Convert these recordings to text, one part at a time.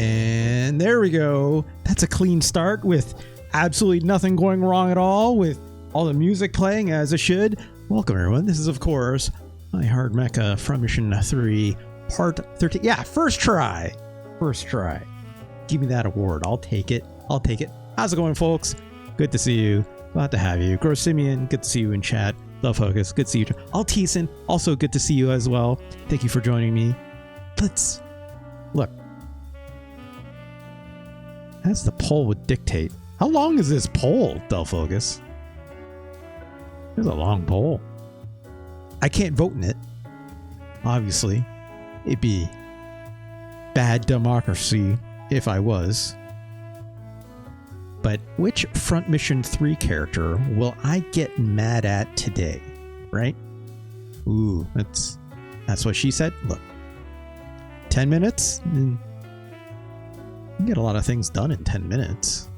And there we go. That's a clean start with absolutely nothing going wrong at all, with all the music playing as it should. Welcome, everyone. This is, of course, I MECHA from Mission 3, Part 13. Yeah, first try. First try. Give me that award. I'll take it. I'll take it. How's it going, folks? Good to see you. Glad to have you. Gross Simeon, good to see you in chat. Love Focus, good to see you. Altison, also good to see you as well. Thank you for joining me. Let's look. As the poll would dictate. How long is this poll, Delfocus? It's a long poll. I can't vote in it. Obviously. It'd be bad democracy if I was. But which Front Mission 3 character will I get mad at today? Right? Ooh, that's what she said. Look. 10 minutes? You can get a lot of things done in 10 minutes.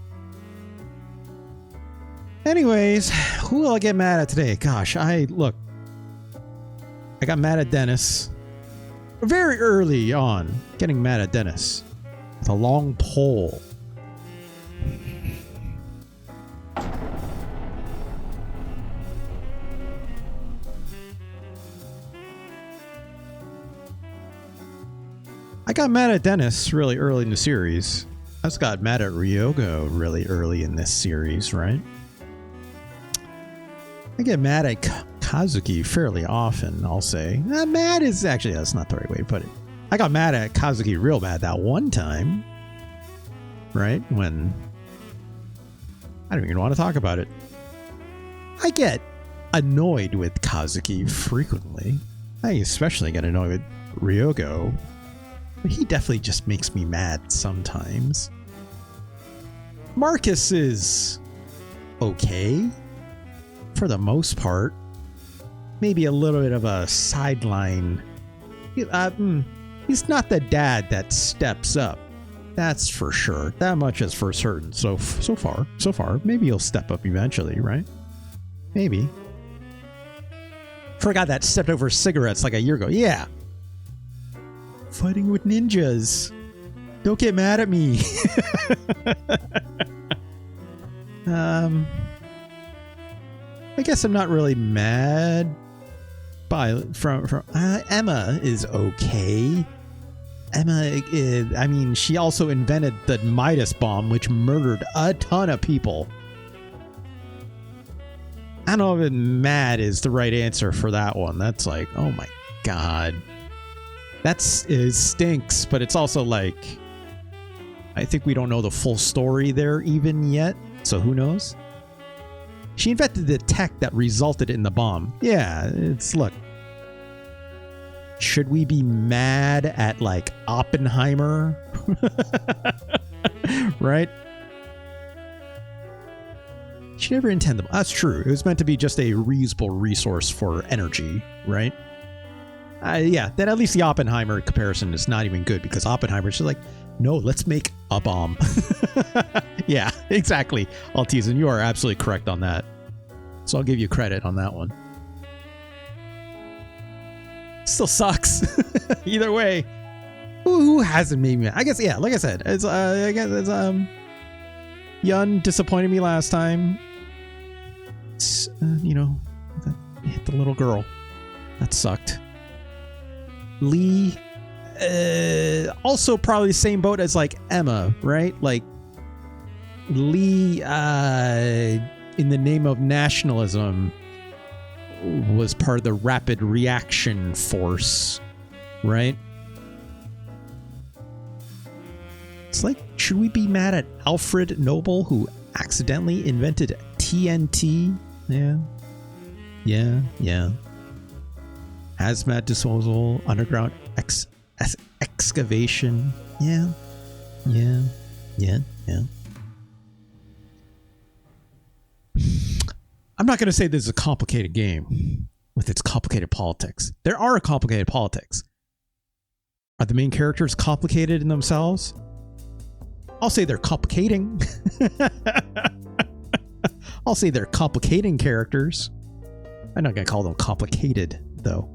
Anyways, who will I get mad at today? Gosh, I got mad at Dennis. Very early on, getting mad at Dennis. With a long pole. I got mad at Dennis really early in the series. I just got mad at Ryogo really early in this series, right? I get mad at Kazuki fairly often, I'll say. Mad is actually, that's not the right way to put it. I got mad at Kazuki real bad that one time. Right? When I don't even want to talk about it. I get annoyed with Kazuki frequently. I especially get annoyed with Ryogo. But he definitely just makes me mad sometimes. Marcus is okay. For the most part. Maybe a little bit of a sideline. He's not the dad that steps up. That's for sure. That much is for certain. So far. Maybe he'll step up eventually, right? Maybe. Forgot that stepped over cigarettes like a year ago. Yeah. Fighting with ninjas. Don't get mad at me. I guess I'm not really mad. From Emma is okay. Emma, I mean, she also invented the Midas bomb, which murdered a ton of people. I don't know if mad is the right answer for that one. That's like, oh my god. It stinks, but it's also like, I think we don't know the full story there even yet, so who knows? She invented the tech that resulted in the bomb. Yeah, look. Should we be mad at, like, Oppenheimer? Right? She never intended them. That's true. It was meant to be just a reusable resource for energy, right? Yeah, then at least the Oppenheimer comparison is not even good because Oppenheimer's just like, no, let's make a bomb. Yeah, exactly. Altizan, you are absolutely correct on that. So I'll give you credit on that one. Still sucks. Either way. Who hasn't made me? I guess, yeah, like I said, Yun disappointed me last time. It's, hit the little girl. That sucked. Lee, also probably the same boat as like Emma, right? Like Lee, in the name of nationalism, was part of the rapid reaction force, right? It's like, should we be mad at Alfred Nobel, who accidentally invented TNT? Yeah. Hazmat disposal, underground excavation. Yeah. I'm not going to say this is a complicated game with its complicated politics. There are complicated politics. Are the main characters complicated in themselves? I'll say they're complicating. I'll say they're complicating characters. I'm not going to call them complicated, though.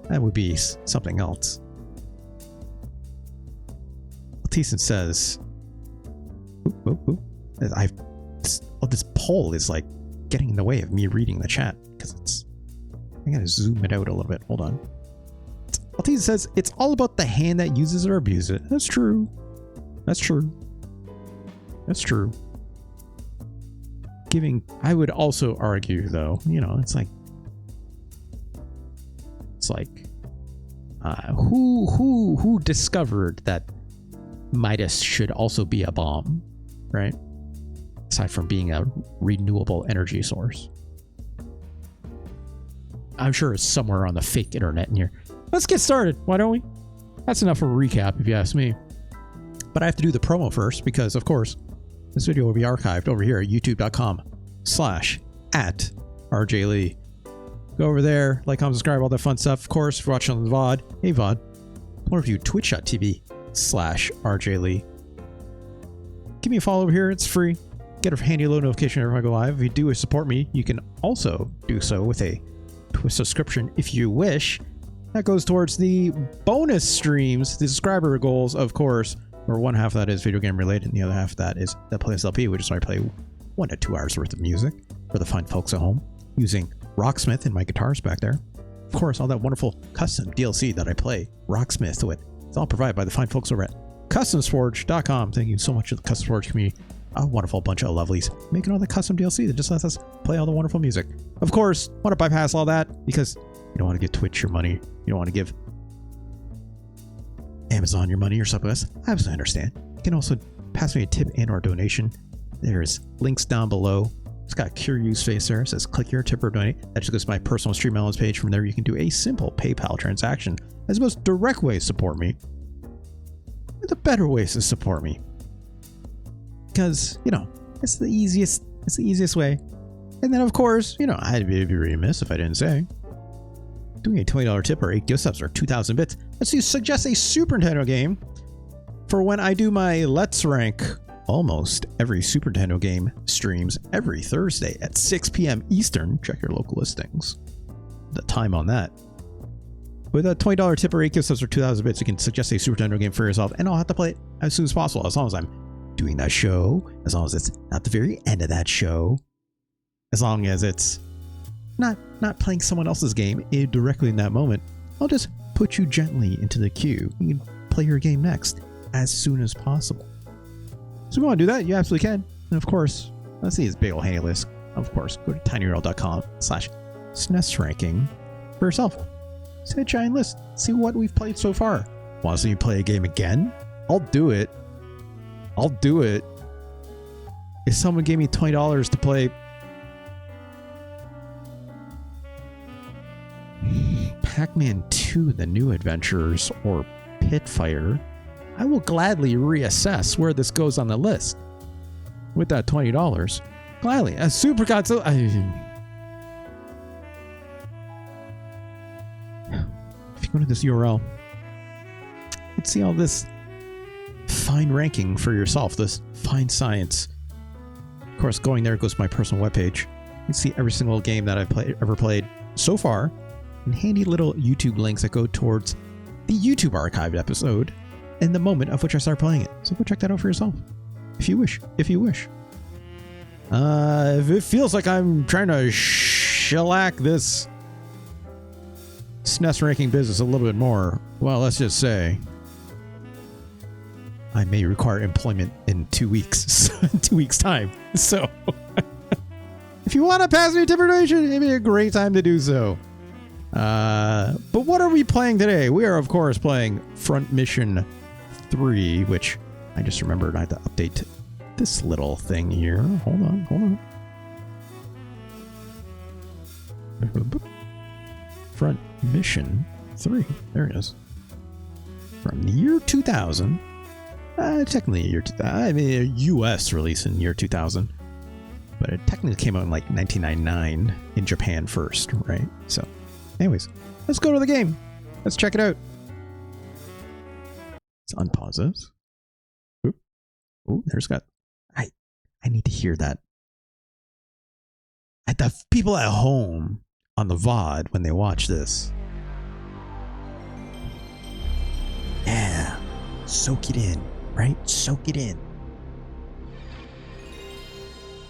That would be something else. Alteson says, this poll is like getting in the way of me reading the chat because I gotta zoom it out a little bit. Hold on. Alteson says it's all about the hand that uses or abuses it. That's true. That's true. That's true. I would also argue though, it's like who discovered that Midas should also be a bomb, right? Aside from being a renewable energy source. I'm sure it's somewhere on the fake internet in here. Let's get started. Why don't we? That's enough of a recap, if you ask me. But I have to do the promo first because, of course, this video will be archived over here at youtube.com/@RJLee. Go over there, like, comment, subscribe, all that fun stuff. Of course, if you're watching on the VOD, hey VOD, or if you twitch.tv/RJLee. Give me a follow over here. It's free. Get a handy little notification every time I go live. If you do support me, you can also do so with a subscription if you wish. That goes towards the bonus streams, the subscriber goals, of course, where one half of that is video game related and the other half of that is the Playlist LP, which is where I play 1 to 2 hours worth of music for the fine folks at home using Rocksmith and my guitars back there. Of course, all that wonderful custom DLC that I play Rocksmith with. It's all provided by the fine folks over at CustomSforge.com. Thank you so much to the Custom Forge community. A wonderful bunch of lovelies making all the custom DLC that just lets us play all the wonderful music. Of course, want to bypass all that because you don't want to give Twitch your money. You don't want to give Amazon your money or something else. I absolutely understand. You can also pass me a tip and or donation. There's links down below. It's got a curious face there. It says click here, tip or donate. That just goes to my personal Stream Elements page. From there, you can do a simple PayPal transaction as the most direct way to support me. The better ways to support me. Because, it's the easiest way. And then, of course, I'd be remiss if I didn't say, doing a $20 tip or 8 gift subs or 2,000 bits. Let's suggest a Super Nintendo game for when I do my Let's Rank almost every Super Nintendo game streams every Thursday at 6 p.m. Eastern. Check your local listings. The time on that. With a $20 tip or 8 gift subs or 2,000 bits, you can suggest a Super Nintendo game for yourself, and I'll have to play it as soon as possible, as long as I'm doing that show, as long as it's not the very end of that show, as long as it's not playing someone else's game directly in that moment. I'll just put you gently into the queue. You can play your game next as soon as possible. So if you want to do that, you absolutely can. And of course, let's see his big old handy list. Of course, go to tinyurl.com/SNES ranking for yourself. See a giant list. See what we've played so far. Want to see me play a game again? I'll do it. I'll do it. If someone gave me $20 to play Pac-Man 2, The New Adventures, or Pitfire, I will gladly reassess where this goes on the list. With that $20. Gladly. A super console. If you go to this URL, you can see all this fine ranking for yourself, this fine science. Of course, going there goes to my personal webpage. You can see every single game that I've ever played so far, and handy little YouTube links that go towards the YouTube archived episode and the moment of which I start playing it. So go check that out for yourself, if you wish. If it feels like I'm trying to shellac this SNES ranking business a little bit more, well, let's just say I may require employment in 2 weeks, 2 weeks time. So if you want to pass me a tip or donation, it'd be a great time to do so. But what are we playing today? We are, of course, playing Front Mission 3, which I just remembered I had to update this little thing here. Hold on. Front Mission 3. There it is. From the year 2000. Technically year 2000. I mean, a US release in year 2000. But it technically came out in like 1999 in Japan first, right? So, anyways, let's go to the game. Let's check it out. Let's unpause this. Oh, there's got... I need to hear that. At the people at home on the VOD when they watch this. Yeah. Soak it in right? Soak it in.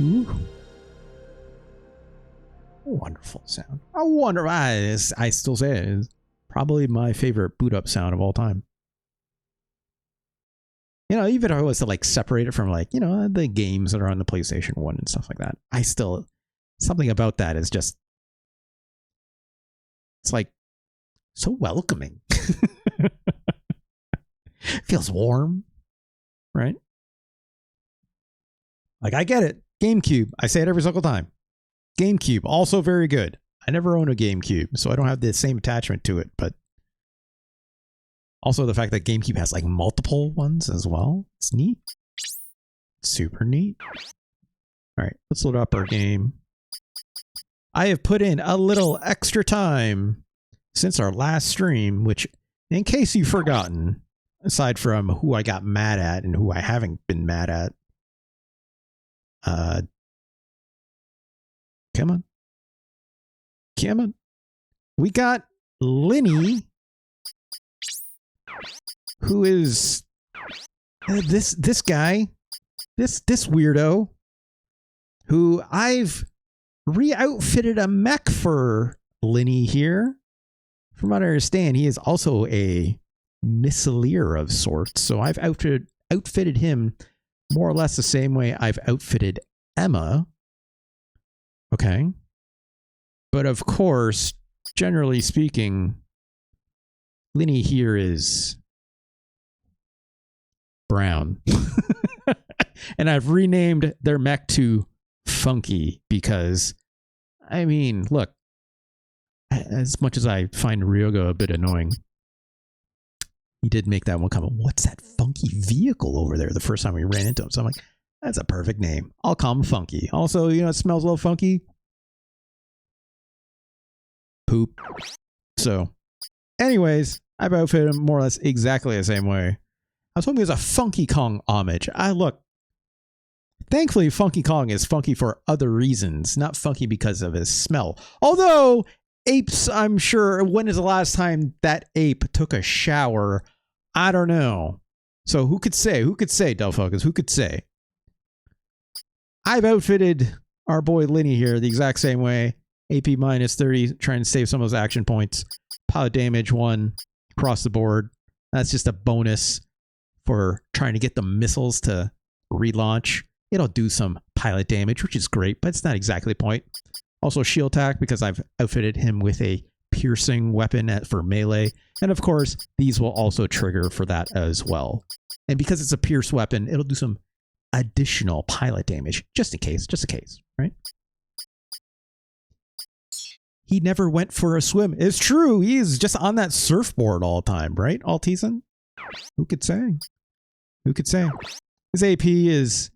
Ooh. Wonderful sound. I wonder why. I still say it is probably my favorite boot up sound of all time. You know, even if I was to like separate it from like, you know, the games that are on the PlayStation 1 and stuff like that, I still, something about that is just, it's like so welcoming. Feels warm, right? Like, I get it. GameCube. I say it every single time. GameCube, also very good. I never own a GameCube, so I don't have the same attachment to it, but also the fact that GameCube has like multiple ones as well. It's neat. Super neat. All right, let's load up our game. I have put in a little extra time since our last stream, which, in case you've forgotten, aside from who I got mad at and who I haven't been mad at, come on. Come on. We got Linny, who is this guy, this weirdo, who I've re-outfitted a mech for Linny here. From what I understand, he is also a missileer of sorts. So I've outfitted him more or less the same way I've outfitted Emma. Okay. But of course, generally speaking, Linny here is brown. And I've renamed their mech to Funky because, I mean, look, as much as I find Ryoga a bit annoying, he did make that one comment. What's that funky vehicle over there? The first time we ran into him. So I'm like, that's a perfect name. I'll call him Funky. Also, you know, it smells a little funky. Poop. So, anyways, I've outfitted him more or less exactly the same way. I was hoping there's a Funky Kong homage. Thankfully, Funky Kong is funky for other reasons, not funky because of his smell. Although, apes, I'm sure, when is the last time that ape took a shower? I don't know. So who could say? Who could say, Delphocus? Who could say? I've outfitted our boy Linny here the exact same way. AP minus 30, trying to save some of those action points. Pilot damage 1 across the board. That's just a bonus for trying to get the missiles to relaunch. It'll do some pilot damage, which is great, but it's not exactly the point. Also shield attack because I've outfitted him with a piercing weapon for melee. And of course, these will also trigger for that as well. And because it's a pierce weapon, it'll do some additional pilot damage, just in case, right? He never went for a swim. It's true. He's just on that surfboard all the time, right, Altisen? Who could say? Who could say? His AP is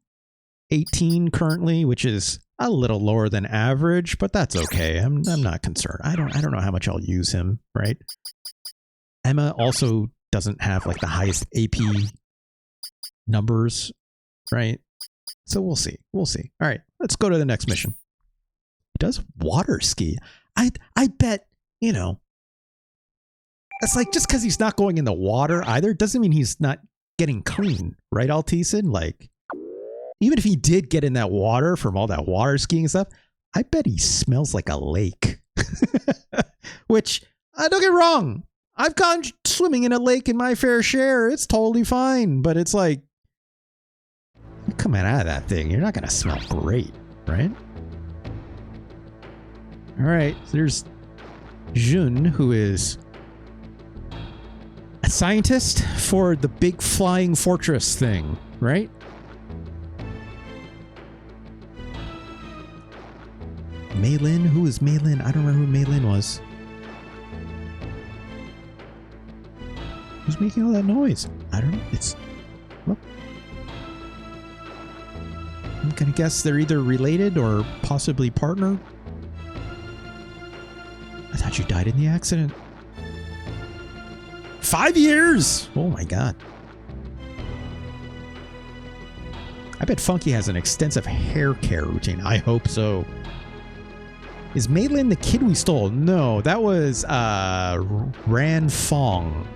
18 currently, which is a little lower than average, but that's okay. I'm not concerned. I don't know how much I'll use him, right? Emma also doesn't have like the highest AP numbers, right? So we'll see. We'll see. All right, let's go to the next mission. He does water ski. I bet, you know, it's like just because he's not going in the water either doesn't mean he's not getting clean, right, Altisen? Like, even if he did get in that water from all that water skiing stuff, I bet he smells like a lake. Which, don't get wrong, I've gone swimming in a lake in my fair share. It's totally fine, but it's like, you're coming out of that thing, you're not going to smell great, right? All right, so there's Jun, who is a scientist for the big flying fortress thing, right? Maylin? Who is Maylin? I don't remember who Maylin was. Who's making all that noise? I don't know. It's... Well, I'm going to guess they're either related or possibly partner. I thought you died in the accident. 5 years! Oh my god. I bet Funky has an extensive hair care routine. I hope so. Is Maylin the kid we stole? No, that was Ran Fong.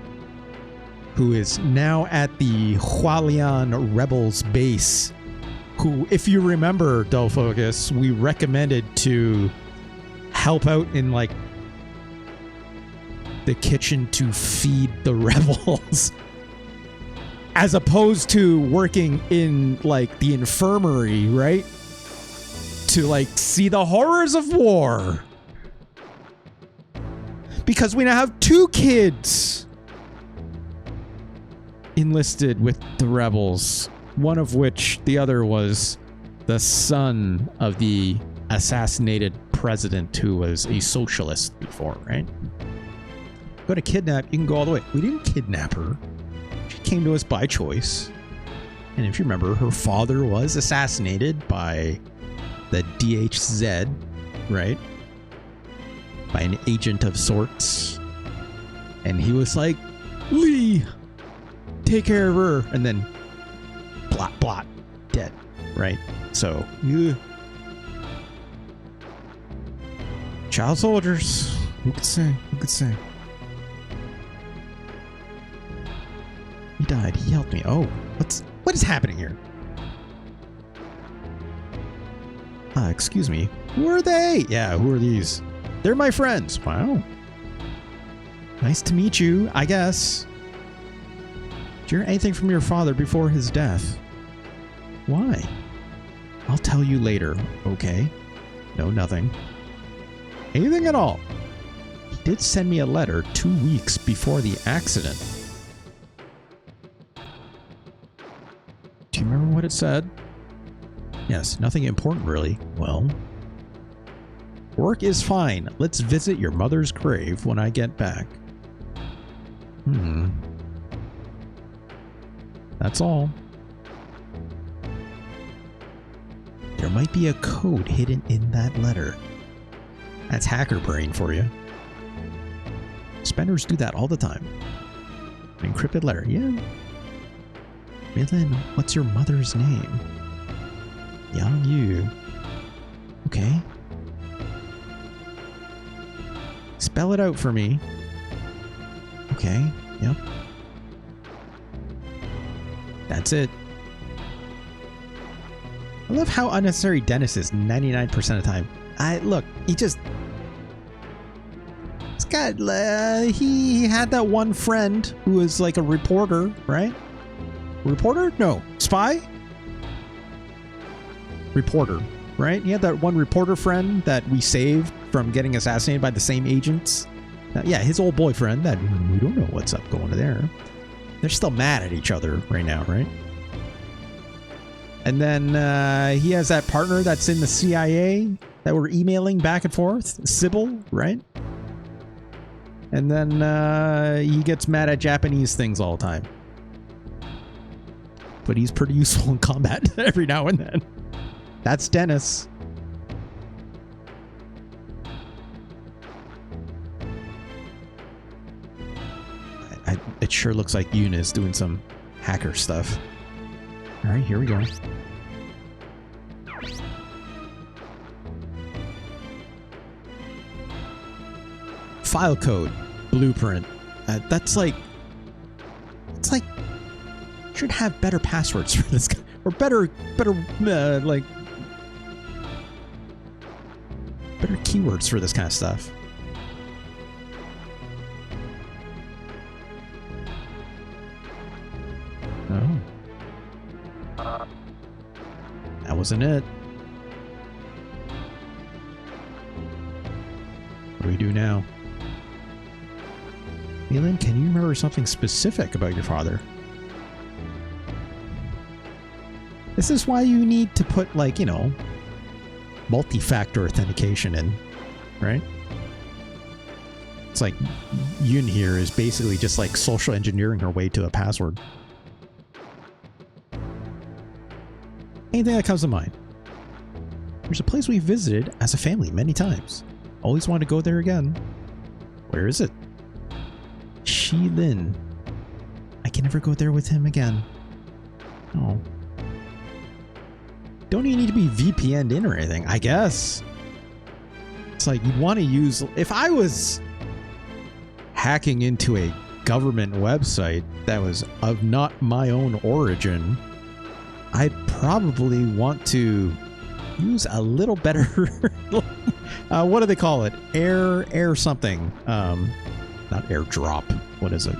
who is now at the Hualian Rebels base, who, if you remember, Dull Focus, we recommended to help out in like the kitchen to feed the rebels as opposed to working in like the infirmary, right? To like see the horrors of war. Because we now have 2 kids enlisted with the rebels, one of which the other was the son of the assassinated president who was a socialist before, right? Go to kidnap, you can go all the way. We didn't kidnap her. She came to us by choice. And if you remember, her father was assassinated by the DHZ, right? By an agent of sorts. And he was like, Lee, take care of her. And then, blot, blot, dead, right? So, child soldiers. Who could say? Who could say? He died. He helped me. Oh, what is happening here? Excuse me. Who are they? Yeah, who are these? They're my friends. Wow. Nice to meet you, I guess. Did you hear anything from your father before his death? Why? I'll tell you later, okay? No, nothing. Anything at all. He did send me a letter 2 weeks before the accident. Do you remember what it said? Yes, nothing important really. Well, work is fine. Let's visit your mother's grave when I get back. That's all. There might be a code hidden in that letter. That's hacker brain for you. Spenders do that all the time. An encrypted letter, yeah. Millen, what's your mother's name? Yang Yu. Okay. Spell it out for me. Okay, yep. That's it. I love how unnecessary Dennis is 99% of the time. Look, he's got, he had that one friend who was like a reporter, right? Reporter? No. Spy? Reporter, right? He had that one reporter friend that we saved from getting assassinated by the same agents. Yeah, his old boyfriend that we don't know what's up going there. They're still mad at each other right now, right? And then he has that partner that's in the CIA that we're emailing back and forth, Sybil, right? And then he gets mad at Japanese things all the time. But he's pretty useful in combat every now and then. That's Dennis. It sure looks like Yoon is doing some hacker stuff. All right, here we go. File code, blueprint. That's like, it's like, should have better passwords for this guy, or better keywords for this kind of stuff. Oh. That wasn't it. What do we do now? Milan, can you remember something specific about your father? This is why you need to put, like, you know, multi-factor authentication in, right? It's like Yoon here is basically just like social engineering her way to a password. Anything that comes to mind? There's a place we visited as a family many times. Always want to go there again. Where is it? Shilin. I can never go there with him again. Oh. Don't even need to be VPN'd in or anything, I guess. It's like you'd want to use... If I was hacking into a government website that was of not my own origin, I'd probably want to use a little better what do they call it? Air something. Not airdrop. What is it?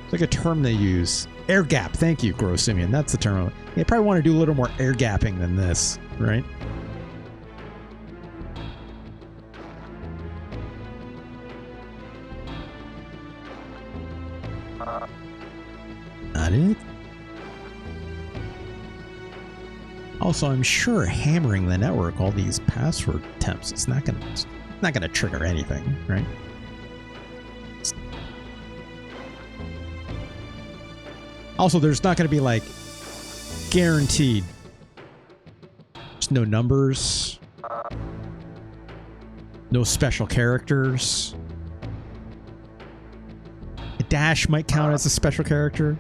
It's like a term they use. Air gap. Thank you, Gross Simeon. That's the term. They probably want to do a little more air gapping than this, right? Not it. Also, I'm sure hammering the network all these password attempts, it's not gonna trigger anything, right? Also, there's not gonna be like guaranteed. There's no numbers, no special characters. A dash might count as a special character.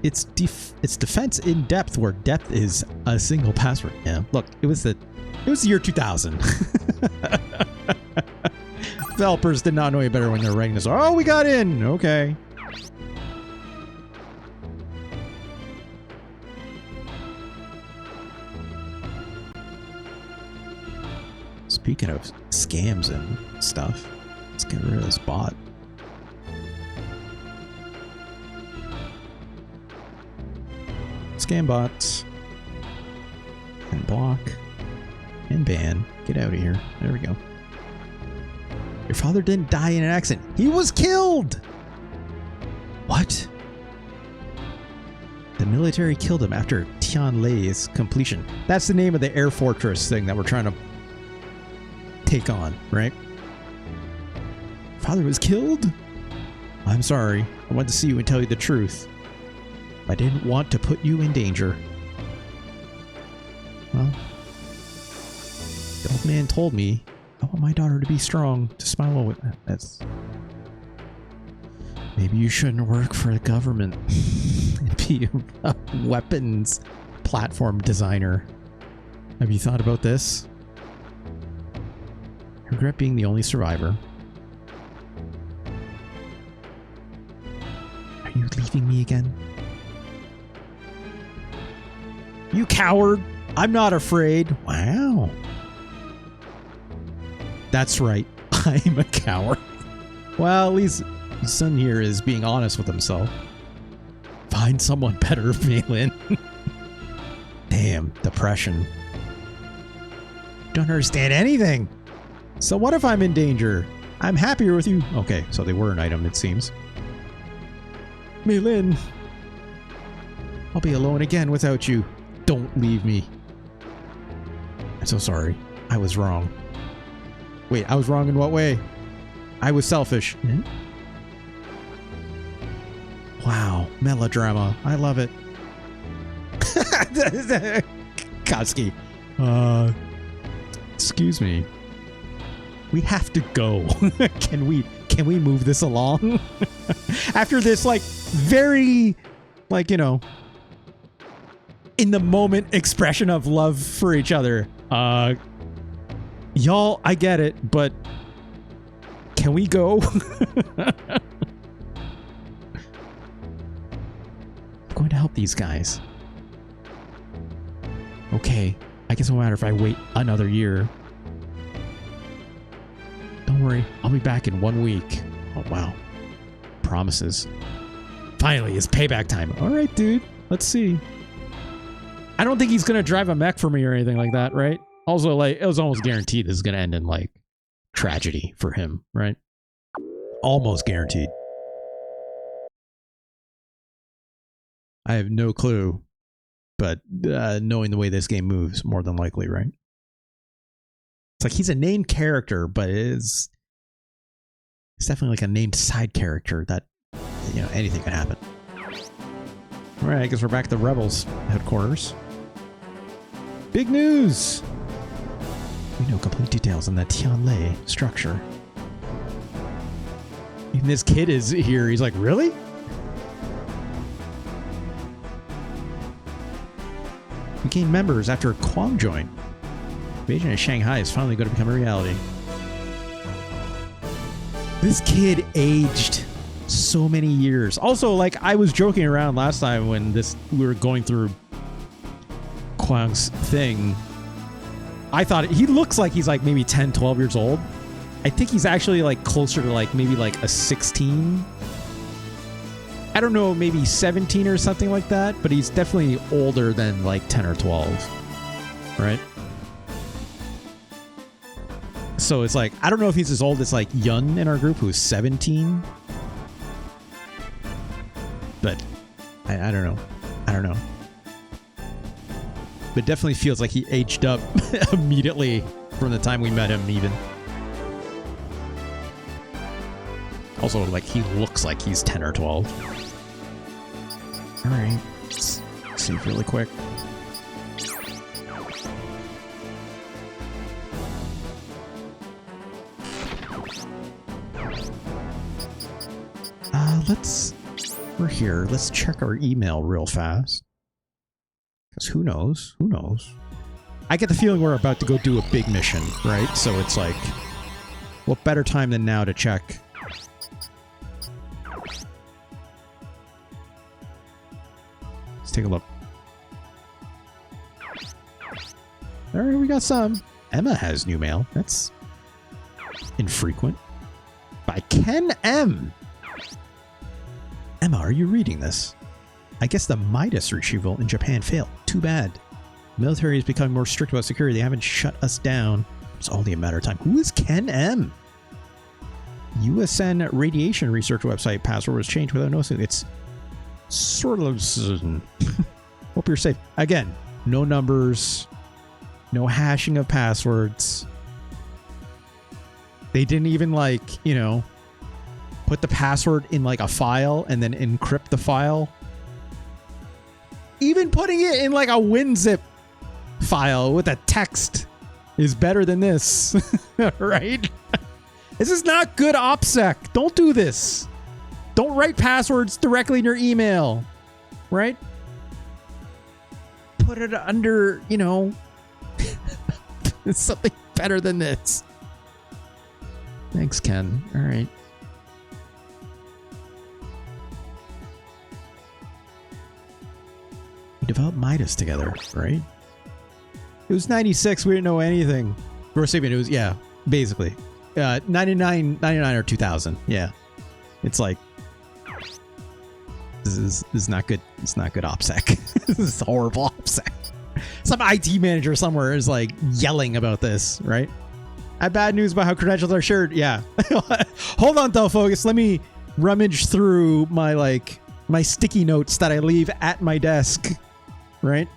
It's defense in depth, where depth is a single password. Yeah, look, it was the year 2000. Developers did not know any better when they're writing this. Oh, we got in. Okay. Speaking of scams and stuff, let's get rid of this bot. Scam bots. And block. And ban. Get out of here. There we go. Your father didn't die in an accident. He was killed! What? The military killed him after Tianlei's completion. That's the name of the air fortress thing that we're trying to take on, right? Father was killed? I'm sorry. I wanted to see you and tell you the truth. I didn't want to put you in danger. Well, the old man told me I want my daughter to be strong, to smile with. That's. Maybe you shouldn't work for the government and be a weapons platform designer. Have you thought about this? I regret being the only survivor. Are you leaving me again? You coward! I'm not afraid. Wow. That's right. I'm a coward. Well, at least his son here is being honest with himself. Find someone better, Malin. Damn, depression. Don't understand anything. So what if I'm in danger? I'm happier with you. Okay, so they were an item, it seems. Malin. I'll be alone again without you. Don't leave me. I'm so sorry. I was wrong. Wait, I was wrong in what way? I was selfish. Hmm? Wow, melodrama. I love it. Kotsky. Excuse me. We have to go. Can we move this along? After this, like, very, like, you know, in the moment expression of love for each other. Y'all, I get it, but can we go? I'm going to help these guys. Okay, I guess it won't matter if I wait another year. Don't worry, I'll be back in 1 week. Oh, wow. Promises. Finally, it's payback time. All right, dude. Let's see. I don't think he's going to drive a mech for me or anything like that, right? Also, like, it was almost guaranteed this is going to end in, like, tragedy for him, right? Almost guaranteed. I have no clue, but knowing the way this game moves, more than likely, right? It's like he's a named character, but it's definitely like a named side character that, you know, anything can happen. All right, I guess we're back at the Rebels headquarters. Big news! We know complete details on the Tianlei structure. Even this kid is here. He's like, really? We gained members after Quang joined. Invasion of Shanghai is finally going to become a reality. This kid aged so many years. Also, like, I was joking around last time when we were going through Kwang's thing. I thought he looks like he's like maybe 10, 12 years old. I think he's actually like closer to like maybe like a 16. I don't know, maybe 17 or something like that, but he's definitely older than like 10 or 12, right? So it's like, I don't know if he's as old as like Yun in our group, who's 17. But I don't know. I don't know. But definitely feels like he aged up immediately from the time we met him even. Also, like, he looks like he's 10 or 12. Alright. Let's see really quick. We're here. Let's check our email real fast. Because who knows? Who knows? I get the feeling we're about to go do a big mission, right? So it's like, what better time than now to check? Let's take a look. Alright, we got some. Emma has new mail. That's infrequent. By Ken M. Emma, are you reading this? I guess the Midas retrieval in Japan failed. Too bad. The military is becoming more strict about security. They haven't shut us down. It's only a matter of time. Who is Ken M? USN radiation research website password was changed without noticing. It's sort of... Hope you're safe. Again, no numbers. No hashing of passwords. They didn't even, like, you know, put the password in like a file and then encrypt the file. Even putting it in like a WinZip file with a text is better than this, right? This is not good OPSEC. Don't do this. Don't write passwords directly in your email, right? Put it under, you know, something better than this. Thanks, Ken. All right. We developed Midas together, right? It was 96. We didn't know anything. Or it was, yeah, basically. 99 or 2000. Yeah. It's like, this is not good. It's not good OPSEC. This is horrible OPSEC. Some IT manager somewhere is like yelling about this, right? I have bad news about how credentials are shared. Yeah. Hold on, though, focus. Let me rummage through my sticky notes that I leave at my desk, right?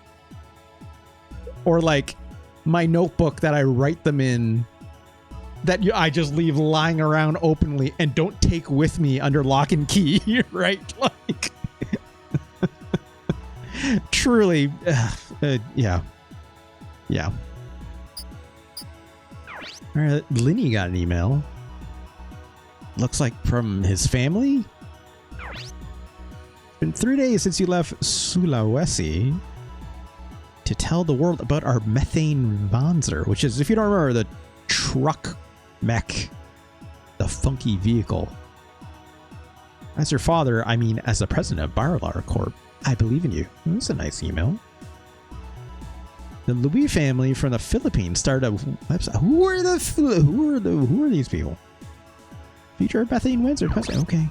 Or like my notebook that I write them in that I just leave lying around openly and don't take with me under lock and key, right? Like, truly, yeah. Yeah. All right, Linny got an email. Looks like from his family. It's been 3 days since you left Sulawesi to tell the world about our methane wanzer, which is, if you don't remember, the truck mech, the funky vehicle. As your father, I mean as the president of Baralar Corp, I believe in you. That's a nice email. The Louis family from the Philippines started a website. Who are these people? Feature methane wanzer. Okay.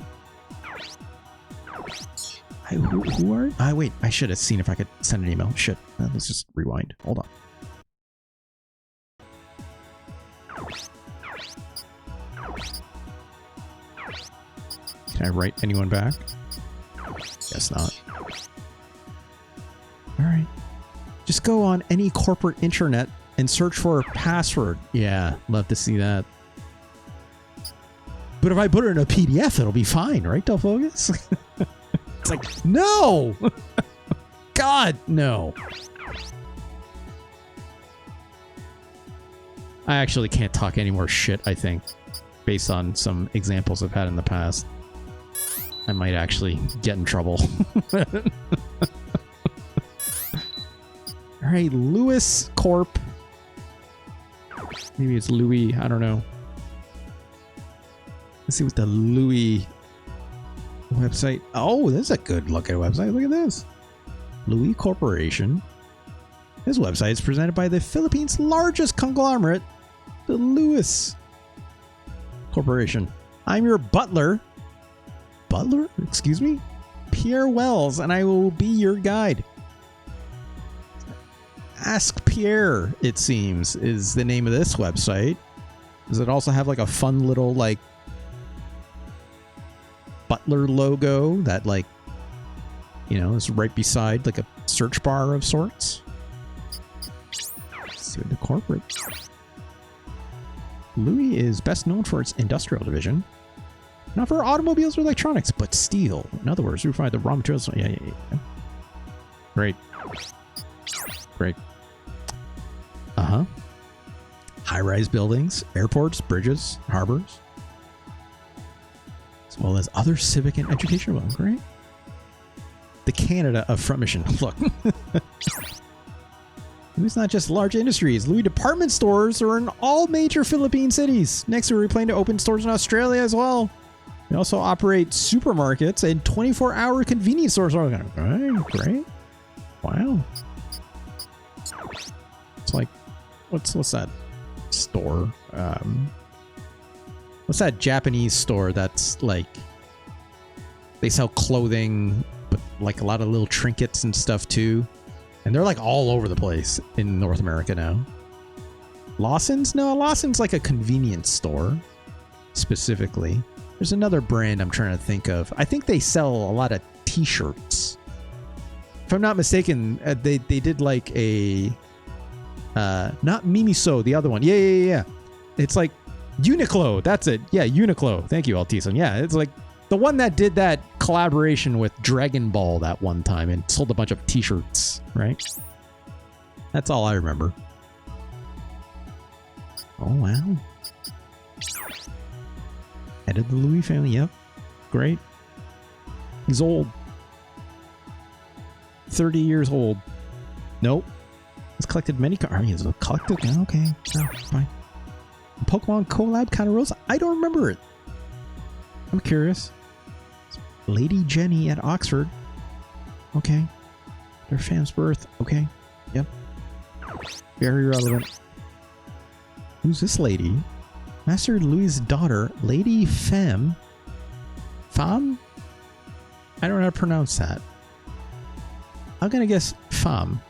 Who are? Wait. I should have seen if I could send an email. Shit. Let's just rewind. Hold on. Can I write anyone back? Guess not. All right. Just go on any corporate internet and search for a password. Yeah, love to see that. But if I put it in a PDF, it'll be fine, right, Delphogus? It's like, no! God, no. I actually can't talk any more shit, I think, based on some examples I've had in the past. I might actually get in trouble. All right, Lewis Corp. Maybe it's Louis. I don't know. Let's see what the Louis website. Oh, this is a good looking website. Look at this. Louis Corporation. This website is presented by the Philippines' largest conglomerate, the Louis Corporation. I'm your butler. Butler? Excuse me? Pierre Wells, and I will be your guide. Ask Pierre, it seems, is the name of this website. Does it also have like a fun little like butler logo that like, you know, is right beside like a search bar of sorts? Let's see what the corporate. Louis is best known for its industrial division. Not for automobiles or electronics, but steel. In other words, we provide the raw materials. Yeah. Great. Great. Uh-huh. High-rise buildings, airports, bridges, harbors, as well as other civic and educational ones. Great. The Canada of Front Mission. Look. Louis not just large industries. Louis department stores are in all major Philippine cities. Next, we're planning to open stores in Australia as well. We also operate supermarkets and 24-hour convenience stores. Great. Wow. It's like, what's that store? What's that Japanese store that's like, they sell clothing, but like a lot of little trinkets and stuff too. And they're like all over the place in North America now. Lawson's? No, Lawson's like a convenience store specifically. There's another brand I'm trying to think of. I think they sell a lot of t-shirts. If I'm not mistaken, they did like a not Mimiso, the other one. Yeah. It's like Uniqlo. That's it. Yeah, Uniqlo. Thank you, Altisan. Yeah, it's like the one that did that collaboration with Dragon Ball that one time and sold a bunch of t-shirts, right? That's all I remember. Oh, wow. Head of the Louis family. Yep. Great. He's old. 30 years old. Nope. He's collected many cards. He's collected. Okay. Oh, fine. Pokemon collab kind of rules. I don't remember it. I'm curious. Lady Jenny at Oxford. Okay. Their fam's birth. Okay. Yep. Very relevant. Who's this lady? Master Louis' daughter, Lady Femme. Femme? I don't know how to pronounce that. I'm gonna guess Femme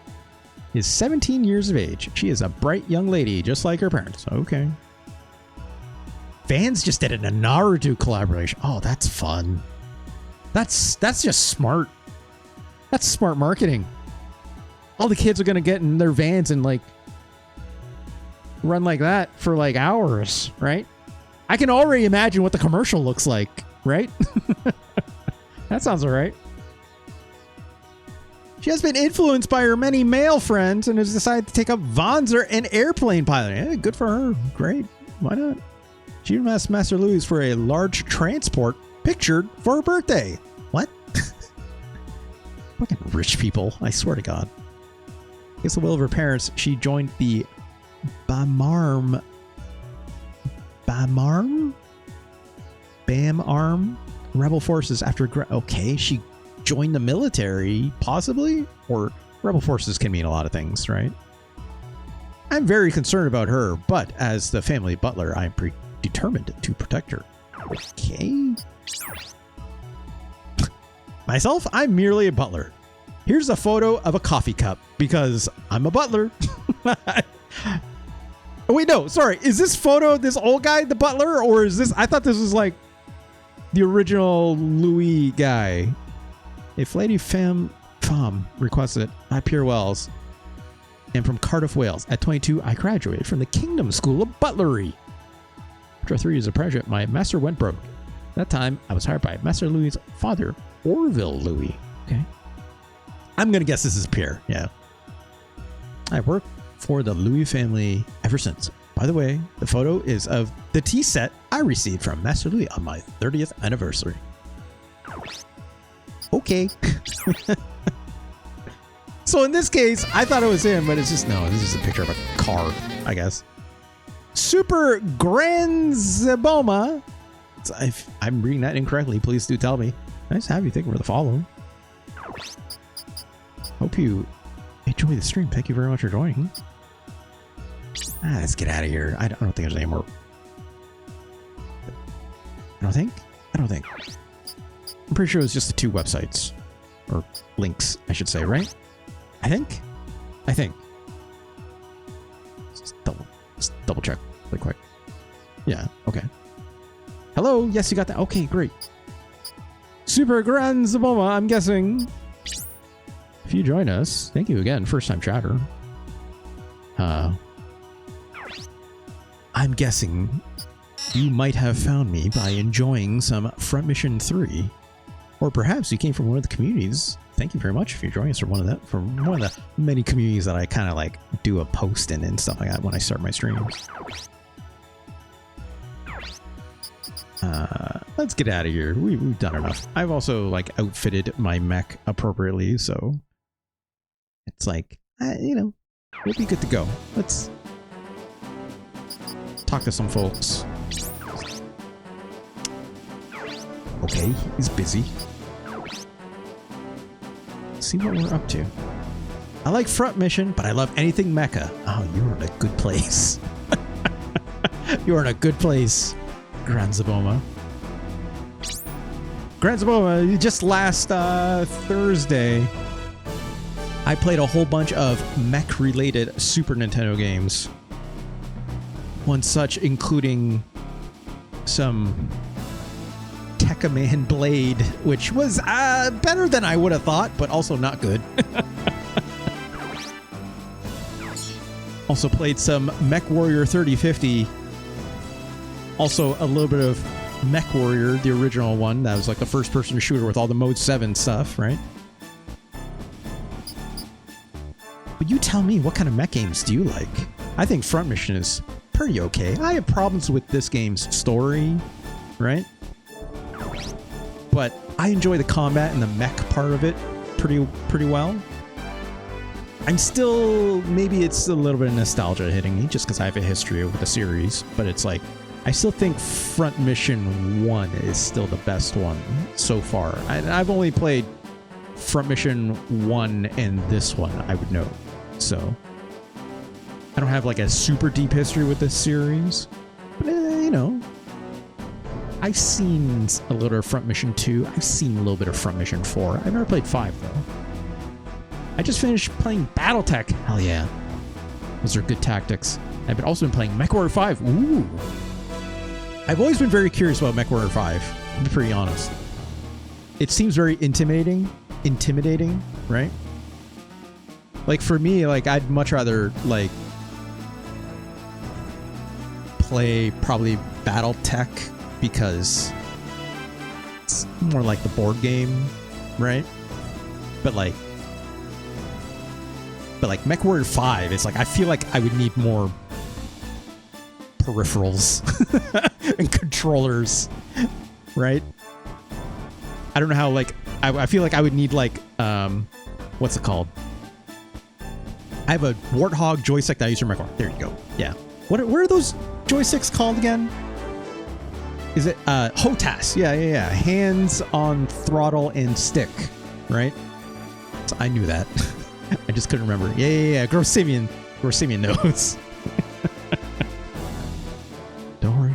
is 17 years of age. She is a bright young lady, just like her parents. Okay. Fans just did a Naruto collaboration. Oh, that's fun. That's just smart. That's smart marketing. All the kids are gonna get in their vans and like run like that for like hours, right? I can already imagine what the commercial looks like, right? That sounds all right. She has been influenced by her many male friends and has decided to take up wanzer and airplane piloting. Yeah, good for her. Great. Why not? She asked Master Louis for a large transport pictured for her birthday. What? Fucking rich people. I swear to God. Against the will of her parents, she joined the BAMARM rebel forces after... Okay, she joined the military, possibly? Or rebel forces can mean a lot of things, right? I'm very concerned about her, but as the family butler, I'm determined to protect her. Okay. Myself, I'm merely a butler. Here's a photo of a coffee cup, because I'm a butler. Oh, wait, no, sorry. Is this photo this old guy, the butler, or is this... I thought this was like the original Louis guy. If Lady Femme requested it, I Pierre Wells am from Cardiff, Wales. At 22, I graduated from the Kingdom School of Butlery. After 3 years of apprenticeship, my master went broke. At that time, I was hired by Master Louis' father, Orville Louis. Okay. I'm going to guess this is Pierre. Yeah. I worked for the Louis family ever since. By the way, the photo is of the tea set I received from Master Louis on my 30th anniversary. Okay. So in this case, I thought it was him, but it's just, no, this is a picture of a car, I guess. Super Granzaboma. If I'm reading that incorrectly, please do tell me. Nice to have you. Thank you for the follow. Hope you enjoy the stream. Thank you very much for joining. Let's get out of here. I don't think there's any more. I don't think. I'm pretty sure it was just the 2 websites. Or links, I should say, right? I think. Just double check really quick. Yeah, okay. Hello, yes, you got that. Okay, great. Super Grand Zaboma, I'm guessing. If you join us, thank you again, first time chatter. I'm guessing you might have found me by enjoying some Front Mission 3. Or perhaps you came from one of the communities. Thank you very much if you're joining us from one of the many communities that I kind of like do a post in and stuff like that when I start my streams. Let's get out of here. We've done enough. I've also like outfitted my mech appropriately, so it's like, you know, we'll be good to go. Let's talk to some folks. Okay, he's busy. See what we're up to. I like Front Mission, but I love anything mecha. Oh, you're in a good place. You're in a good place, Granzaboma. Granzaboma, just last Thursday, I played a whole bunch of mech-related Super Nintendo games. One such including some Tekkaman Blade, which was better than I would have thought, but also not good. Also played some Mech Warrior 3050. Also a little bit of Mech Warrior, the original one. That was like the first-person shooter with all the Mode 7 stuff, right? But you tell me, what kind of mech games do you like? I think Front Mission is pretty okay. I have problems with this game's story, right? But I enjoy the combat and the mech part of it pretty well. I'm still, maybe it's a little bit of nostalgia hitting me just because I have a history with the series, but it's like, I still think Front Mission 1 is still the best one so far. I've only played Front Mission 1 and this one, I would know. So I don't have like a super deep history with this series, but you know, I've seen a little of Front Mission 2. I've seen a little bit of Front Mission 4. I've never played 5 though. I just finished playing BattleTech. Hell yeah. Those are good tactics. I've also been playing MechWarrior 5. Ooh. I've always been very curious about MechWarrior 5, to be pretty honest. It seems very intimidating, right? Like for me, like I'd much rather like play probably BattleTech because it's more like the board game, right? But like MechWarrior 5, it's like I feel like I would need more peripherals and controllers, right? I don't know how, like I feel like I would need like what's it called? I have a Warthog joystick that I use for MechWarrior. There you go. Yeah. What are those joysticks called again? Is it HOTAS? Yeah. Hands on throttle and stick, right? So I knew that. I just couldn't remember. Yeah. Grossimian knows. Don't worry.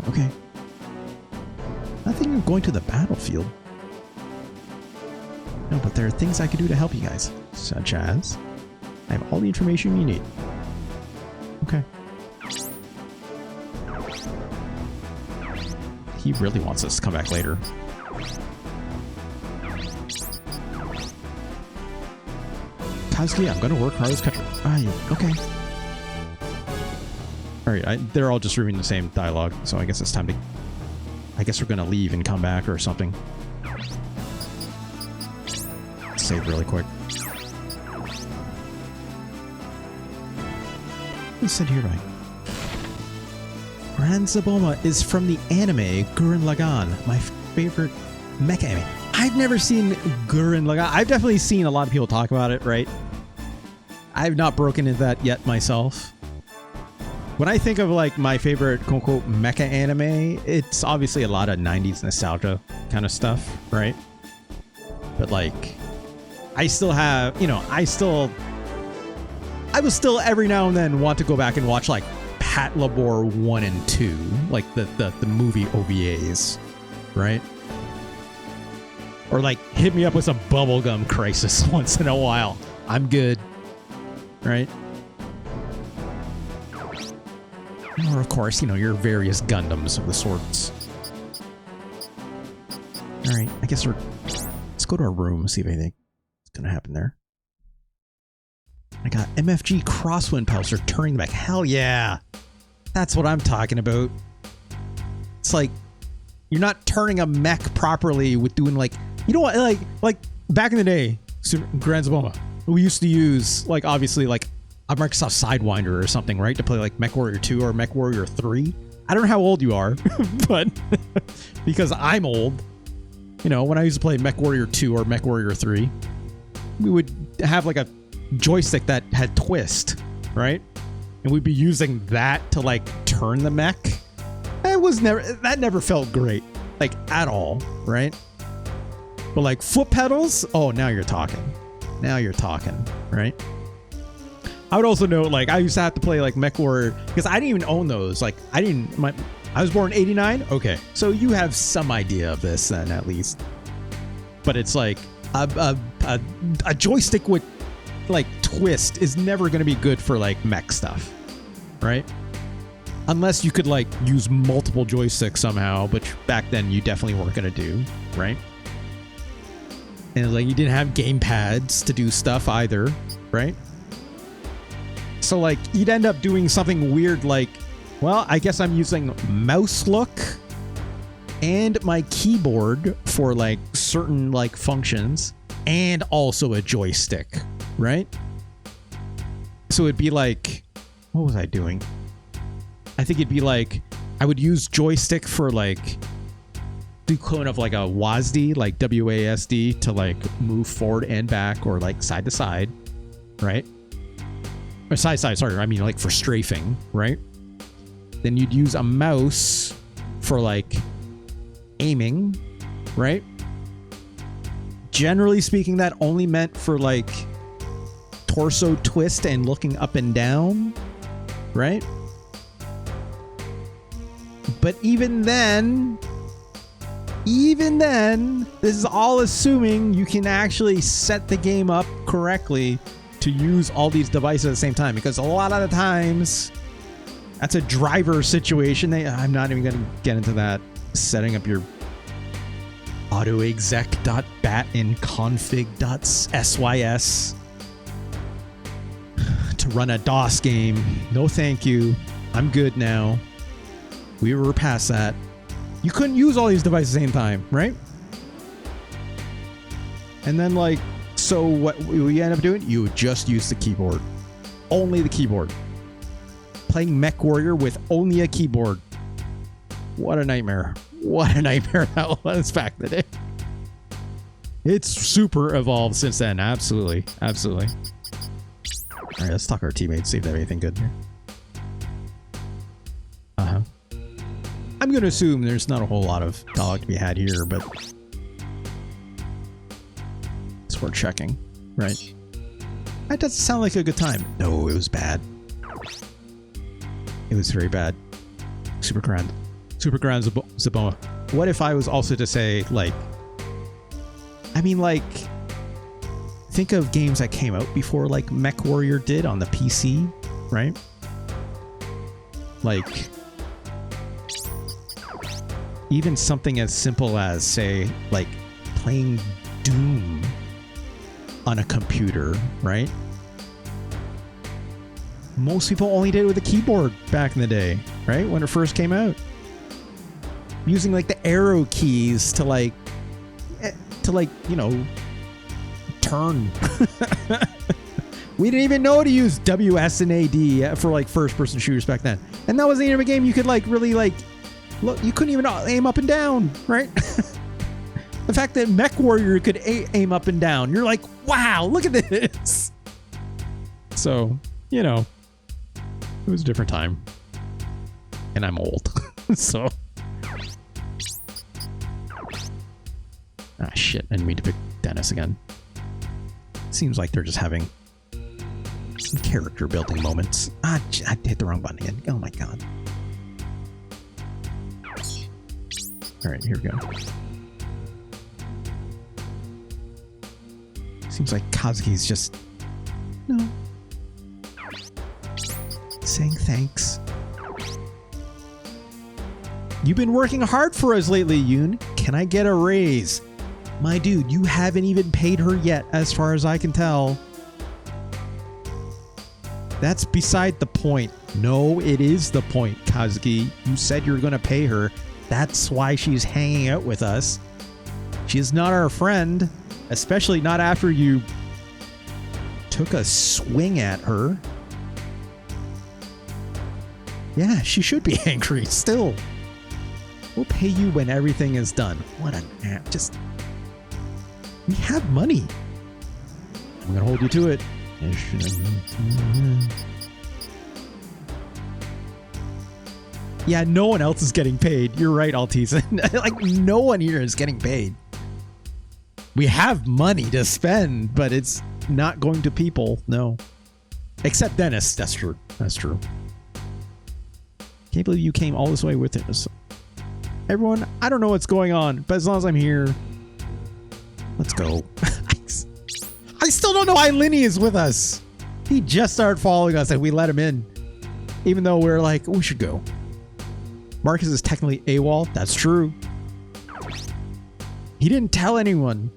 Okay. Nothing going to the battlefield. No, but there are things I can do to help you guys, such as I have all the information you need. Okay. He really wants us to come back later. Kazuki, I'm gonna work hard as country. Okay. Alright, they're all just reading the same dialogue, so I guess it's time to... I guess we're gonna leave and come back or something. Save really quick. What's said here by? Granzaboma is from the anime Gurren Lagann, my favorite mecha anime. I've never seen Gurren Lagann. I've definitely seen a lot of people talk about it, right? I've not broken into that yet myself. When I think of like my favorite quote unquote mecha anime, it's obviously a lot of 90s nostalgia kind of stuff, right? But like, I still have, you know, I will still every now and then want to go back and watch like Pat Labor 1 and 2, like the movie OVAs, right? Or like hit me up with some Bubblegum Crisis once in a while. I'm good, right? Or of course, you know, your various Gundams of the sorts. All right, I guess let's go to our room, see if anything's gonna happen there. I got MFG Crosswind Pulsar turning back. Hell yeah. That's what I'm talking about. It's like, you're not turning a mech properly with doing like, you know what, like back in the day, Grand Zaboma, we used to use like obviously like a Microsoft Sidewinder or something, right? To play like MechWarrior 2 or MechWarrior 3. I don't know how old you are, but because I'm old, you know, when I used to play MechWarrior 2 or MechWarrior 3, we would have like a joystick that had twist, right? And we'd be using that to like turn the mech. That never felt great, like at all, right? But like foot pedals, oh, now you're talking. Now you're talking, right? I would also note, like, I used to have to play like MechWarrior because I didn't even own those. Like, I was born in '89. Okay, so you have some idea of this then, at least. But it's like a joystick with like twist is never going to be good for like mech stuff, right? Unless you could like use multiple joysticks somehow, which back then you definitely weren't going to do, right? And like you didn't have game pads to do stuff either, right? So like you'd end up doing something weird like, well, I guess I'm using mouse look and my keyboard for like certain like functions and also a joystick, right? So it'd be like, what was I doing? I think it'd be like, I would use joystick for like the equivalent of like a WASD, like WASD, to like move forward and back or like side to side, right? Or side, sorry, I mean like for strafing, right? Then you'd use a mouse for like aiming, right? Generally speaking, that only meant for like torso twist and looking up and down, right? But even then, this is all assuming you can actually set the game up correctly to use all these devices at the same time, because a lot of the times that's a driver situation. I'm not even going to get into that. Setting up your autoexec.bat in config.sys to run a DOS game. No, thank you. I'm good now. We were past that. You couldn't use all these devices at the same time, right? And then like, so what we end up doing, you would just use the keyboard. Only the keyboard. Playing MechWarrior with only a keyboard. What a nightmare. What a nightmare that was back in the day. It's super evolved since then. Absolutely. Absolutely. All right, let's talk to our teammates, see if they have anything good here. Uh-huh. I'm going to assume there's not a whole lot of dialogue to be had here, but it's worth checking, right? That doesn't sound like a good time. No, it was bad. It was very bad. Super grand Zaboma. What if I was also to say, like, I mean, like, think of games that came out before, like, MechWarrior did on the PC, right? Like, even something as simple as, say, like, playing Doom on a computer, right? Most people only did it with a keyboard back in the day, right? When it first came out. Using, like, the arrow keys to, like, you know, turn. We didn't even know how to use WS and AD for, like, first-person shooters back then. And that wasn't even a game you could, like, really, like, look, you couldn't even aim up and down, right? The fact that MechWarrior could aim up and down, you're like, wow, look at this. So, you know, it was a different time. And I'm old. So. Ah, shit. I didn't mean to pick Dennis again. Seems like they're just having some character building moments. Ah, I hit the wrong button again. Oh my god. Alright, here we go. Seems like Kazuki's just... No. Saying thanks. You've been working hard for us lately, Yoon. Can I get a raise? My dude, you haven't even paid her yet, as far as I can tell. That's beside the point. No, it is the point, Kazuki. You said you were going to pay her. That's why she's hanging out with us. She is not our friend, especially not after you took a swing at her. Yeah, she should be angry still. We'll pay you when everything is done. What an app. Just... We have money. I'm gonna hold you to it. Yeah, no one else is getting paid. You're right, Altiza. Like, no one here is getting paid. We have money to spend, but it's not going to people. No. Except Dennis. That's true. That's true. Can't believe you came all this way with us. Everyone, I don't know what's going on, but as long as I'm here, let's go. I still don't know why Linny is with us. He just started following us and we let him in. Even though we're like, we should go. Marcus is technically AWOL. That's true. He didn't tell anyone.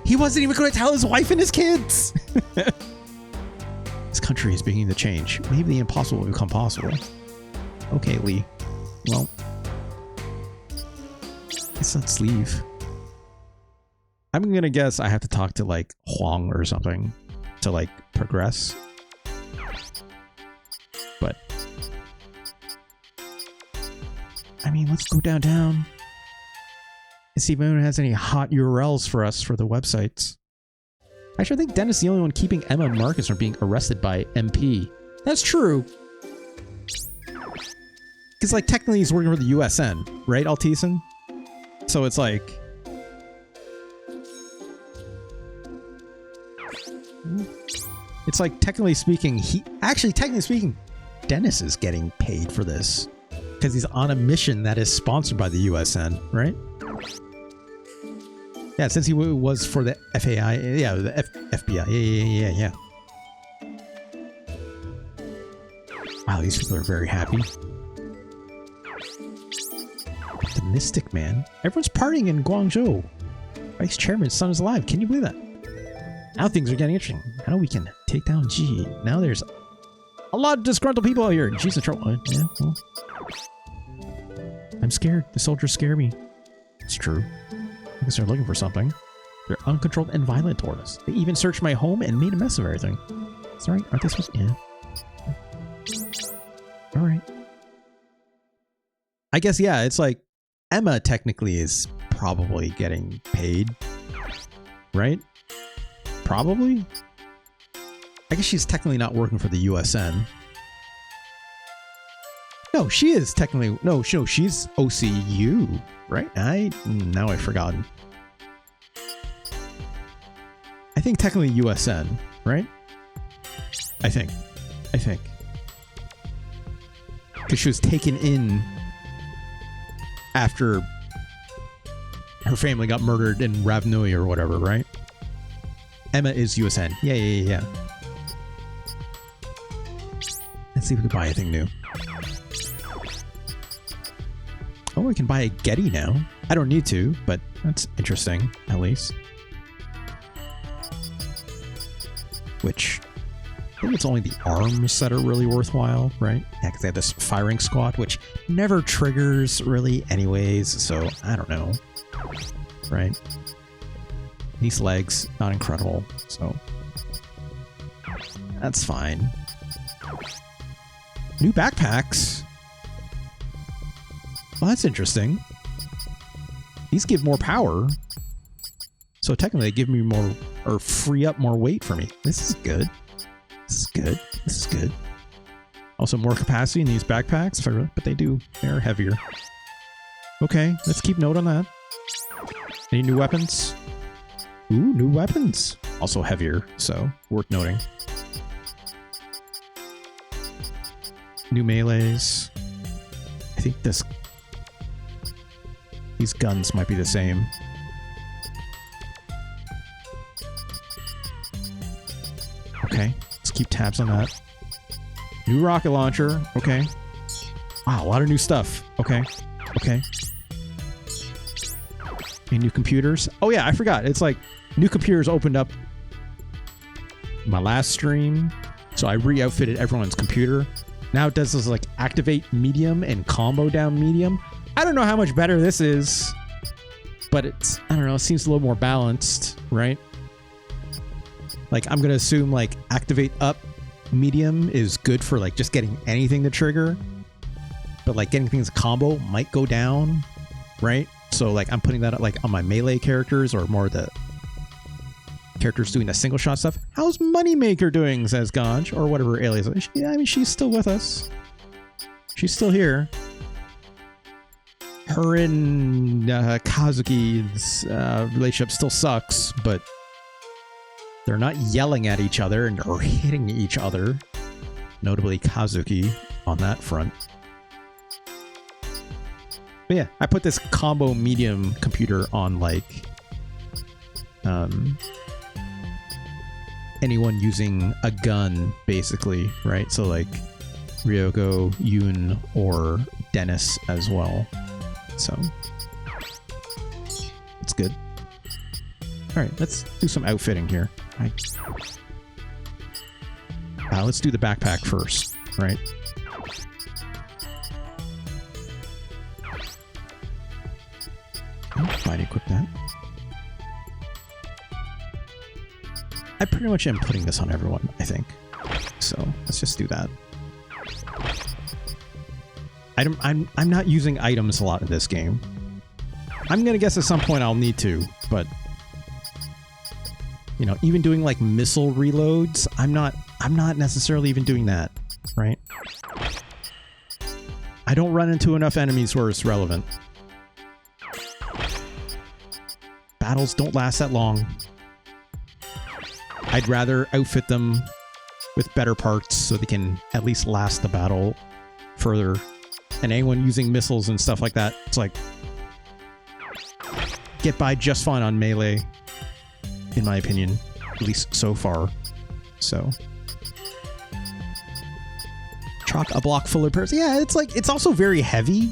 He wasn't even going to tell his wife and his kids. This country is beginning to change. Maybe the impossible will become possible. Okay, Lee. Well, guess let's leave. I'm gonna guess I have to talk to like Huang or something to like progress. But I mean, let's go downtown and see if anyone has any hot URLs for us for the websites. Actually, I think Dennis is the only one keeping Emma and Marcus from being arrested by MP. That's true. Because like technically he's working for the USN, right, Altisen? So it's like... It's like technically speaking, technically speaking, Dennis is getting paid for this. Because he's on a mission that is sponsored by the USN, right? Yeah, since he was for the FAI, yeah, the FBI, yeah. Wow, these people are very happy. The Mystic Man. Everyone's partying in Guangzhou. Vice Chairman's son is alive. Can you believe that? Now things are getting interesting. Now we can take down G. Now there's a lot of disgruntled people out here. G's in trouble. Yeah, well. I'm scared. The soldiers scare me. It's true. I guess they're looking for something. They're uncontrolled and violent toward us. They even searched my home and made a mess of everything. Sorry, aren't they supposed to? Yeah. Alright. I guess, yeah, it's like Emma technically is probably getting paid. Right? Probably? I guess she's technically not working for the USN. No, she is technically... No, she's OCU, right? Now I've forgotten. I think technically USN, right? I think. Because she was taken in after her family got murdered in Ravnoi or whatever, right? Emma is USN. Yeah. Let's see if we can buy anything new. Oh, I can buy a Getty now. I don't need to, but that's interesting, at least. Which, I think it's only the arms that are really worthwhile, right? Yeah, because they have this firing squad, which never triggers really anyways, so I don't know. Right? These legs, not incredible, so that's fine. New backpacks. Well, that's interesting. These give more power. So technically they give me more, or free up more weight for me. This is good. This is good. Also more capacity in these backpacks, if I really, but they're heavier. Okay, let's keep note on that. Any new weapons? Ooh, new weapons. Also heavier, so worth noting. New melees. I think these guns might be the same. Okay, let's keep tabs on that. New rocket launcher. Okay. Wow, a lot of new stuff. Okay. Okay. Any new computers? Oh yeah, I forgot. It's like new computers opened up my last stream. So I re-outfitted everyone's computer. Now it does this like activate medium and combo down medium. I don't know how much better this is, but it's, I don't know, it seems a little more balanced, right? Like I'm going to assume like activate up medium is good for like just getting anything to trigger, but like getting things combo might go down, right? So like I'm putting that like on my melee characters or more the characters doing the single shot stuff. How's Moneymaker doing, says Ganj, or whatever alias. I mean, she's still with us. She's still here. Her and Kazuki's relationship still sucks, but they're not yelling at each other or hitting each other. Notably Kazuki on that front. But yeah, I put this combo medium computer on like anyone using a gun, basically, right? So like Ryoko, Yoon, or Dennis as well. So it's good. All right, let's do some outfitting here. Right. Let's do the backpack first, right? Might equip that. I pretty much am putting this on everyone, I think. So let's just do that. I'm not using items a lot in this game. I'm gonna guess at some point I'll need to, but you know, even doing like missile reloads, I'm not necessarily even doing that, right? I don't run into enough enemies where it's relevant. Battles don't last that long. I'd rather outfit them with better parts so they can at least last the battle further. And anyone using missiles and stuff like that, it's like get by just fine on melee, in my opinion, at least so far. So chalk a block full of repairs. Yeah, it's like it's also very heavy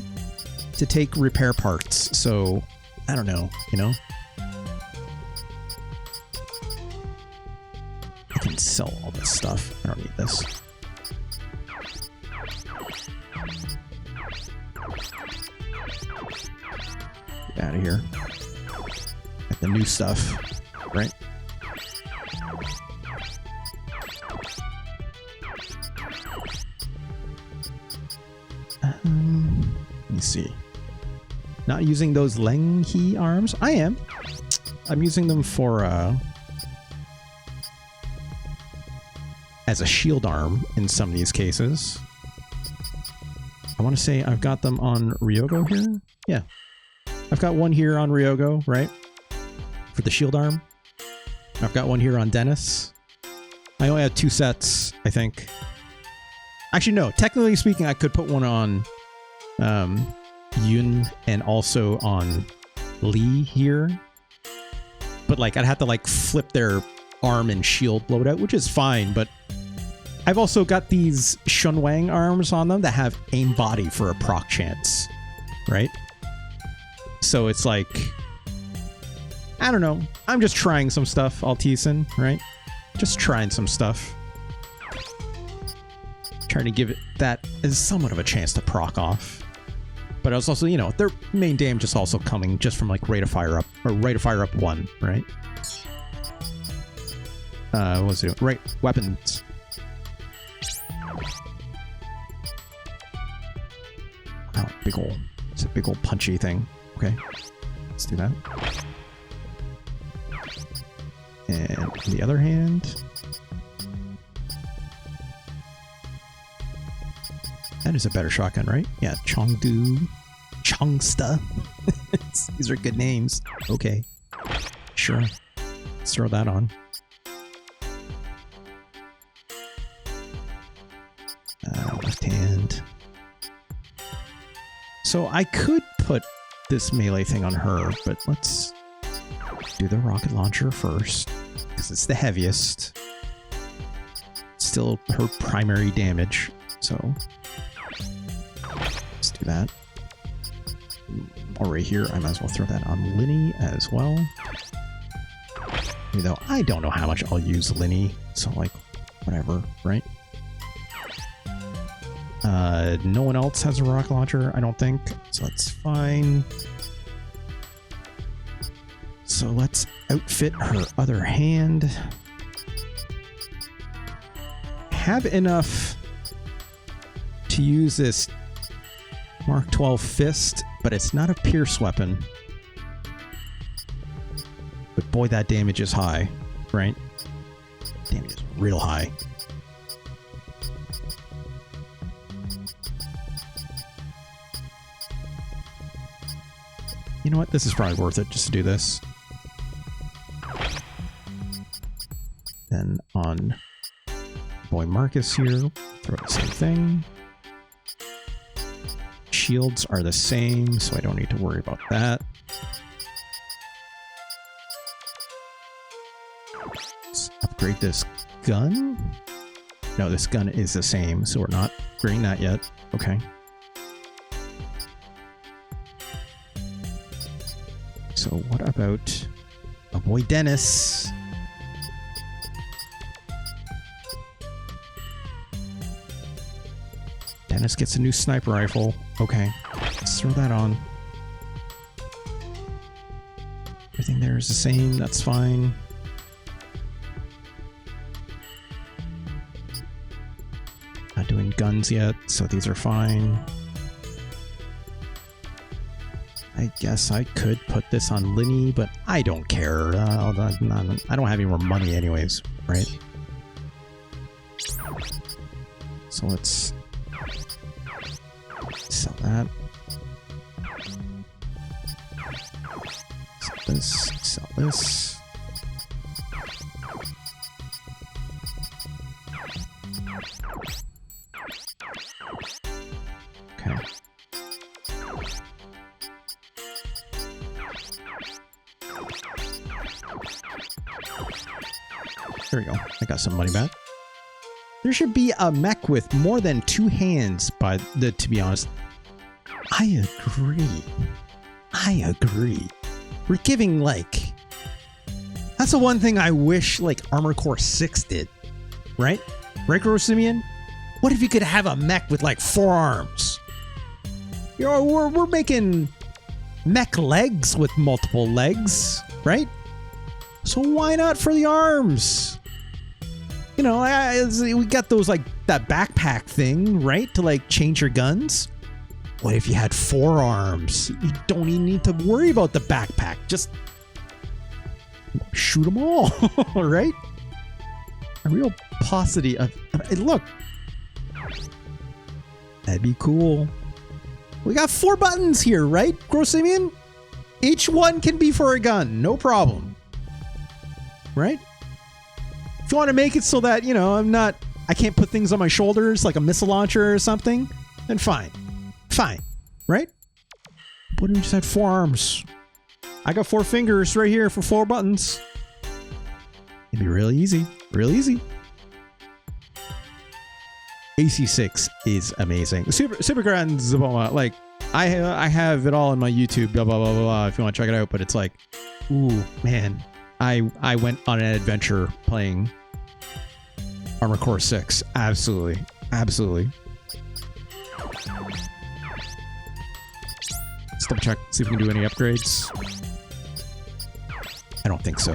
to take repair parts. So I don't know, you know. I can sell all this stuff. I don't need this. Get out of here. Got the new stuff, right? Let me see. Not using those Lenghi arms. I am. I'm using them for as a shield arm in some of these cases. I want to say I've got them on Ryoko here. Yeah. I've got one here on Ryoko, right? For the shield arm. I've got one here on Dennis. I only have 2 sets, I think. Actually, no. Technically speaking, I could put one on Yoon and also on Lee here. But like, I'd have to like flip their arm and shield loadout, which is fine, but I've also got these Shunwang arms on them that have aim body for a proc chance, right? So it's like, I don't know. I'm just trying some stuff, Altisen, right? Just trying some stuff. Trying to give it that as somewhat of a chance to proc off. But I was also, you know, their main damage is also coming just from like rate of fire up, or rate of fire up 1, right? What was it? Right, weapons. Oh, big ol', it's a big old punchy thing. Okay, let's do that. And on the other hand, shotgun is a better shotgun, right? Yeah, Chengdu, Chongsta. These are good names. Okay, sure. Let's throw that on. Left hand. So I could put this melee thing on her, but let's do the rocket launcher first, because it's the heaviest. Still her primary damage, so let's do that. Or right here, I might as well throw that on Linny as well. Even though I don't know how much I'll use Linny, so like, whatever, right? No one else has a rocket launcher, I don't think, so that's fine. So let's outfit her other hand. Have enough to use this Mark 12 fist, but it's not a pierce weapon. But boy, that damage is high, right? Damage is real high. You know what? This is probably worth it just to do this. Then on boy Marcus here, throw the same thing. Shields are the same, so I don't need to worry about that. Let's upgrade this gun. No, this gun is the same, so we're not upgrading that yet. Okay. So what about my boy Dennis? Dennis gets a new sniper rifle. Okay, let's throw that on. Everything there is the same, that's fine. Not doing guns yet, so these are fine. I guess I could put this on Linny, but I don't care. I don't have any more money anyways, right? So let's sell that. Sell this. Sell this. Okay. There we go. I got some money back. There should be a mech with more than 2 hands, to be honest. I agree. I agree. We're giving, like... That's the one thing I wish, like, Armored Core 6 did. Right? Right, Simeon? What if you could have a mech with, like, 4 arms? You know, we're making mech legs with multiple legs, right? So why not for the arms? You know, we got those, like, that backpack thing, right? To, like, change your guns. What if you had 4 arms? You don't even need to worry about the backpack. Just shoot them all, right? A real paucity of... Look. That'd be cool. We got 4 buttons here, right, Grossimian? Each one can be for a gun. No problem. Right? If you want to make it so that, you know, I can't put things on my shoulders like a missile launcher or something, then fine. Fine. Right? What if we just had 4 arms? I got 4 fingers right here for 4 buttons. It'd be really easy. Real easy. AC6 is amazing. Super Grand Zaboma, like, I have it all on my YouTube, blah, blah, blah, blah, blah, if you want to check it out, but it's like, ooh, man. I went on an adventure playing Armored Core 6. Absolutely. Absolutely. Let's double check, see if we can do any upgrades. I don't think so.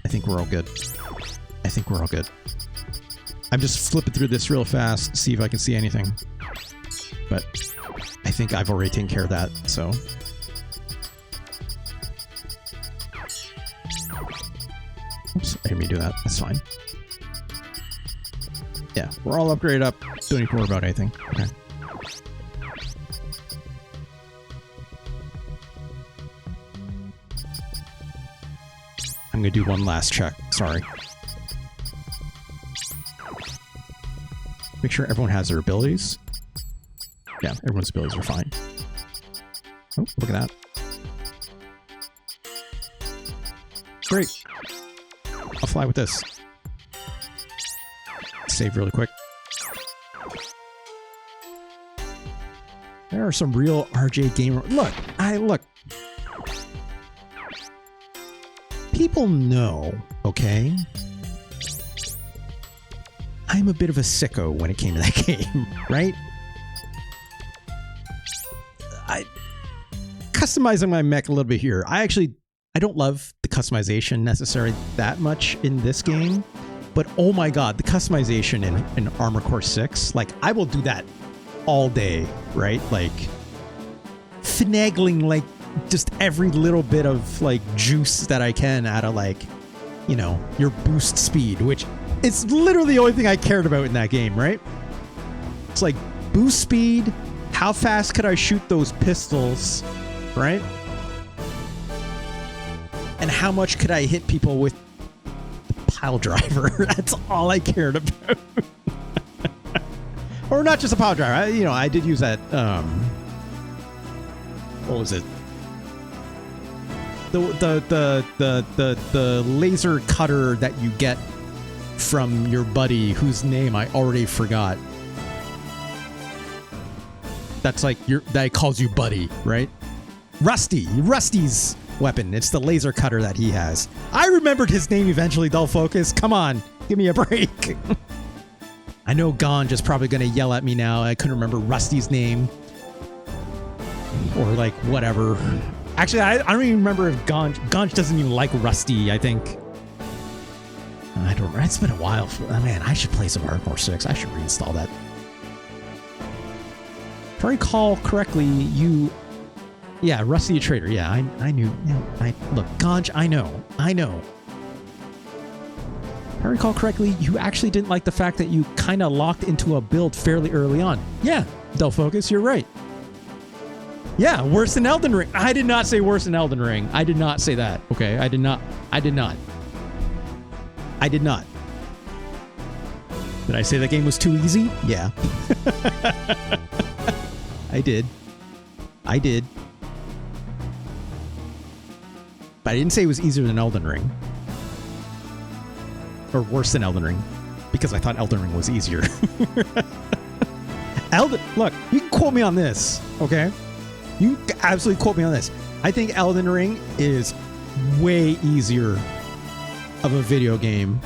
I think we're all good. I think we're all good. I'm just flipping through this real fast to see if I can see anything. But I think I've already taken care of that, so. Oops, I didn't me do that. That's fine. Yeah, we're all upgraded up. Don't need to worry about anything. Okay. I'm going to do one last check. Sorry. Make sure everyone has their abilities. Yeah, everyone's abilities are fine. Oh, look at that. Great. I'll fly with this. Save really quick. There are some real RJ gamer. Look. People know, okay? I'm a bit of a sicko when it came to that game, right? Customizing my mech a little bit here. I don't love the customization necessarily that much in this game, but oh my god, the customization in Armored Core 6, like I will do that all day, right? Like finagling like just every little bit of like juice that I can out of like, you know, your boost speed, which it's literally the only thing I cared about in that game, right? It's like boost speed, how fast could I shoot those pistols, right? And how much could I hit people with the pile driver? That's all I cared about. Or not just a pile driver. I did use that. What was it? The laser cutter that you get from your buddy, whose name I already forgot. That's like that calls you buddy, right? Rusty's weapon. It's the laser cutter that he has. I remembered his name eventually, Dull Focus. Come on, give me a break. I know Ganj is probably going to yell at me now. I couldn't remember Rusty's name. Or like whatever. Actually, I don't even remember if Ganj doesn't even like Rusty, I think. I don't know. It's been a while. Man, I should play some Armored Core 6. I should reinstall that. If I recall correctly, yeah, Rusty the Traitor. Yeah, I knew. Look, Ganj, I know. If I recall correctly, you actually didn't like the fact that you kind of locked into a build fairly early on. Yeah, Dull Focus, you're right. Yeah, worse than Elden Ring. I did not say worse than Elden Ring. I did not say that. Okay, I did not. Did I say that game was too easy? Yeah. I did. But I didn't say it was easier than Elden Ring. Or worse than Elden Ring. Because I thought Elden Ring was easier. Look, you can quote me on this, okay? You can absolutely quote me on this. I think Elden Ring is way easier of a video game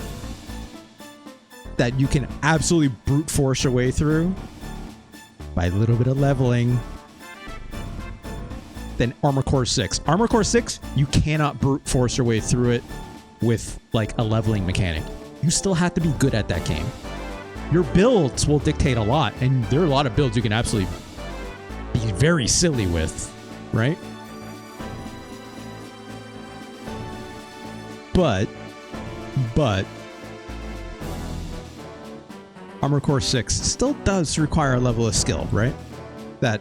that you can absolutely brute force your way through by a little bit of leveling than Armored Core 6. Armored Core 6, you cannot brute force your way through it with like a leveling mechanic. You still have to be good at that game. Your builds will dictate a lot, and there are a lot of builds you can absolutely be very silly with, right? But Armored Core 6 still does require a level of skill, right? That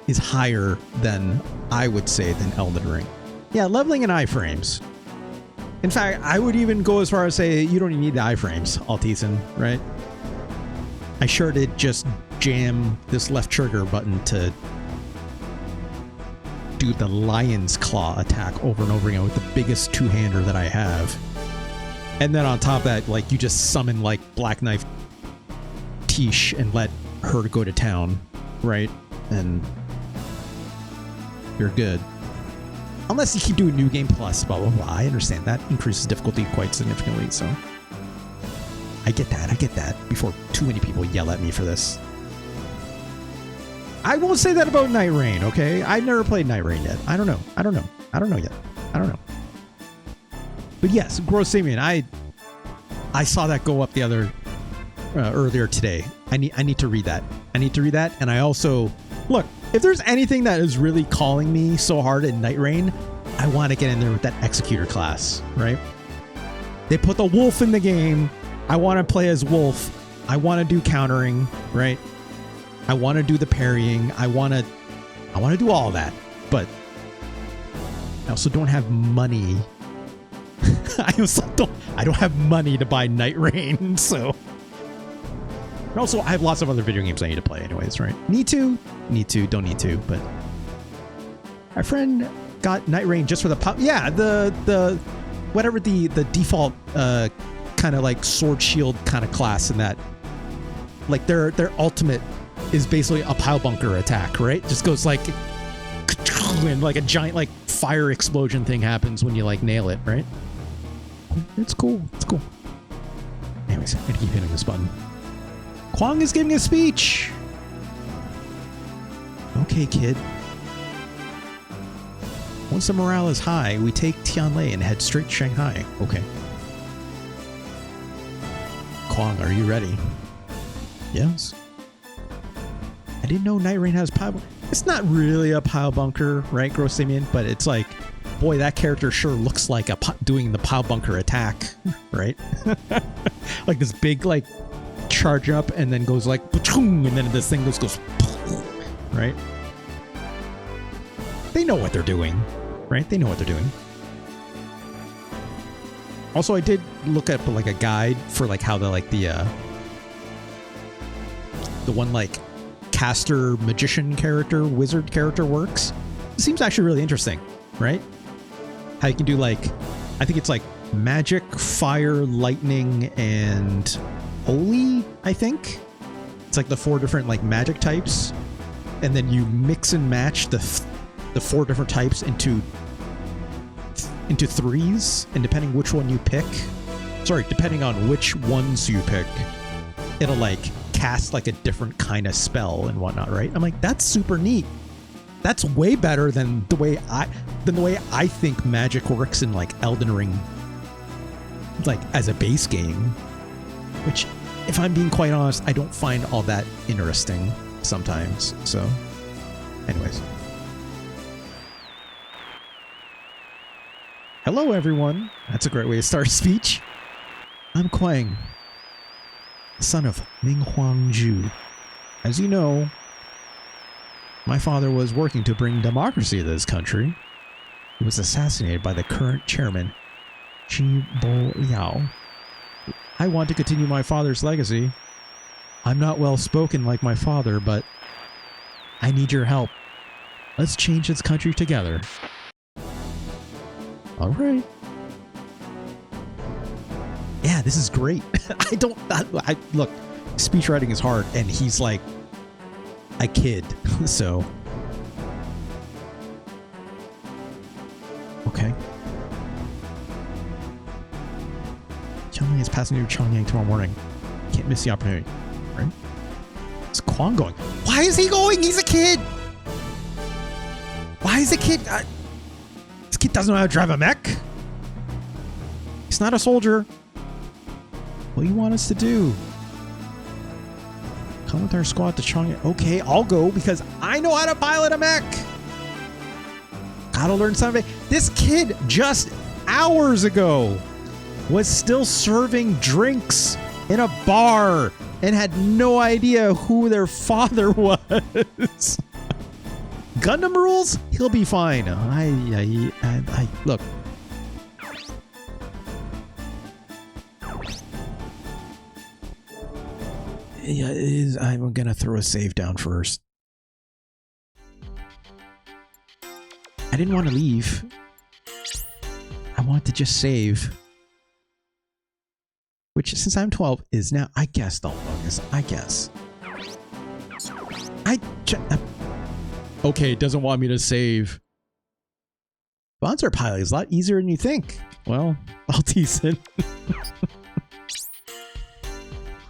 is higher than, I would say, than Elden Ring. Yeah, leveling in iframes. In fact, I would even go as far as say you don't even need the iframes, Altisan, right? I sure did just jam this left trigger button to do the lion's claw attack over and over again with the biggest two-hander that I have. And then on top of that, like, you just summon like Black Knife Tish and let her go to town, right? And you're good. Unless you keep doing New Game Plus, blah, blah, blah. I understand that increases difficulty quite significantly, so I get that, before too many people yell at me for this. I won't say that about Night Rain, okay? I've never played Night Rain yet. I don't know yet. But yes, Gross Simeon, I saw that go up the other earlier today. I need to read that. And I also look, if there's anything that is really calling me so hard in Night Rain, I want to get in there with that Executor class, right? They put the wolf in the game. I want to play as wolf. I want to do countering, right? I want to do the parrying. I want to do all that, but I also don't have money. I don't have money to buy Night Rain, so. And also, I have lots of other video games I need to play anyways, right? Need to, don't need to, but my friend got Night Rain just for the yeah, the whatever the default kind of like sword shield kind of class in that, like their ultimate is basically a pile bunker attack, right? Just goes like, and like a giant like fire explosion thing happens when you like nail it, right? It's cool. It's cool. Anyways, I'm gonna keep hitting this button. Kwang is giving a speech. Okay, kid. Once the morale is high, we take Tianlei and head straight to Shanghai. Okay. Kwang, are you ready? Yes. I didn't know Night Rain has pile. It's not really a pile bunker, right, Gross Damien? But it's like, boy, that character sure looks like doing the pile bunker attack, right? Like this big like charge up and then goes like, and then this thing goes, right? They know what they're doing, right? They know what they're doing. Also, I did look up like a guide for like how the one like caster magician character, wizard character works. It seems actually really interesting, right? How you can do like, I think it's like magic, fire, lightning, and holy, I think. It's like the 4 different like magic types. And then you mix and match the 4 different types into 3s. And depending which one you pick, depending on which ones you pick, it'll like cast like a different kind of spell and whatnot, right? I'm like, that's super neat. That's way better than the way I think magic works in like Elden Ring, like as a base game, which, if I'm being quite honest, I don't find all that interesting sometimes. So, anyways. Hello, everyone. That's a great way to start a speech. I'm Kwang, son of Ming Huangju. As you know, my father was working to bring democracy to this country. He was assassinated by the current chairman, Qi Bo Liao. I want to continue my father's legacy. I'm not well spoken like my father, but I need your help. Let's change this country together. All right. Yeah, this is great. Look, speech writing is hard, and he's like a kid, so. Okay. Tianlei is passing through Chongyang tomorrow morning. Can't miss the opportunity, right? It's Kwang going. Why is he going? He's a kid. Why is a kid? This kid doesn't know how to drive a mech. He's not a soldier. What do you want us to do? Come with our squad to Chongyang. Okay, I'll go because I know how to pilot a mech. Gotta learn something. This kid just hours ago was still serving drinks in a bar and had no idea who their father was. Gundam rules? He'll be fine. I look. Yeah, I'm gonna throw a save down first. I didn't want to leave. I wanted to just save. Which, since I'm 12, is now, I guess, the longest. I guess. Okay, it doesn't want me to save. Wanzer pilot is a lot easier than you think. Well, I'll tease it.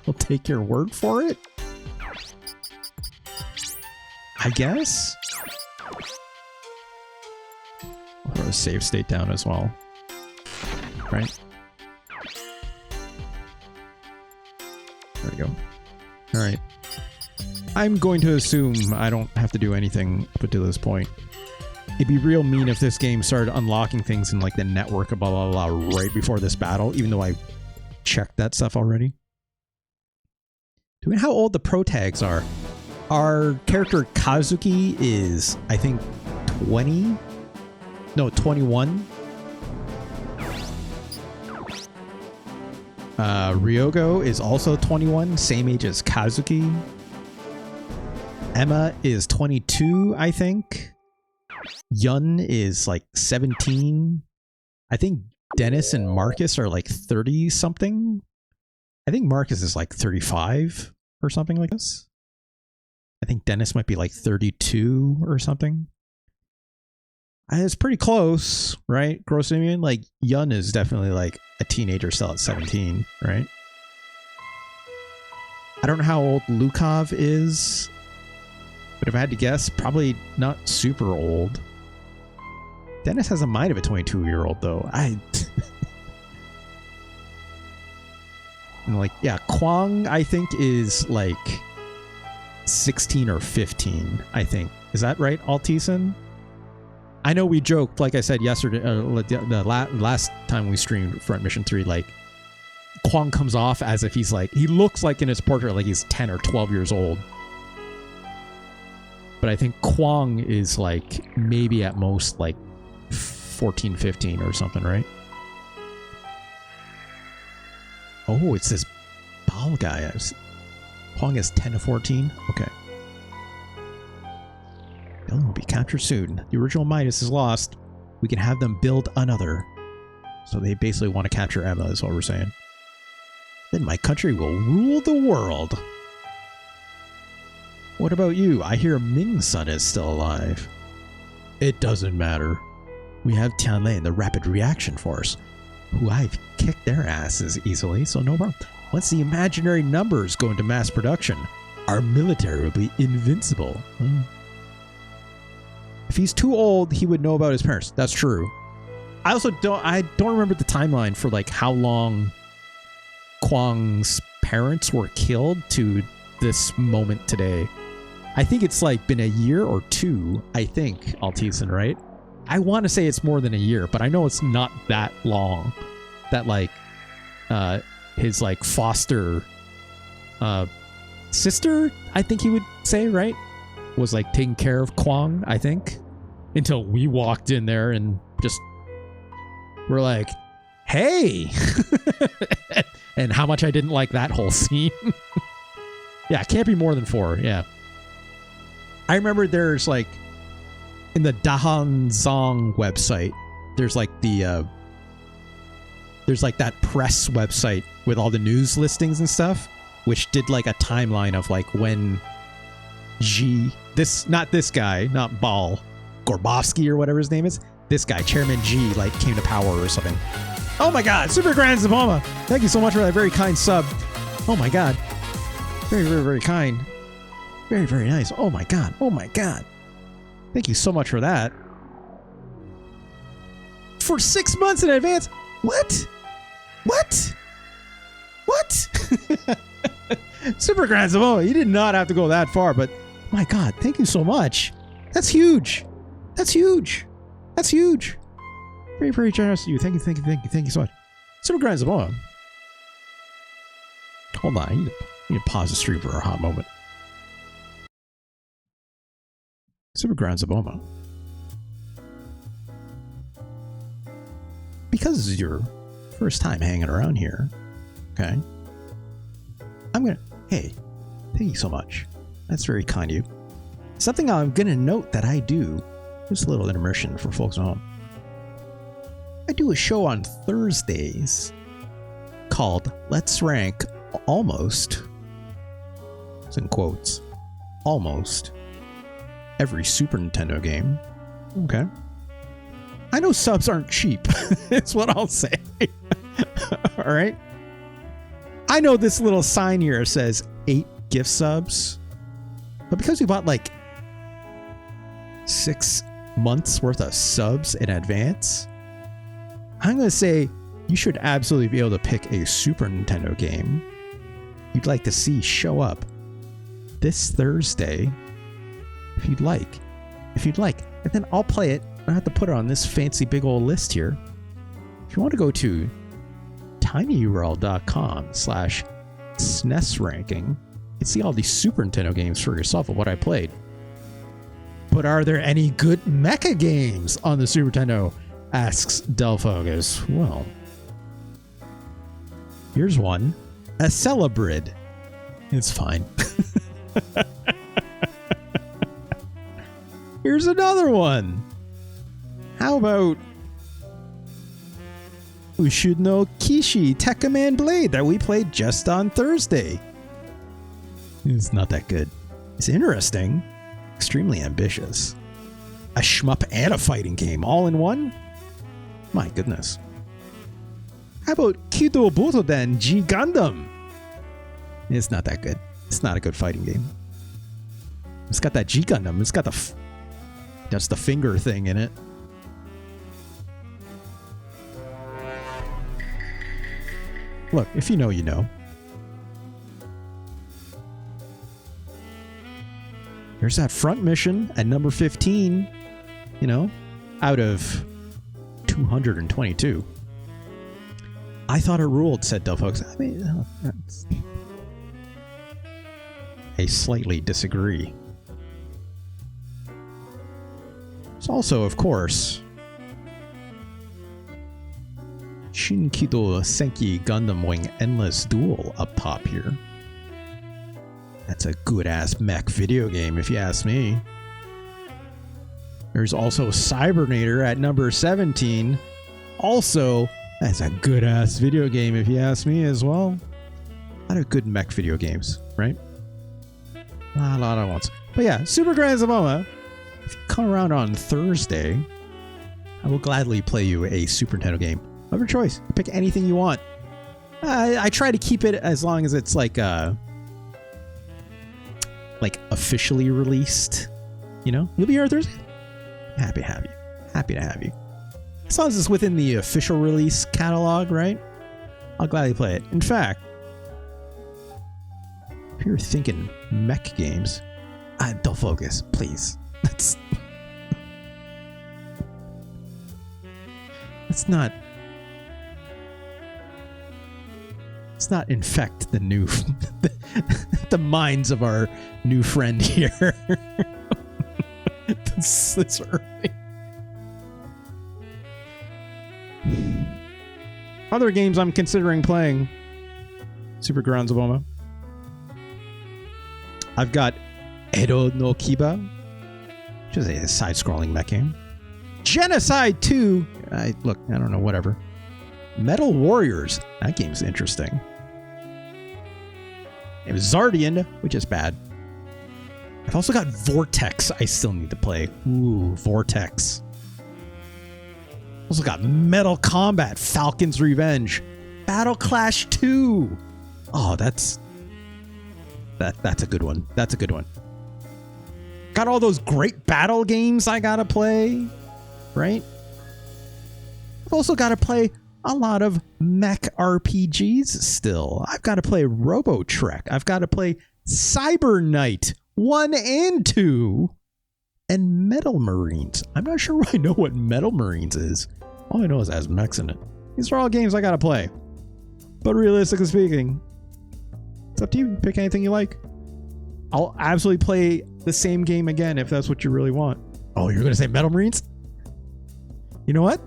I'll take your word for it. I guess. I'll throw a save state down as well. Right? There we go. Alright. I'm going to assume I don't have to do anything up until this point. It'd be real mean if this game started unlocking things in like the network of blah, blah, blah right before this battle, even though I checked that stuff already. Do we know how old the pro tags are? Our character Kazuki is, I think, 20? No, 21. Ryogo is also 21, same age as Kazuki. Emma is 22, I think. Yun is like 17. I think Dennis and Marcus are like 30 something. I think Marcus is like 35 or something like this. I think Dennis might be like 32 or something. It's pretty close, right? Gross Union, like Yun is definitely like a teenager still at 17, right? I don't know how old Lukov is, but if I had to guess, probably not super old. Dennis has a mind of a 22-year-old though. And like, yeah, Kwang I think is like 16 or 15, I think. Is that right, Altisen? I know we joked, like I said yesterday, the last time we streamed Front Mission 3, like, Kwang comes off as if he's like, he looks like in his portrait like he's 10 or 12 years old. But I think Kwang is like, maybe at most like 14, 15 or something, right? Oh, it's this ball guy. Kwang is 10 to 14? Okay. Villain will be captured soon. The original Midas is lost. We can have them build another. So they basically want to capture Emma, is what we're saying. Then my country will rule the world. What about you? I hear Ming's son is still alive. It doesn't matter. We have Tianlei and the Rapid Reaction Force, who I've kicked their asses easily, so no problem. Once the imaginary numbers go into mass production, our military will be invincible. If he's too old, he would know about his parents. That's true. I also don't remember the timeline for like how long Kwang's parents were killed to this moment today. I think it's like been a year or two, I think, Altisen, right? I want to say it's more than a year, but I know it's not that long. That like his like foster sister, I think he would say, right? Was like taking care of Kwang, I think, until we walked in there and just were like, hey, and how much I didn't like that whole scene. Yeah, it can't be more than 4. Yeah. I remember there's like in the Dahan Zong website, there's like the there's like that press website with all the news listings and stuff, which did like a timeline of like when not this guy, not Bal Gorbovsky or whatever his name is, this guy, Chairman G, like came to power or something. Oh my god, Super Grand Zaboma! Thank you so much for that very kind sub. Oh my god. Very, very, very kind. Very, very nice. Oh my god. Oh my god. Thank you so much for that. For 6 months in advance? What? What? What? Super Grand Zaboma, you did not have to go that far, but my god, thank you so much. That's huge. That's huge. That's huge. Very, very generous of you. Thank you, thank you, thank you, thank you so much. Super Grand Zaboma. Hold on, I need to pause the stream for a hot moment. Super Grand Zaboma. Because this is your first time hanging around here, okay? Hey, thank you so much. That's very kind of you. Something I'm gonna note that I do, just a little intermission for folks at home. I do a show on Thursdays called Let's Rank Almost, it's in quotes, almost every Super Nintendo game. Okay. I know subs aren't cheap. That's what I'll say. All right. I know this little sign here says 8 gift subs, but because we bought like 6 months worth of subs in advance, I'm going to say you should absolutely be able to pick a Super Nintendo game you'd like to see show up this Thursday if you'd like. And then I'll play it I have to put it on this fancy big old list here. If you want to go to tinyurl.com/SNES ranking, you can see all these Super Nintendo games for yourself of what I played. But are there any good mecha games on the Super Nintendo? Asks Delfocus. Well, here's one. A Celebrid. It's fine. Here's another one. How about Ushud no Kishi Tekkaman Blade that we played just on Thursday? It's not that good. It's interesting. Extremely ambitious. A shmup and a fighting game all in one? My goodness. How about Kido Butoden G Gundam? It's not that good. It's not a good fighting game. It's got that G Gundam. It's got that's the finger thing in it. Look, if you know, you know. There's that front mission at number 15, you know, out of 222. I thought it ruled, said Delphux. I mean, I slightly disagree. There's also, of course, Shinkido Senki Gundam Wing Endless Duel up top here. That's a good-ass mech video game, if you ask me. There's also Cybernator at number 17. Also, that's a good-ass video game, if you ask me, as well. A lot of good mech video games, right? A lot at once. But yeah, Super Grand Zamoma. If you come around on Thursday, I will gladly play you a Super Nintendo game of your choice. Pick anything you want. I try to keep it as long as it's like officially released. You know, you'll be here Thursday. Happy to have you. Happy to have you. As long as it's within the official release catalog, right? I'll gladly play it. In fact, if you're thinking mech games, don't focus, please. Let's not infect the new the minds of our new friend here. this early. Other games I'm considering playing. Super Grand Zaboma. I've got Edo no Kiba, which is a side-scrolling mech game. Genocide 2. I don't know, whatever. Metal Warriors. That game's interesting. It was Zardian, which is bad. I've also got Vortex I still need to play. Ooh, Vortex. Also got Metal Combat, Falcon's Revenge, Battle Clash 2. Oh, that's a good one. That's a good one. Got all those great battle games I gotta play, right? I've also got to play a lot of mech RPGs still. I've got to play Robo Trek. I've got to play Cyber Knight 1 and 2 and Metal Marines. I'm not sure I know what Metal Marines is. All I know is it has mechs in it. These are all games I got to play. But realistically speaking, it's up to you. Pick anything you like. I'll absolutely play the same game again if that's what you really want. Oh, you're going to say Metal Marines? You know what?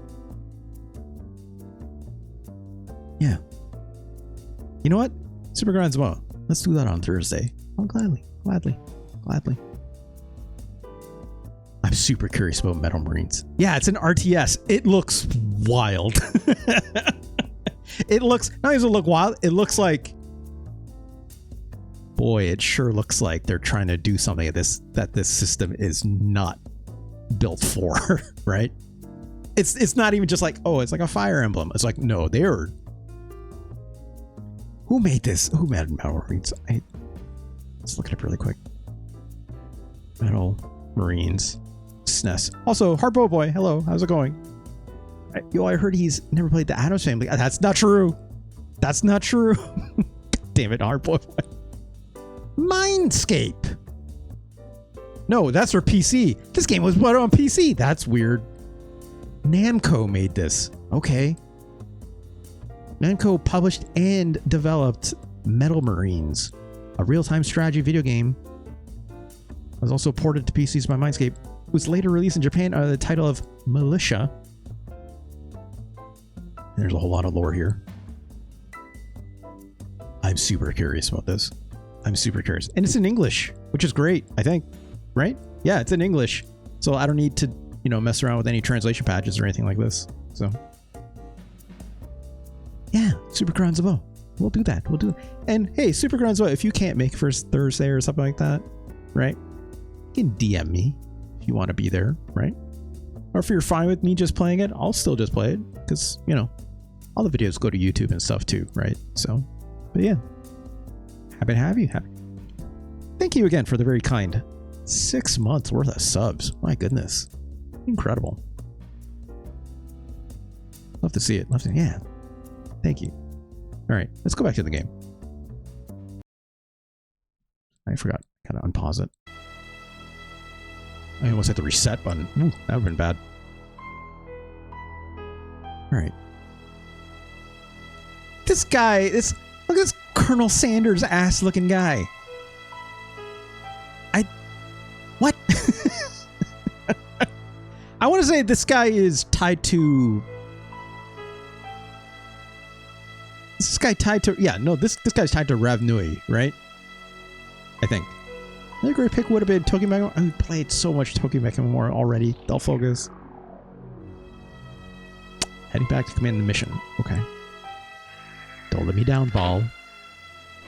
Yeah. You know what? Super Grand Zemo. Let's do that on Thursday. Oh, gladly. I'm super curious about Metal Marines. Yeah, it's an RTS. It looks wild. It looks, not only does it look wild, it looks like, boy, it sure looks like they're trying to do something that this system is not built for, right? It's not even just like, oh, it's like a Fire Emblem. It's like, no, they're... Who made this? Who made Metal Marines? Let's look it up really quick. Metal Marines SNES. Also, Hardboiled Boy, hello, how's it going? I heard he's never played the Addams Family. That's not true. That's not true. Damn it, Hardboiled Boy. Mindscape. No, that's for PC. This game was put on PC. That's weird. Namco made this. Okay. Namco published and developed Metal Marines, a real-time strategy video game. It was also ported to PCs by Mindscape. It was later released in Japan under the title of Militia. There's a whole lot of lore here. I'm super curious about this. I'm super curious. And it's in English, which is great, I think. Right? Yeah, it's in English. So I don't need to, you know, mess around with any translation patches or anything like this. So yeah, Super Granzavo. We'll do that. We'll do it. And hey, Super Granzavo, if you can't make first Thursday or something like that, right? You can DM me if you want to be there, right? Or if you're fine with me just playing it, I'll still just play it because, you know, all the videos go to YouTube and stuff too, right? So, but yeah, happy to have you. Thank you again for the very kind 6 months worth of subs. My goodness, incredible. Love to see it. Love to, yeah. Thank you. All right, let's go back to the game. I forgot. Gotta unpause it. I almost hit the reset button. Ooh, that would have been bad. All right. This guy, look at this Colonel Sanders ass looking guy. What? I want to say this guy is tied to... This guy tied to... Yeah, no, this guy's tied to Rav Nui, right? I think. Another great pick would have been Tokyo Mega. I played so much Tokyo Mega more already. They'll focus. Heading back to command the mission. Okay. Don't let me down, ball.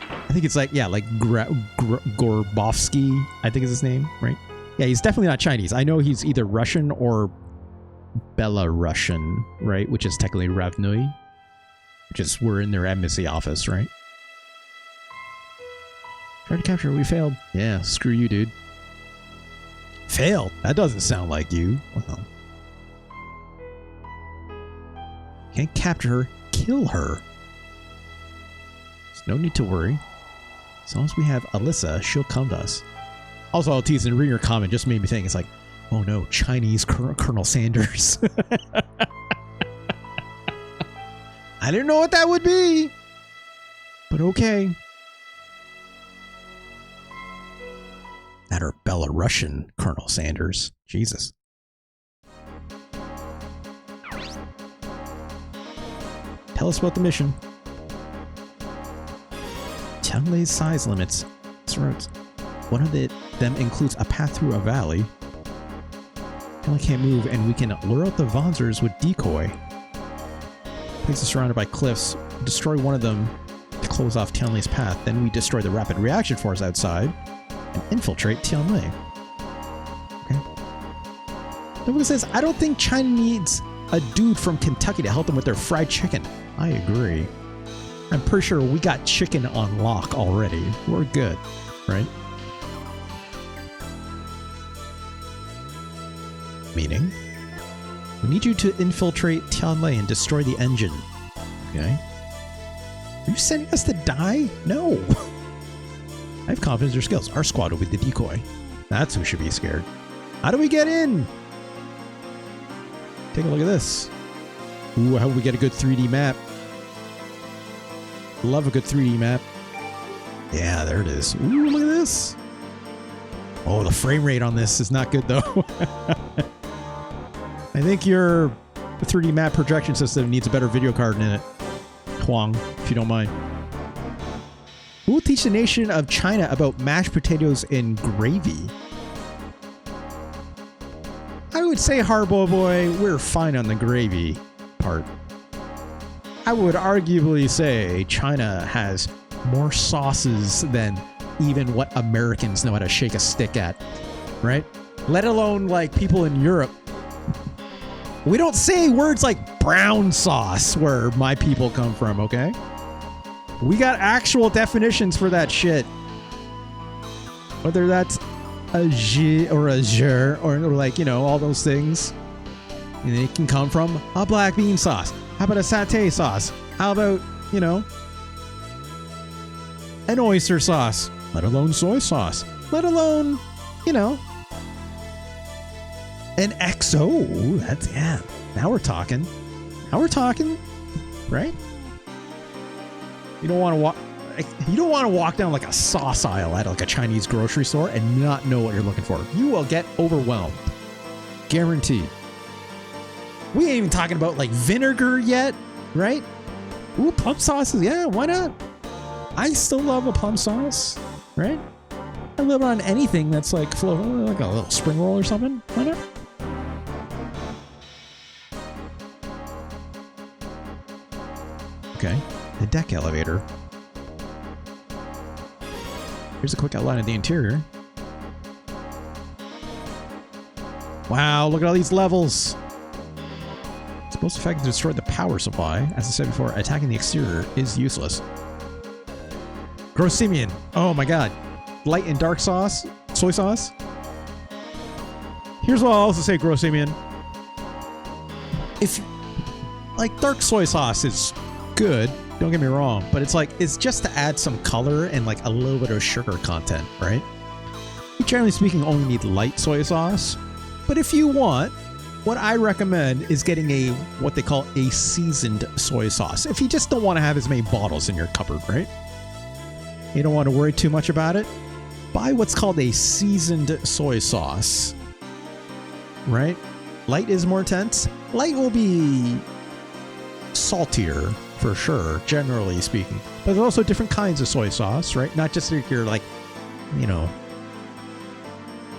I think it's like, yeah, like Gorbovsky, I think is his name, right? Yeah, he's definitely not Chinese. I know he's either Russian or Belarusian, right? Which is technically Rav Nui. Which is, we're in their embassy office, right? Tried to capture, we failed. Yeah, screw you, dude. Failed? That doesn't sound like you. Well, can't capture her, kill her. There's no need to worry. As long as we have Alyssa, she'll come to us. Also, I'll tease and read your comment just made me think, it's like, oh no, Chinese Colonel Sanders. I didn't know what that would be, but okay. That or Belarusian Colonel Sanders. Jesus. Tell us about the mission. Tianlei's size limits. One of them includes a path through a valley. Tianlei can't move, and we can lure out the wanzers with decoy. Place is surrounded by cliffs. Destroy one of them to close off Tianlei's path. Then we destroy the rapid reaction force outside and infiltrate Tianlei. Okay. Nobody says, I don't think China needs a dude from Kentucky to help them with their fried chicken. I agree. I'm pretty sure we got chicken on lock already. We're good, right? Meaning, we need you to infiltrate Tianlei and destroy the engine. Okay. Are you sending us to die? No. I have confidence in your skills. Our squad will be the decoy. That's who should be scared. How do we get in? Take a look at this. Ooh, I hope we get a good 3D map. Love a good 3D map. Yeah, there it is. Ooh, look at this. Oh, the frame rate on this is not good, though. I think your 3D map projection system needs a better video card in it. Huang, if you don't mind. Who will teach the nation of China about mashed potatoes and gravy? I would say, Harbo Boy, we're fine on the gravy part. I would arguably say China has more sauces than even what Americans know how to shake a stick at, right? Let alone like people in Europe. We don't say words like brown sauce where my people come from, okay? We got actual definitions for that shit. Whether that's a G or a J or like, you know, all those things. And it can come from a black bean sauce. How about a satay sauce? How about, you know, an oyster sauce? Let alone soy sauce. Let alone, you know, An XO. Ooh, that's, yeah. Now we're talking. Now we're talking, right? You don't want to walk. You don't want to walk down like a sauce aisle at like a Chinese grocery store and not know what you're looking for. You will get overwhelmed. Guaranteed. We ain't even talking about like vinegar yet, right? Ooh, plum sauces. Yeah, why not? I still love a plum sauce, right? I live on anything that's like floating, like a little spring roll or something. Why not? Okay, the deck elevator. Here's a quick outline of the interior. Wow, look at all these levels. It's most effective to destroy the power supply. As I said before, attacking the exterior is useless. Grossimian. Oh my god. Light and dark sauce. Soy sauce. Here's what I'll also say, Grossimian. If, like, dark soy sauce is good, don't get me wrong, but it's just to add some color and like a little bit of sugar content, right? You generally speaking only need light soy sauce, but if you want, what I recommend is getting what they call a seasoned soy sauce. If you just don't want to have as many bottles in your cupboard, right? You don't want to worry too much about it. Buy what's called a seasoned soy sauce, right? Light is more intense. Light will be saltier for sure, generally speaking. But there's also different kinds of soy sauce, right? Not just your like, you know,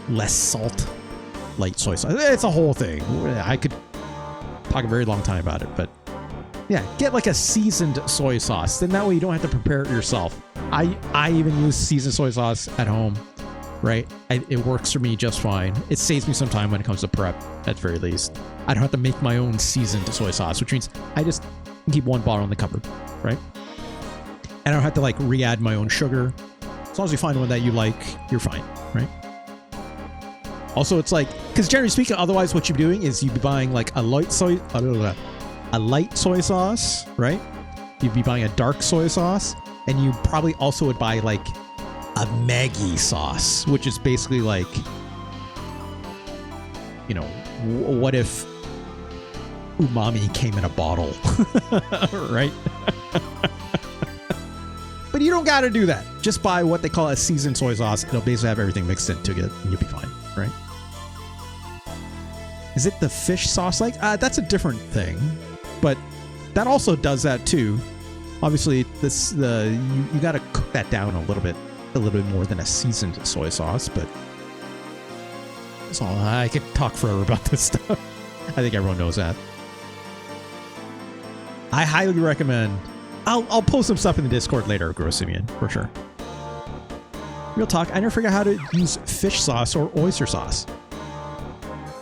less salt, light soy sauce. It's a whole thing. I could talk a very long time about it, but yeah, get like a seasoned soy sauce. Then that way you don't have to prepare it yourself. I even use seasoned soy sauce at home, right? It works for me just fine. It saves me some time when it comes to prep, at the very least. I don't have to make my own seasoned soy sauce, which means I just keep one bottle in the cupboard, right? And I don't have to like re-add my own sugar. As long as you find one that you like, you're fine, right? Also, it's like, because generally speaking, otherwise what you're doing is you'd be buying like a light soy sauce, right? You'd be buying a dark soy sauce, and you probably also would buy like a Maggi sauce, which is basically like, you know, what if umami came in a bottle, right? But you don't got to do that. Just buy what they call a seasoned soy sauce. It'll basically have everything mixed into it, and you'll be fine, right? Is it the fish sauce like? That's a different thing, but that also does that too. Obviously, you got to cook that down a little bit more than a seasoned soy sauce, but that's all. I could talk forever about this stuff. I think everyone knows that. I highly recommend. I'll post some stuff in the Discord later, Grossimian, for sure. Real talk, I never figured out how to use fish sauce or oyster sauce.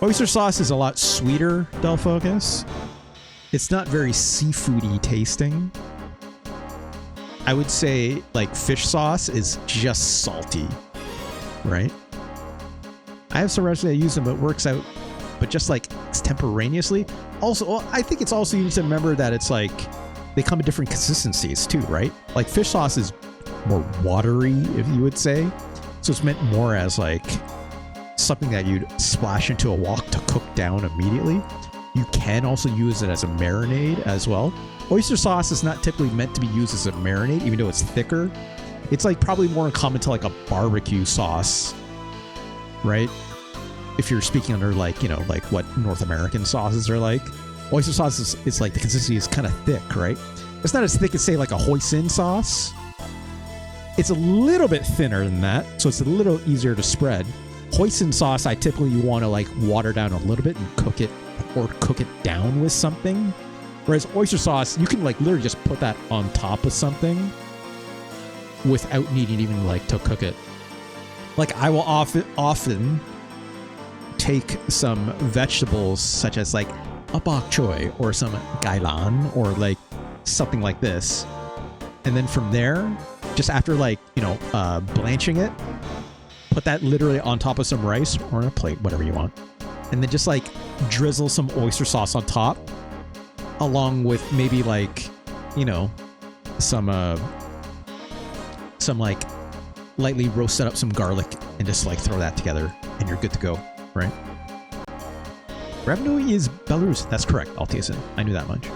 Oyster sauce is a lot sweeter, Del Focus. It's not very seafoody tasting. I would say like fish sauce is just salty, right? I have some recipes I use them, but it works out, but just like extemporaneously. Also, well, I think it's also you need to remember that it's like they come in different consistencies too, right? Like fish sauce is more watery, if you would say. So it's meant more as like something that you'd splash into a wok to cook down immediately. You can also use it as a marinade as well. Oyster sauce is not typically meant to be used as a marinade, even though it's thicker. It's like probably more common to like a barbecue sauce, right? If you're speaking under like, you know, like what North American sauces are like. Oyster sauce is like the consistency is kind of thick, right? It's not as thick as say like a hoisin sauce. It's a little bit thinner than that, so it's a little easier to spread. Hoisin sauce, I typically want to like water down a little bit and cook it or cook it down with something. Whereas oyster sauce, you can like literally just put that on top of something without needing even like to cook it. Like I will often take some vegetables such as like a bok choy or some gailan or like something like this. And then from there, just after like, you know, blanching it, put that literally on top of some rice or on a plate, whatever you want. And then just like drizzle some oyster sauce on top, along with maybe like, you know, some like lightly roasted up some garlic and just like throw that together and you're good to go, right? Revenue is Belarus. That's correct, Altiason. I knew that much.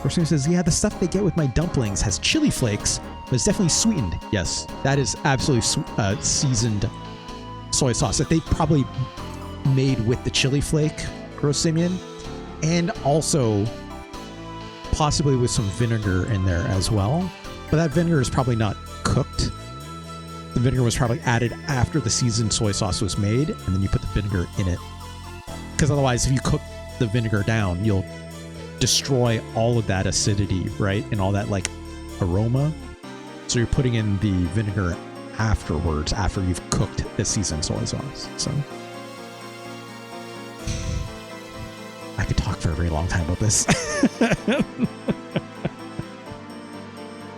Person says, yeah, the stuff they get with my dumplings has chili flakes, but it's definitely sweetened. Yes, that is absolutely seasoned soy sauce that they probably made with the chili flake, Gross Simeon, and also possibly with some vinegar in there as well. But that vinegar is probably not cooked. The vinegar was probably added after the seasoned soy sauce was made, and then you put the vinegar in it. Because otherwise, if you cook the vinegar down, you'll destroy all of that acidity, right? And all that like aroma. So you're putting in the vinegar afterwards, after you've cooked the seasoned soy sauce. So I could talk for a very long time about this.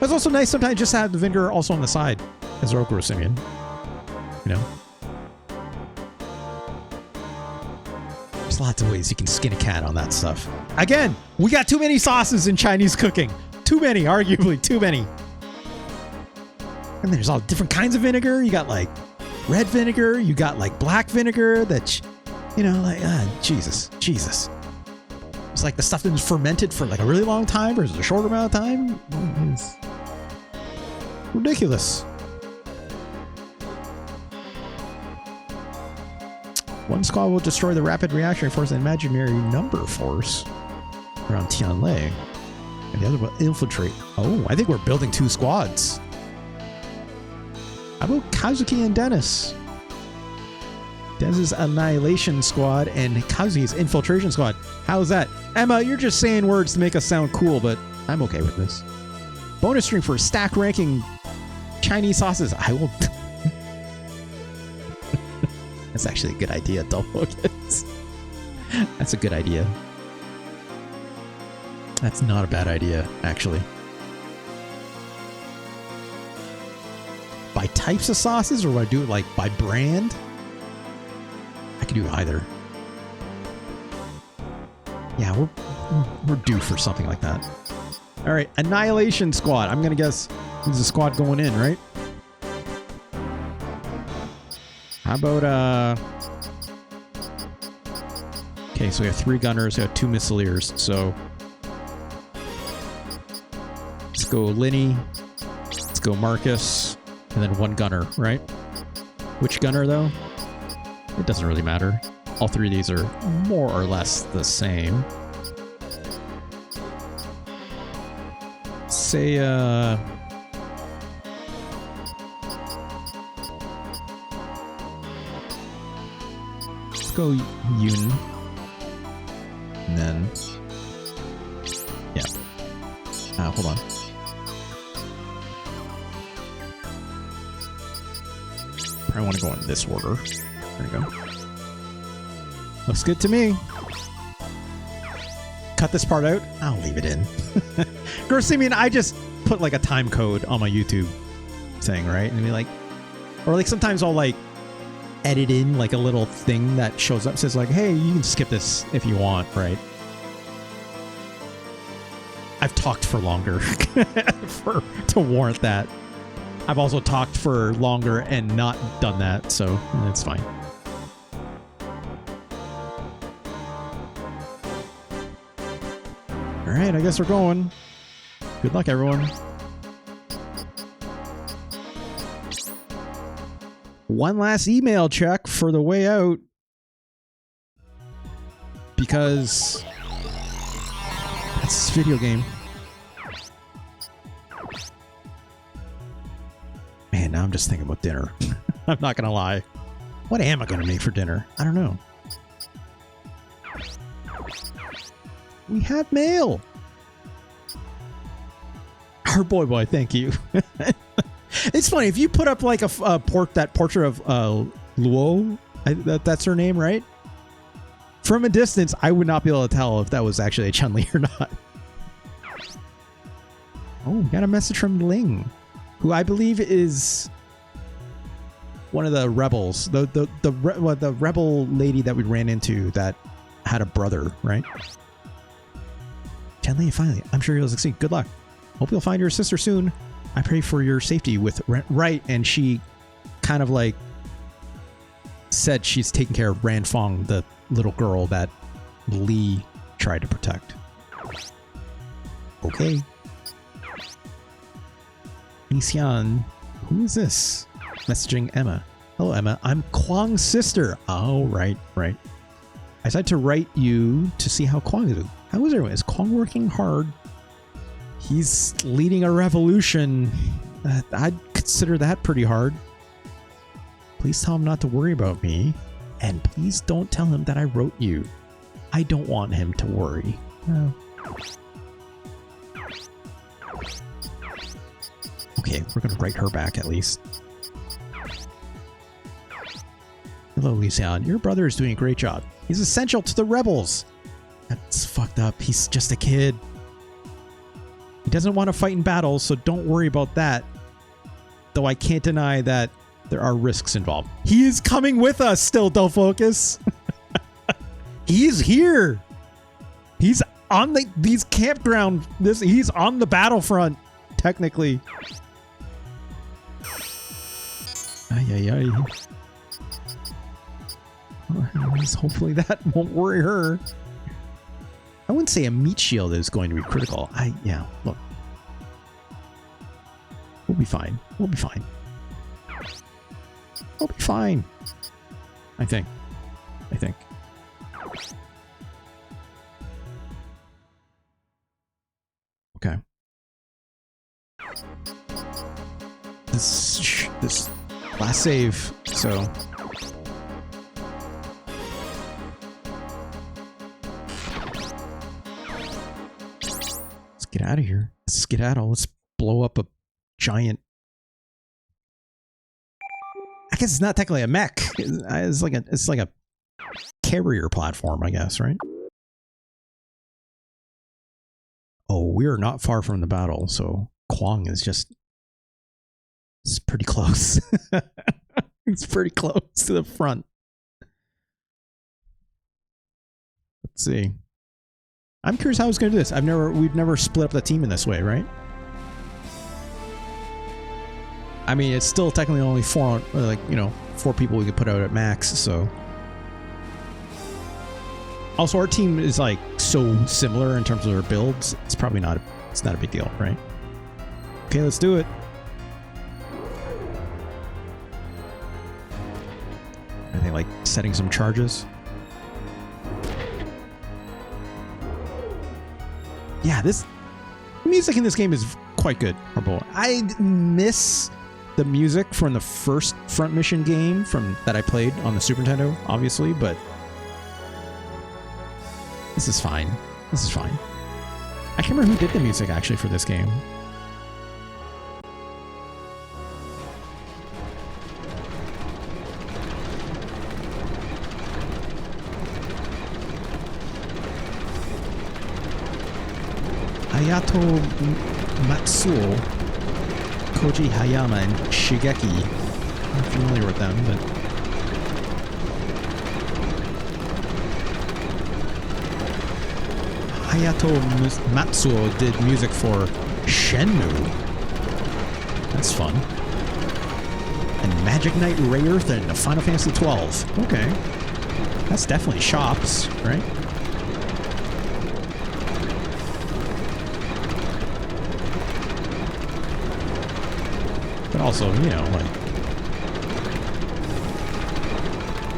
It's also nice sometimes just to have the vinegar also on the side as well, Gross Simeon. You know? There's lots of ways you can skin a cat on that stuff. Again, we got too many sauces in Chinese cooking. Too many, arguably too many. And there's all different kinds of vinegar. You got like red vinegar. You got like black vinegar that, you know, like, Jesus. It's like the stuff that was fermented for like a really long time versus a short amount of time. It's ridiculous. One squad will destroy the rapid reaction force and imaginary number force around Tianlei, and the other will infiltrate. Oh, I think we're building 2 squads. How about Kazuki and Dennis? Dennis's annihilation squad and Kazuki's infiltration squad. How's that? Emma, you're just saying words to make us sound cool, but I'm okay with this. Bonus string for stack ranking Chinese sauces. I will... That's actually a good idea, Dullfocus. That's a good idea. That's not a bad idea, actually. By types of sauces, or would I do it like by brand? I could do either. Yeah, we're due for something like that. All right, Annihilation Squad. I'm gonna guess there's a squad going in, right? How about okay, so we have 3 gunners, we have 2 missileers, so let's go Linny, let's go Marcus, and then 1 gunner, right? Which gunner though? It doesn't really matter. All 3 of these are more or less the same. Say let's go Yun. And then yeah. Hold on. I want to go in this order. There you go. Looks good to me. Cut this part out. I'll leave it in. Gross Simeon, I just put like a time code on my YouTube thing, right? And be like, or like sometimes I'll like edit in like a little thing that shows up, says like, hey, you can skip this if you want, right? I've talked for longer to warrant that. I've also talked for longer and not done that, so it's fine. All right, I guess we're going. Good luck, everyone. One last email check for the way out, because that's this video game. Man, now I'm just thinking about dinner. I'm not gonna lie. What am I gonna make for dinner? I don't know. We have mail. Our boy, thank you. It's funny if you put up like that portrait of Luo. That's her name, right? From a distance, I would not be able to tell if that was actually a Chun-Li or not. Oh, we got a message from Ling, who I believe is one of the rebels, the rebel lady that we ran into that had a brother, right? Tianlei, finally, I'm sure you'll succeed. Good luck. Hope you'll find your sister soon. I pray for your safety with right. And she kind of like said she's taking care of Ranfong, the little girl that Lee tried to protect. Okay. Xian, who is this? Messaging Emma. Hello, Emma. I'm Kwang's sister. Oh, right. I decided to write you to see how Kwang is doing. How is everyone? Is Kwang working hard? He's leading a revolution. I'd consider that pretty hard. Please tell him not to worry about me. And please don't tell him that I wrote you. I don't want him to worry. No. Okay, we're going to write her back at least. Hello, Lisan. Your brother is doing a great job. He's essential to the rebels. That's fucked up. He's just a kid. He doesn't want to fight in battle, so don't worry about that. Though I can't deny that there are risks involved. He is coming with us still, Delphocus. He's here. He's on these campground. He's on the battlefront, technically. Ay. Hopefully that won't worry her. I wouldn't say a meat shield is going to be critical. Yeah, look. We'll be fine. We'll be fine. We'll be fine. I think. Okay. This last save, so. Let's get out of here. Let's skedaddle. Let's blow up a giant. I guess it's not technically a mech. It's like a carrier platform, I guess, right? Oh, we're not far from the battle, so Kwang is just. It's pretty close. It's pretty close to the front. Let's see. I'm curious how it's going to do this. We've never split up the team in this way, right? I mean, it's still technically only 4 people we could put out at max, so. Also, our team is like so similar in terms of our builds. It's probably not a big deal, right? Okay, let's do it. Are they like setting some charges? Yeah, this music in this game is quite good. I miss the music from the first Front Mission game that I played on the Super Nintendo, obviously, but this is fine. This is fine. I can't remember who did the music actually for this game. Hayato Matsuo, Koji Hayama, and Shigeki. I'm familiar with them, but Hayato Matsuo did music for Shenmue. That's fun. And Magic Knight Ray Earth and Final Fantasy XII. Okay. That's definitely shops, right? But also, you know, like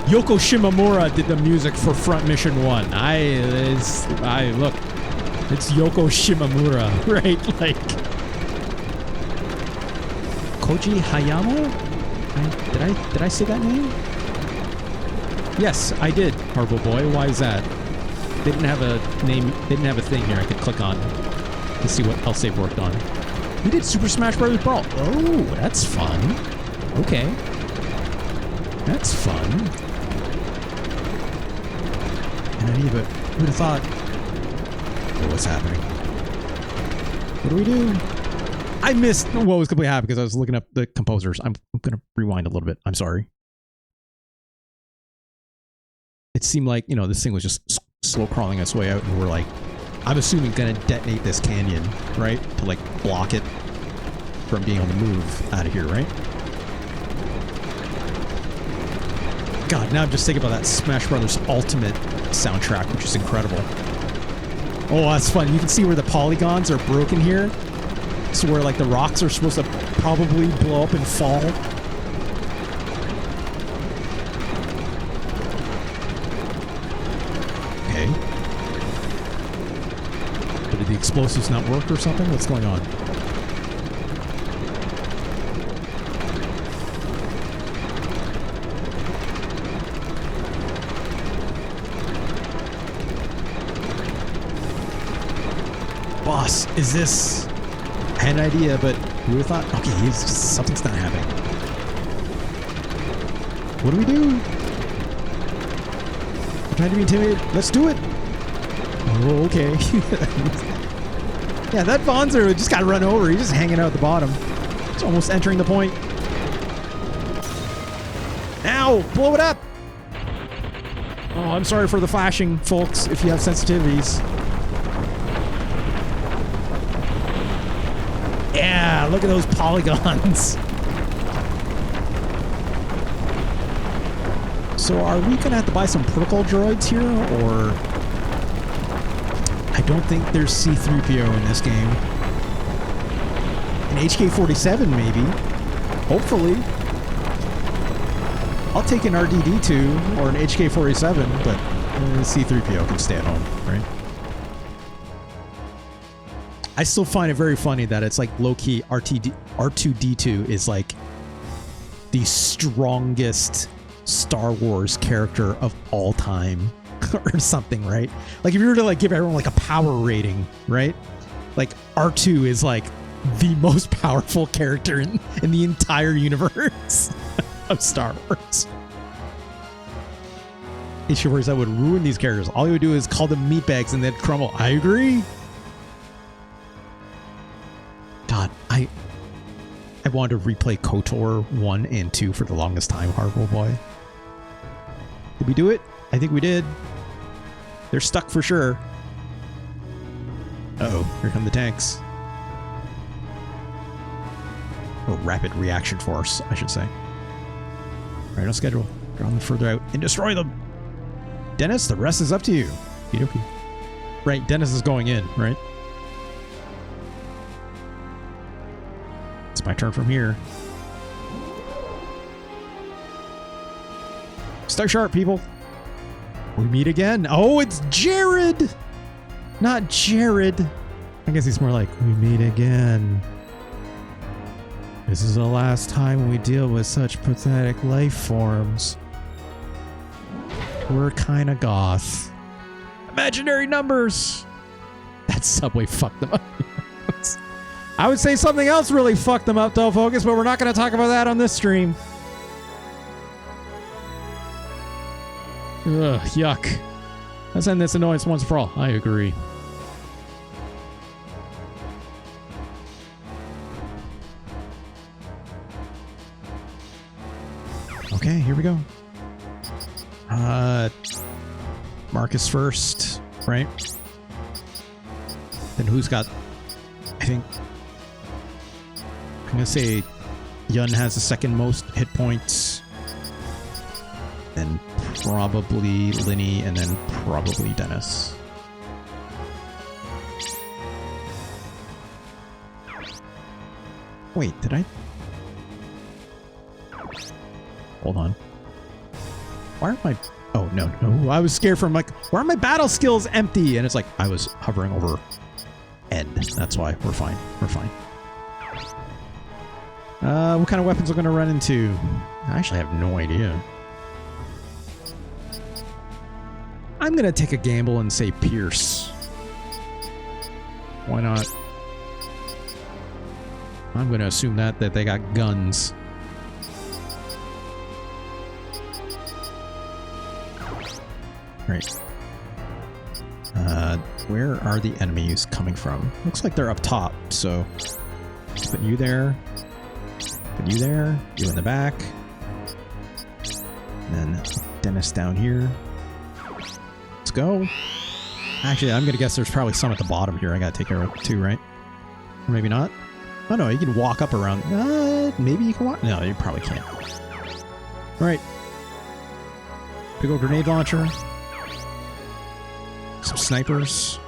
Yoko Shimomura did the music for Front Mission 1. Look, it's Yoko Shimomura, right? Like Koji Hayama? Did I say that name? Yes, I did, Horrible Boy. Why is that? They didn't have a name, they didn't have a thing here I could click on to see what else they've worked on. He did Super Smash Bros. Brawl. Oh, that's fun. Okay. That's fun. And I need a... Who'd have thought? Oh, what's happening? What do we do? I missed what was completely happening because I was looking up the composers. I'm going to rewind a little bit. I'm sorry. It seemed like, you know, this thing was just slow crawling its way out and we're like, I'm assuming going to detonate this canyon, right? To like block it from being able to move out of here, right? God, now I'm just thinking about that Smash Brothers Ultimate soundtrack, which is incredible. Oh, that's fun. You can see where the polygons are broken here. So where, like, the rocks are supposed to probably blow up and fall. Okay. But did the explosives not work or something? What's going on? Boss, is this... I had an idea, but who would have thought? Okay, something's not happening. What do we do? I'm trying to be intimidated. Let's do it. Oh, okay. Yeah, that wanzer just got run over. He's just hanging out at the bottom. It's almost entering the point. Ow! Blow it up! Oh, I'm sorry for the flashing, folks, if you have sensitivities. Yeah, look at those polygons. So are we going to have to buy some protocol droids here, or... I don't think there's C-3PO in this game. An HK-47 maybe. Hopefully. I'll take an RDD-2 or an HK-47, but C-3PO can stay at home, right? I still find it very funny that it's like low-key R2-D2 is like the strongest Star Wars character of all time or something, right? Like if you were to like give everyone like a power rating, right? Like R2 is like the most powerful character in the entire universe of Star Wars. Issue that would ruin these characters. All you would do is call them meatbags and they'd crumble. I agree. God, I wanted to replay KOTOR 1 and 2 for the longest time, Horrible Boy. Did we do it? I think we did. They're stuck for sure. Uh-oh, here come the tanks. Or rapid reaction force, I should say. Right on schedule. Draw them further out and destroy them. Dennis, the rest is up to you. Okay. Right, Dennis is going in, right? It's my turn from here. Stay sharp, people. We meet again. Oh, it's Jared! Not Jared. I guess he's more like, we meet again. This is the last time we deal with such pathetic life forms. We're kinda goth. Imaginary numbers! That subway fucked them up. I would say something else really fucked them up though, Focus, but we're not going to talk about that on this stream. Ugh, yuck. Let's end this annoyance once for all. I agree. Okay, here we go. Marcus first, right? Then who's got... I think... I'm going to say Yun has the second most hit points. Then probably Linny, and then probably Dennis. Wait, did I? Hold on. Why are my... Oh, no, no. I was scared from like, why are my battle skills empty? And it's like, I was hovering over N. That's why. We're fine. We're fine. What kind of weapons we're going to run into? I actually have no idea. I'm going to take a gamble and say Pierce. Why not? I'm going to assume that they got guns. Right. Where are the enemies coming from? Looks like they're up top, so put you there. Put you there. You in the back. And then Dennis down here. Let's go. Actually, I'm gonna guess there's probably some at the bottom here I gotta take care of too, right? Or maybe not. Oh no, you can walk up around. Maybe you can walk. No, you probably can't. All right. Big old grenade launcher. Some snipers.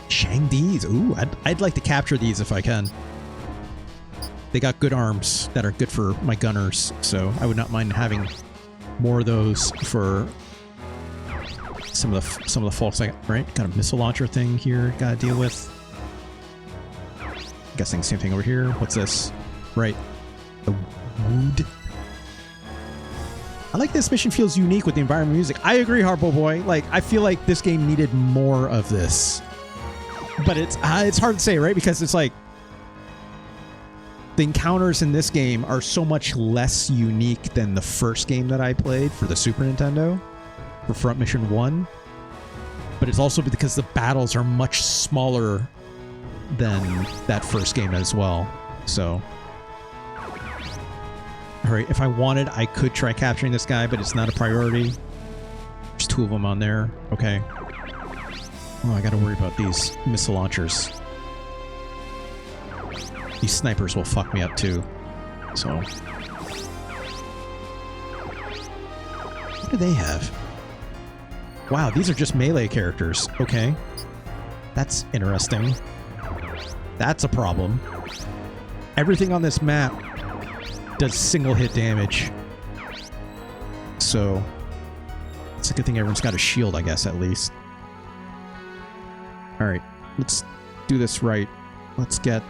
Shangdis. Ooh, I'd like to capture these if I can. They got good arms that are good for my gunners, so I would not mind having more of those for some of the faults. Right, got a missile launcher thing here. Got to deal with. Guessing same thing over here. What's this? Right, the wood. I like this mission. Feels unique with the environment music. I agree, Harpo Boy. Like, I feel like this game needed more of this, but it's hard to say, right? Because it's like the encounters in this game are so much less unique than the first game that I played for the Super Nintendo, for Front Mission 1. But it's also because the battles are much smaller than that first game as well. So, all right, if I wanted, I could try capturing this guy, but it's not a priority. There's 2 of them on there. Okay. Oh, I got to worry about these missile launchers. These snipers will fuck me up too. So, what do they have? Wow, these are just melee characters. Okay. That's interesting. That's a problem. Everything on this map does single hit damage. So, it's a good thing everyone's got a shield, I guess, at least. Alright, let's do this right. Let's get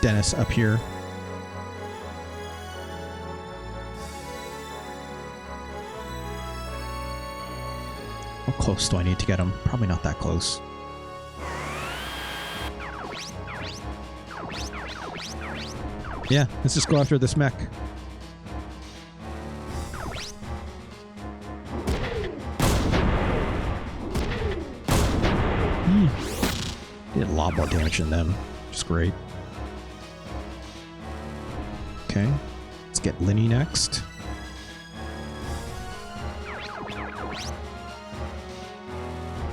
Dennis up here. How close do I need to get him? Probably not that close. Yeah, let's just go after this mech. Did a lot more damage than them, which is great. Okay, let's get Linny next.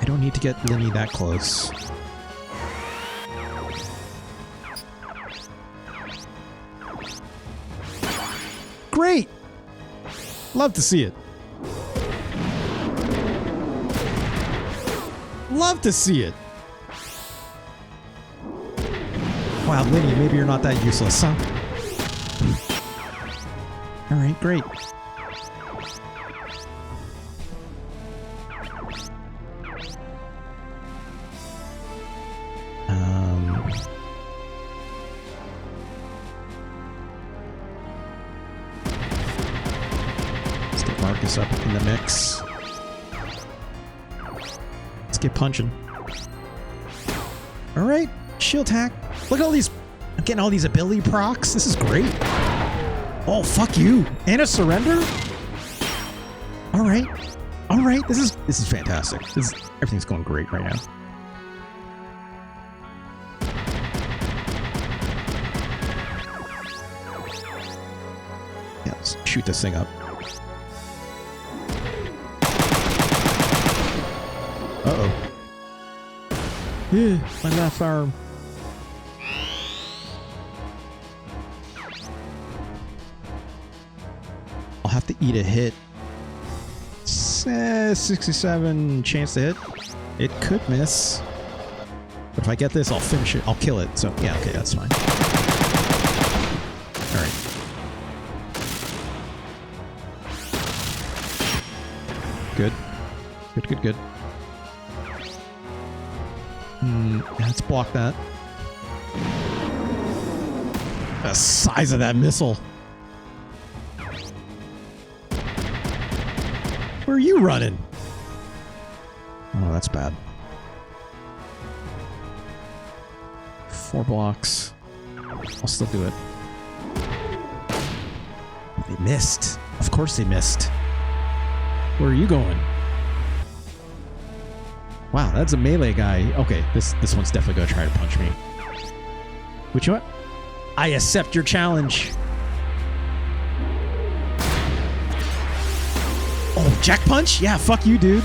I don't need to get Linny that close. Great! Love to see it. Love to see it. Wow, Linny, maybe you're not that useless, huh? Alright, great. Let's get Marcus up in the mix. Let's get punching. Alright, shield hack. Look at all these, I'm getting all these ability procs. This is great. Oh, fuck you. And a surrender? Alright. Alright, this is fantastic. Everything's going great right now. Yeah, let's shoot this thing up. Uh-oh. Yeah, my left arm. I'll have to eat a hit. 67 chance to hit. It could miss. But if I get this, I'll finish it. I'll kill it. So, yeah, okay, that's fine. Alright. Good. Good, good, good. Let's block that. The size of that missile. Where are you running? Oh, that's bad. 4 blocks. I'll still do it. They missed. Of course they missed. Where are you going? Wow, that's a melee guy. Okay, this one's definitely gonna try to punch me. Which one? I accept your challenge. Oh, Jack Punch? Yeah, fuck you, dude.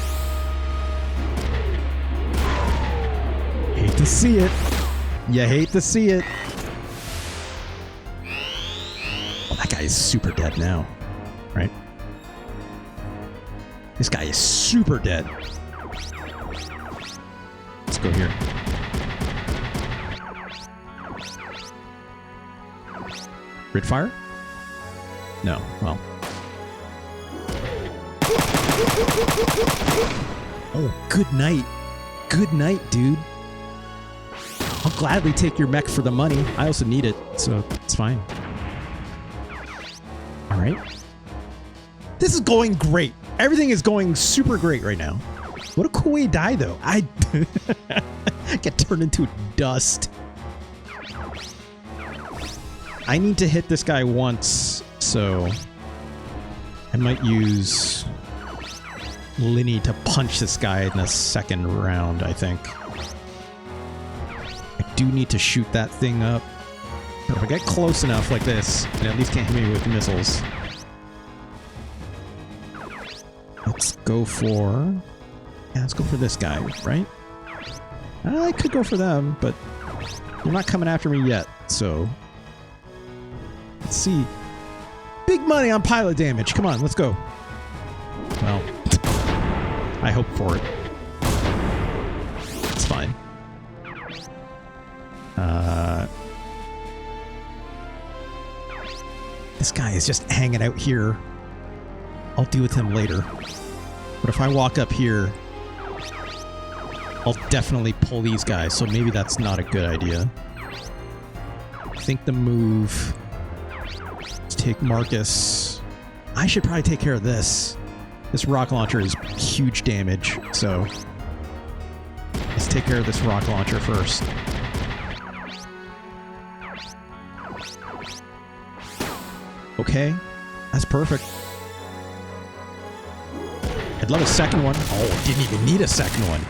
Hate to see it. You hate to see it. Oh, that guy is super dead now. All right? This guy is super dead. Let's go here. Grid fire? No, well. Oh, good night. Good night, dude. I'll gladly take your mech for the money. I also need it, so it's fine. All right. This is going great. Everything is going super great right now. What a cool way to die, though. I get turned into dust. I need to hit this guy once, so I might use Linny to punch this guy in the second round, I think. I do need to shoot that thing up. But if I get close enough like this, it at least can't hit me with missiles. Let's go for... Yeah, let's go for this guy, right? I could go for them, but they're not coming after me yet, so... Let's see. Big money on pilot damage. Come on, let's go. Well, I hope for it. It's fine. This guy is just hanging out here. I'll deal with him later. But if I walk up here, I'll definitely pull these guys, so maybe that's not a good idea. I think the move... Let's take Marcus. I should probably take care of this. This rocket launcher is huge damage, so... Let's take care of this rocket launcher first. Okay, that's perfect. I'd love a second one. Oh, didn't even need a second one.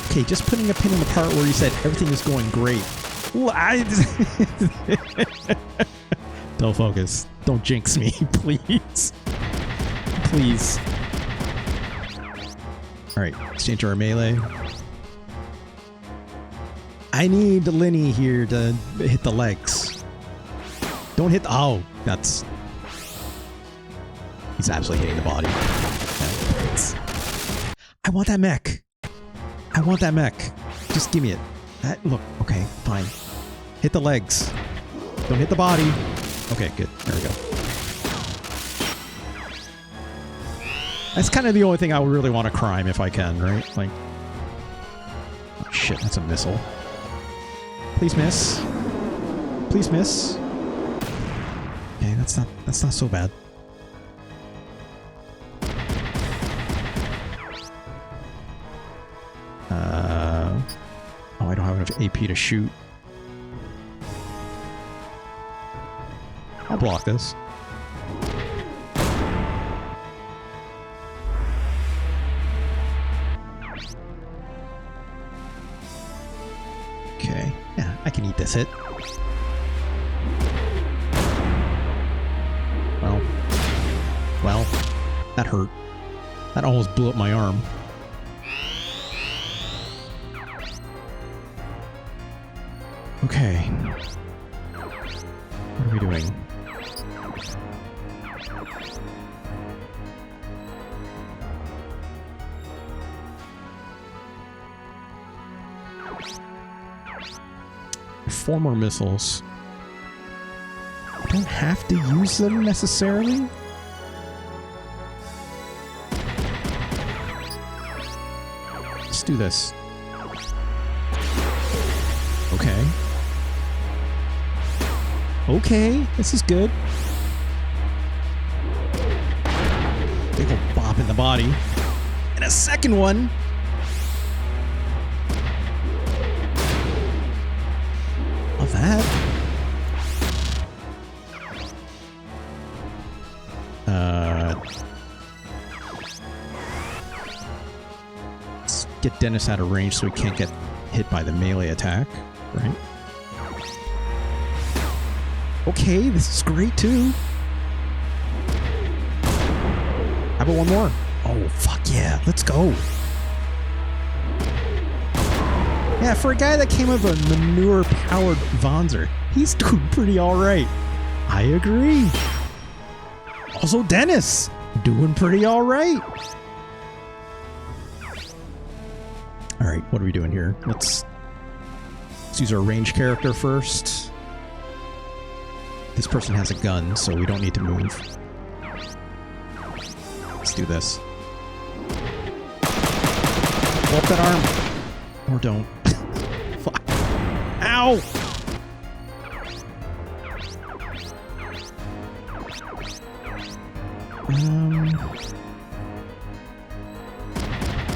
Okay, just putting a pin in the part where you said everything is going great. Don't focus. Don't jinx me, please. Please. Alright, let's change our melee. I need Linny here to hit the legs. Don't hit the... Oh, that's... He's absolutely hitting the body. I want that mech. I want that mech. Just give me it. That, look, okay, fine. Hit the legs. Don't hit the body. Okay, good. There we go. That's kind of the only thing I would really want to crime if I can, right? Like... Oh, shit, that's a missile. Please miss. Please miss. Okay, that's not so bad. Oh, I don't have enough AP to shoot. I'll block this. Okay, yeah, I can eat this hit. Well, that hurt. That almost blew up my arm. Okay. What are we doing? Four more missiles. I don't have to use them necessarily. Let's do this. Okay. Okay, this is good. Big ol' bop in the body. And a second one. Love that. Let's get Dennis out of range so he can't get hit by the melee attack, right? Okay, this is great too. How about one more? Oh, fuck yeah, let's go. Yeah, for a guy that came up with a manure-powered Wanzer, he's doing pretty alright. I agree. Also, Dennis doing pretty all right. All right, what are we doing here? Let's use our range character first. This person has a gun, so we don't need to move. Let's do this. Blow up that arm. Or don't. Fuck. Ow!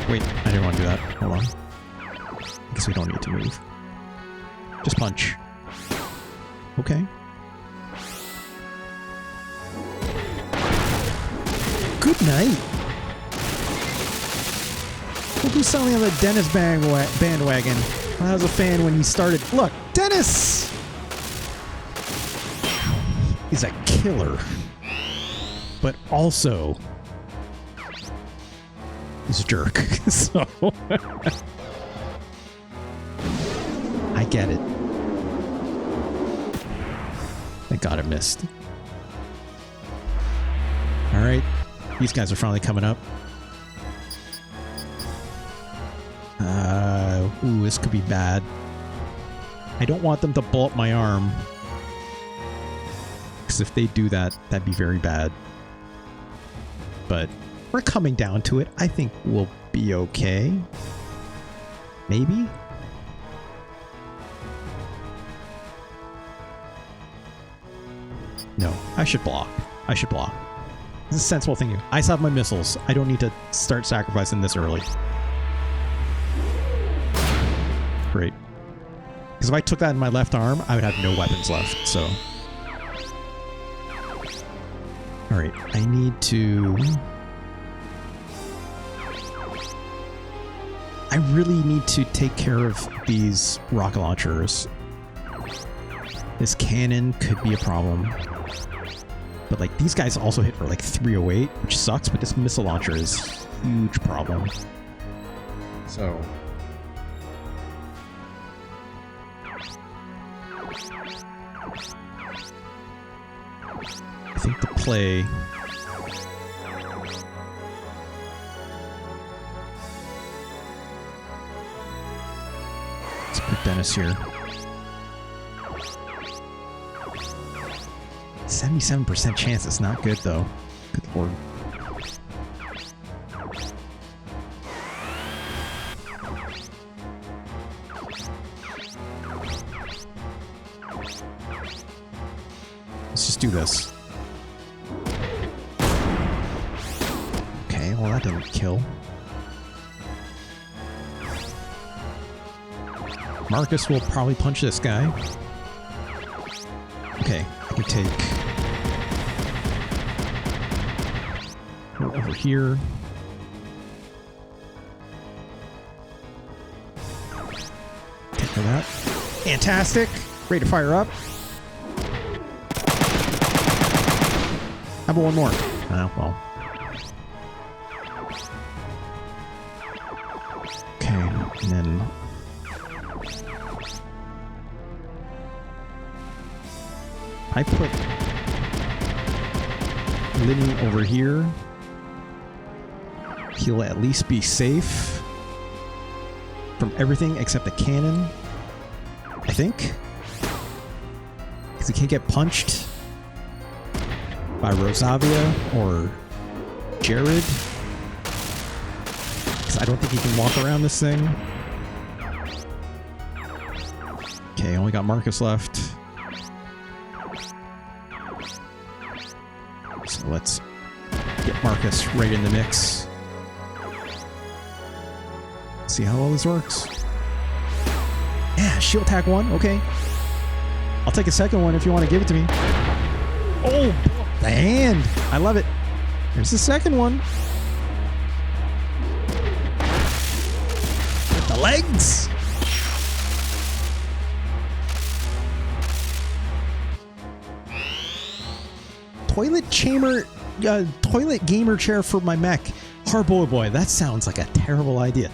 Wait, I didn't want to do that. Hold on. I guess we don't need to move. Just punch. Okay. Good night. Look who's suddenly on the Dennis bandwagon. I was a fan when he started. Look, Dennis! He's a killer. But also, he's a jerk. So, I get it. Thank God I missed. Alright. These guys are finally coming up. Ooh, this could be bad. I don't want them to blow up my arm. Because if they do that, that'd be very bad. But we're coming down to it. I think we'll be okay. Maybe? No, I should block. I should block. This is a sensible thing. I still have my missiles. I don't need to start sacrificing this early. Great. Because if I took that in my left arm, I would have no weapons left, so... Alright, I need to... I really need to take care of these rocket launchers. This cannon could be a problem. But like, these guys also hit for like 308, which sucks, but this missile launcher is a huge problem. So... I think the play... Let's put Dennis here. 77% chance. It's not good, though. Good lord. Let's just do this. Okay, well that didn't kill. Marcus will probably punch this guy. Okay, I can take her over here. Take her that. Fantastic! Ready to fire up. How about one more? Oh, well. Okay, and then... I put Lenny over here. He'll at least be safe from everything except the cannon, I think. Because he can't get punched by Rosavia or Jared. Because I don't think he can walk around this thing. Okay, only got Marcus left. So let's get Marcus right in the mix. See how well this works. Yeah, shield attack 1. Okay. I'll take a second one if you want to give it to me. Oh, the hand. I love it. There's the second one. With the legs. Toilet gamer chair for my mech. Harboy boy, that sounds like a terrible idea.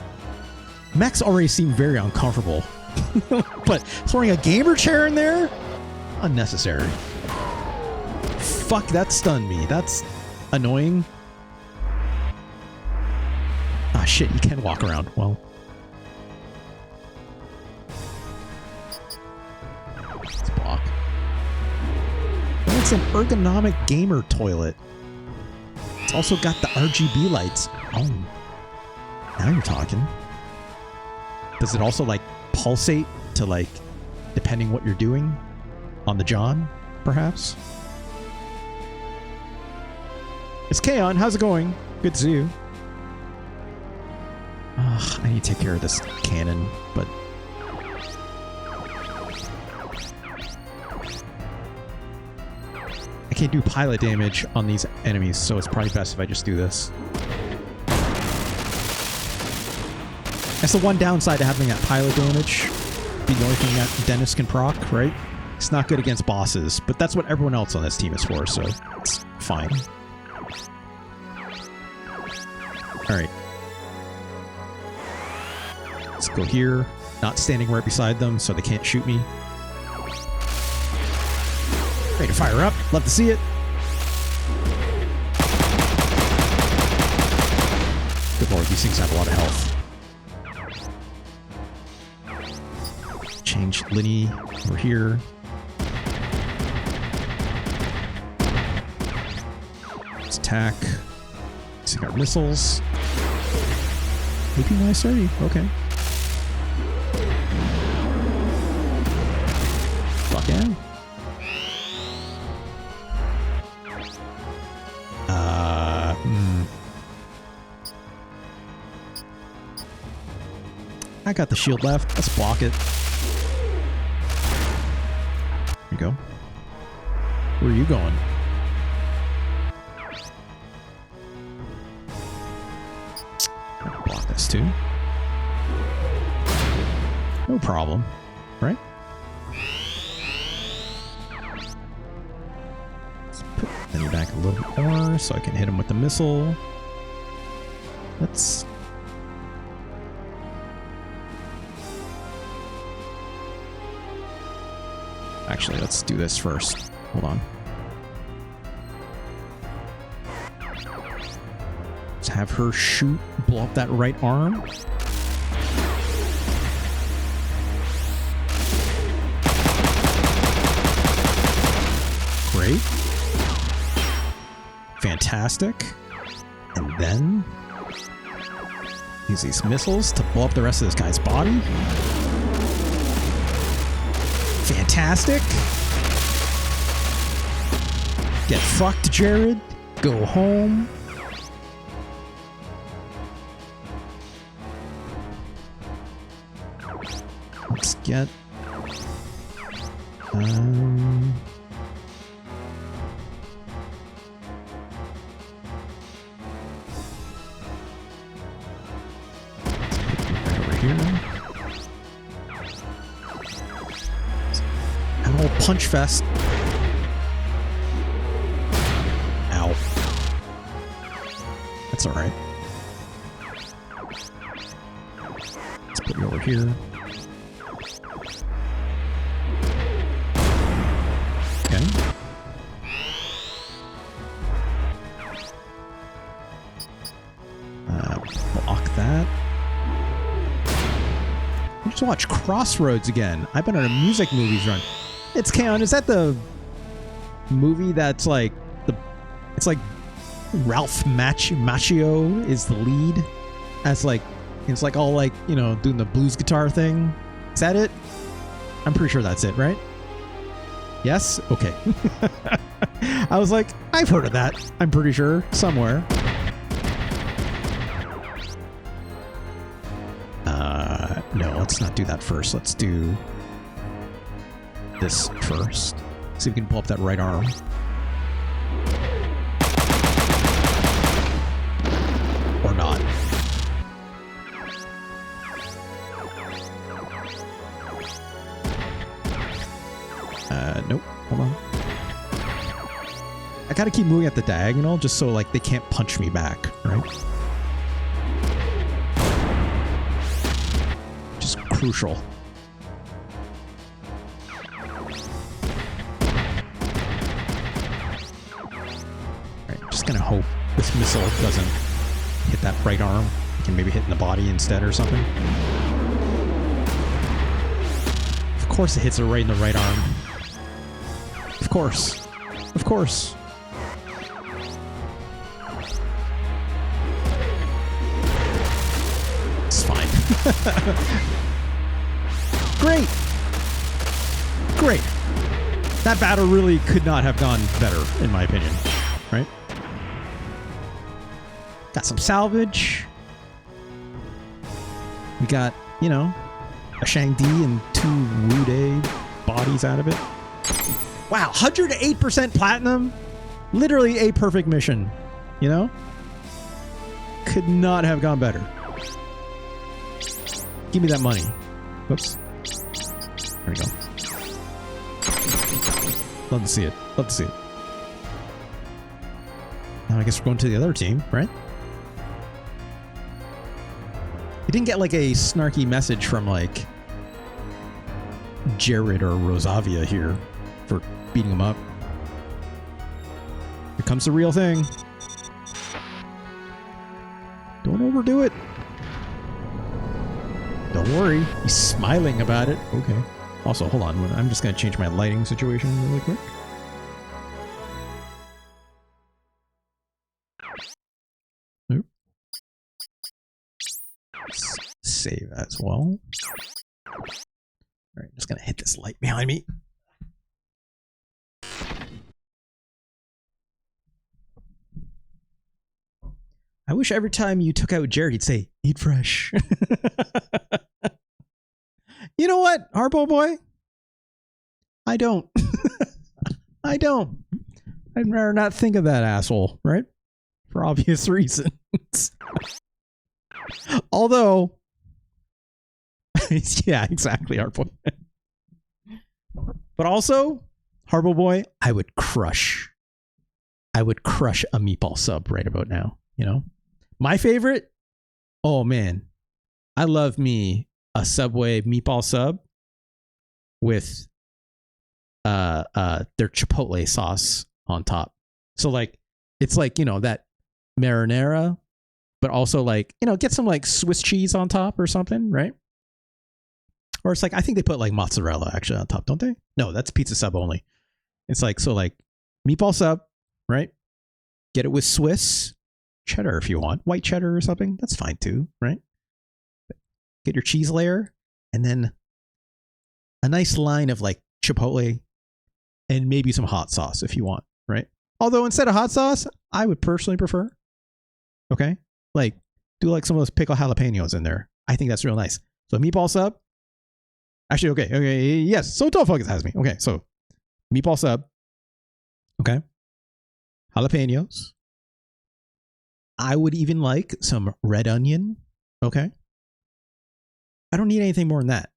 Mechs already seem very uncomfortable. But throwing a gamer chair in there? Unnecessary. fuck, that stunned me. That's annoying. Ah, shit, you can walk around. Well. Let's block. It's an ergonomic gamer toilet. It's also got the RGB lights. Oh. Now you're talking. Does it also, like, pulsate to, like, depending what you're doing on the John, perhaps? It's Kaon. How's it going? Good to see you. Ugh, I need to take care of this cannon, but... I can't do pilot damage on these enemies, so it's probably best if I just do this. That's the one downside to having that pilot damage. Be the only thing that Dennis can proc, right? It's not good against bosses, but that's what everyone else on this team is for, so it's fine. Alright. Let's go here. Not standing right beside them, so they can't shoot me. Ready to fire up. Love to see it. Good lord, these things have a lot of health. Change Linny over here. Let's attack. Using our missiles. AP nice 30. Okay. Fuck yeah. I got the shield left. Let's block it. There you go. Where are you going? I can block this too. No problem, right? Let's put Lenny back a little bit more so I can hit him with the missile. Let's... Actually, let's do this first. Hold on. Let's have her shoot, blow up that right arm. Great. Fantastic. And then use these missiles to blow up the rest of this guy's body. Fantastic. Get fucked, Jared. Go home. Let's get... right over here. An old punch fest. Ow. That's alright. Let's put you over here. Okay. Block that. I just watched Crossroads again. I've been on a music movies run. It's Kaon. Is that the movie that's like the? It's like Ralph Macchio is the lead. As like it's like all like, you know, doing the blues guitar thing. Is that it? I'm pretty sure that's it, right? Yes? Okay. I was like, I've heard of that. I'm pretty sure somewhere. No, let's not do that first. Let's do this first. See if we can pull up that right arm. Or not. Nope. Hold on. I gotta keep moving at the diagonal just so like they can't punch me back, right? Just crucial. gonna hope this missile doesn't hit that right arm. It can maybe hit in the body instead or something. Of course it hits it right in the right arm. Of course. Of course. It's fine. Great. Great. That battle really could not have gone better, in my opinion. Right? Got some salvage. We got, you know, a Shang-Di and 2 Wu-Day bodies out of it. Wow, 108% platinum? Literally a perfect mission, you know? Could not have gone better. Give me that money. Whoops. There we go. Love to see it. Love to see it. Now I guess we're going to the other team, right? You didn't get like a snarky message from like Jared or Rosavia here for beating him up. Here comes the real thing. Don't overdo it. Don't worry. He's smiling about it. Okay. Also, hold on. I'm just going to change my lighting situation really quick. Oop. Save as well. All right, just going to hit this light behind me. I wish every time you took out Jared, he'd say, eat fresh. You know what, Harpo Boy? I don't. I don't. I'd rather not think of that asshole, right? For obvious reasons. Although, yeah, exactly, Harpo. But also, Harpo Boy, I would crush a meatball sub right about now, you know? My favorite? Oh man, I love me a Subway meatball sub with their chipotle sauce on top. So like it's like, you know, that marinara, but also like, you know, get some like Swiss cheese on top or something, right? Or it's like, I think they put like mozzarella actually on top, don't they? No, that's pizza sub only. It's like, so like meatball sub, right? Get it with Swiss cheddar if you want, white cheddar or something, that's fine too, right? Get your cheese layer and then a nice line of like chipotle and maybe some hot sauce if you want, right? Although instead of hot sauce, I would personally prefer, okay, like do like some of those pickled jalapenos in there. I think that's real nice. So meatball sub, actually, okay, yes, so Don't Focus has me. Okay, so meatball sub, okay, jalapenos. I would even like some red onion. Okay. I don't need anything more than that.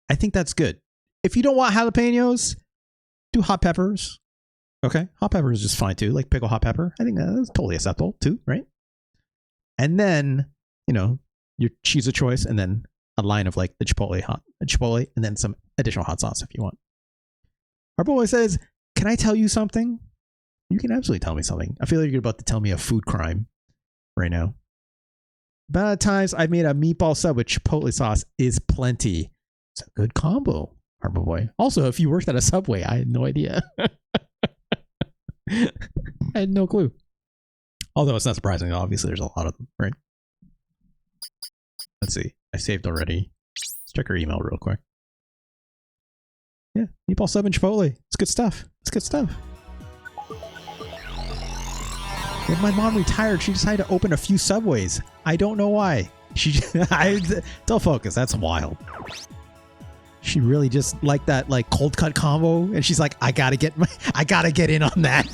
I think that's good. If you don't want jalapenos, do hot peppers. Okay. Hot pepper is just fine too. Like pickle hot pepper. I think that's totally acceptable too, right? And then, you know, your cheese of choice and then a line of like the chipotle and then some additional hot sauce if you want. Our boy says, can I tell you something? You can absolutely tell me something. I feel like you're about to tell me a food crime right now. The amount of times I've made a meatball sub with chipotle sauce is plenty. It's a good combo, Harpo Boy. Also, if you worked at a Subway, I had no idea. I had no clue. Although it's not surprising. Obviously, there's a lot of them, right? Let's see. I saved already. Let's check our email real quick. Yeah, meatball sub and chipotle. It's good stuff. It's good stuff. When my mom retired, she decided to open a few Subways. I don't know why. Don't focus. That's wild. She really just liked that like cold cut combo, and she's like, I gotta get in on that.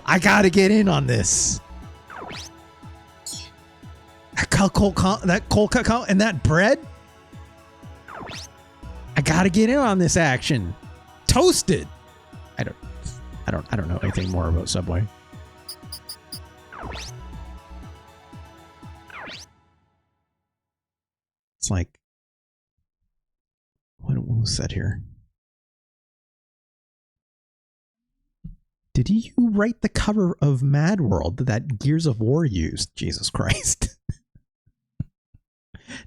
I gotta get in on this. That cold cut combo and that bread. I gotta get in on this action. Toasted. I don't know anything more about Subway. It's like, what was said here? Did you write the cover of Mad World that Gears of War used? Jesus Christ.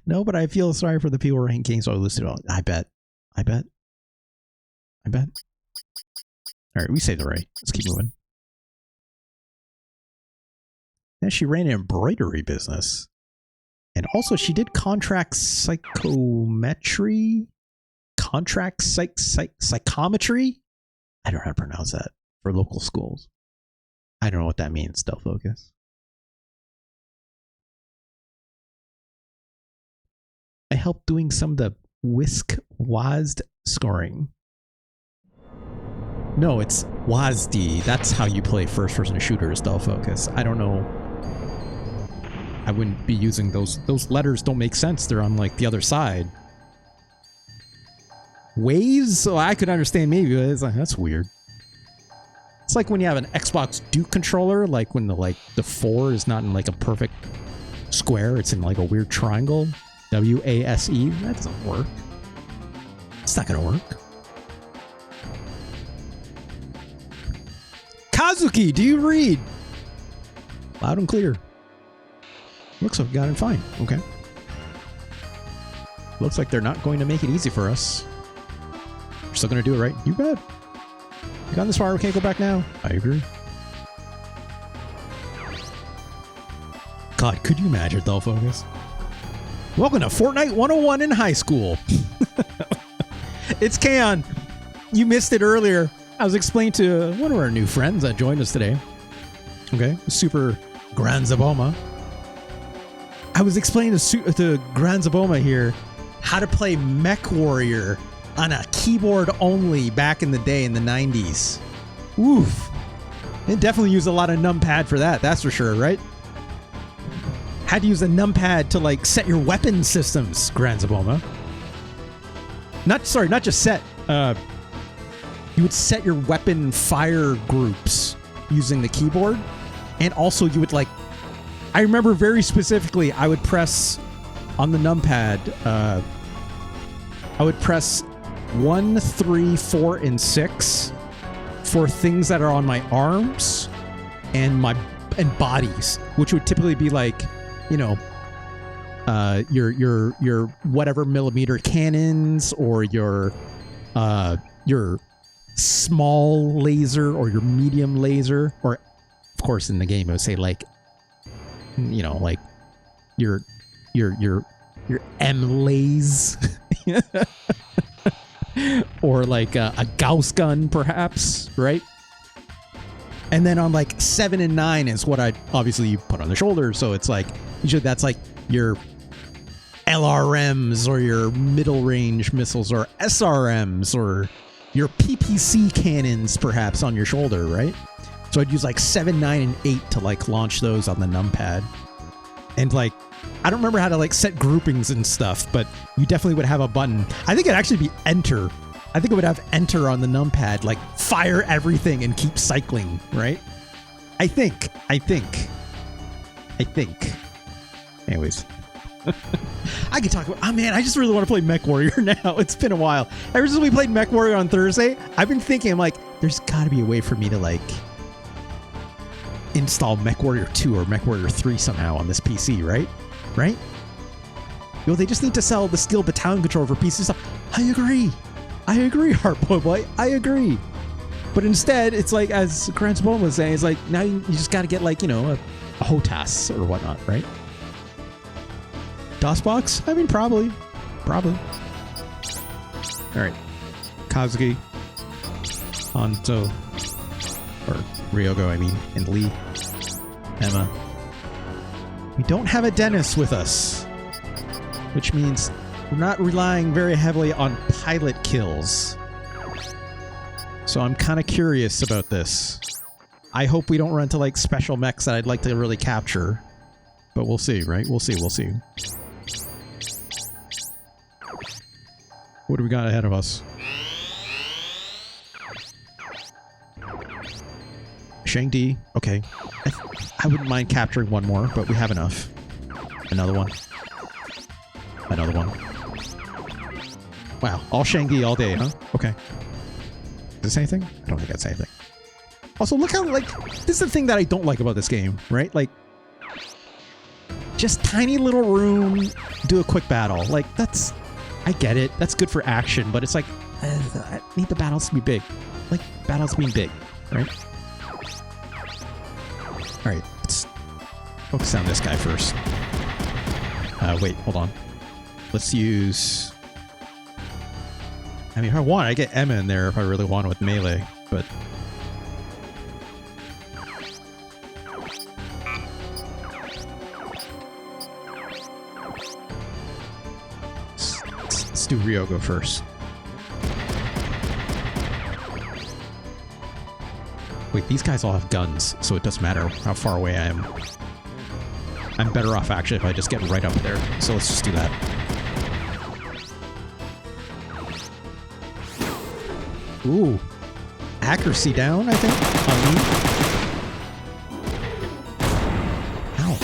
No, but I feel sorry for the people writing games I listed on. I bet. All right, we say the right. Let's keep moving. Yeah, she ran an embroidery business. And also she did contract psychometry? Contract psychometry? I don't know how to pronounce that for local schools. I don't know what that means, Stealth Focus. I helped doing some of the WASD scoring. No, it's WASD. That's how you play first-person shooters, Stealth Focus. I don't know. I wouldn't be using those. Those letters don't make sense. They're on, like, the other side. Waves? So I could understand maybe, but it's like, that's weird. It's like when you have an Xbox Duke controller, like when the 4 is not in, like, a perfect square. It's in, like, a weird triangle. W-A-S-E. That doesn't work. It's not gonna work. Kazuki, do you read? Loud and clear. Looks like we got it fine. Okay. Looks like they're not going to make it easy for us. We're still going to do it, right? You bet. We got this far. We can't go back now. I agree. God, could you imagine, Stealth Focus? Welcome to Fortnite 101 in high school. It's Kaon. You missed it earlier. I was explaining to one of our new friends that joined us today. Okay. Super Gran Zaboma. I was explaining to Gran Zaboma here how to play Mech Warrior on a keyboard only back in the day in the 90s. Oof. They definitely used a lot of numpad for that, that's for sure, right? Had to use a numpad to, like, set your weapon systems, Gran Zaboma. Not just set. You would set your weapon fire groups using the keyboard. And also you would, like, I remember very specifically, I would press on the numpad, I would press 1, 3, 4, and 6 for things that are on my arms and bodies, which would typically be like, you know, your whatever millimeter cannons or your small laser or your medium laser, or of course in the game I would say, like, you know, like your M-lays or like a Gauss gun perhaps, right? And then on like 7 and 9 is what I obviously you put on the shoulder, so it's like usually that's like your LRMs or your middle range missiles or SRMs or your PPC cannons perhaps on your shoulder, right? So I'd use like 7, 9, and 8 to like launch those on the numpad. And like, I don't remember how to like set groupings and stuff, but you definitely would have a button. I think it'd actually be enter. I think it would have enter on the numpad, like fire everything and keep cycling, right? I think. Anyways. I could talk about, oh man, I just really want to play Mech Warrior now. It's been a while. Ever since we played Mech Warrior on Thursday, I've been thinking, I'm like, there's got to be a way for me to like install Mech Warrior 2 or Mech Warrior 3 somehow on this PC, right? Right? Yo, they just need to sell the Steel Battalion controller for PC stuff. I agree, Heartboy Boy. I agree. But instead, it's like, as Grant Bone was saying, it's like, now you just got to get like, you know, a HOTAS or whatnot, right? DOSBox? I mean, probably. All right. Kazuki, Hanzo, or Ryogo, I mean, and Lee, Emma. We don't have a Dennis with us, which means we're not relying very heavily on pilot kills. So I'm kind of curious about this. I hope we don't run into like special mechs that I'd like to really capture, but we'll see, right? We'll see. What do we got ahead of us? Shang-Di. Okay. I wouldn't mind capturing one more, but we have enough. Another one. Wow. All Shang-Di all day, huh? Okay. Is this anything? I don't think that's anything. Also, look how, like, this is the thing that I don't like about this game, right? Like, just tiny little room, do a quick battle. Like, that's, I get it. That's good for action, but it's like, I need the battles to be big. Like, battles being big, right? All right, let's focus on this guy first. Wait, hold on. Let's use... I mean, if I want, I get Emma in there if I really want with melee, but... Let's do Ryogo first. Wait, these guys all have guns, so it doesn't matter how far away I am. I'm better off, actually, if I just get right up there. So let's just do that. Ooh. Accuracy down, I think, on me. Ow.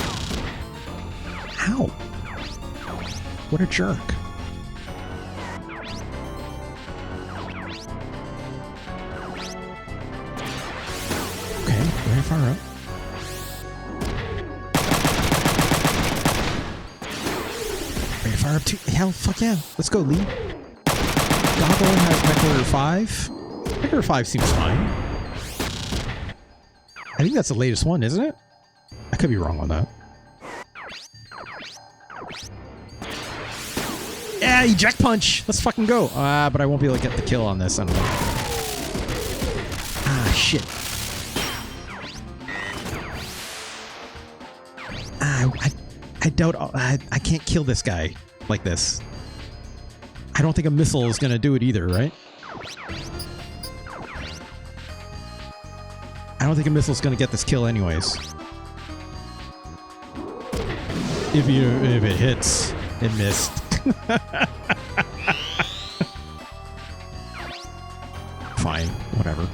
Ow. What a jerk. Okay, very far up. Very far up too. Hell, fuck yeah. Let's go, Lee. Goblin has mech order 5. Mech order 5 seems fine. I think that's the latest one, isn't it? I could be wrong on that. Yeah, eject punch! Let's fucking go! But I won't be able to get the kill on this. I don't know. Ah, shit. I doubt I can't kill this guy like this. I don't think a missile is going to do it either, right? I don't think a missile is going to get this kill anyways. If it hits, it missed. Fine, whatever.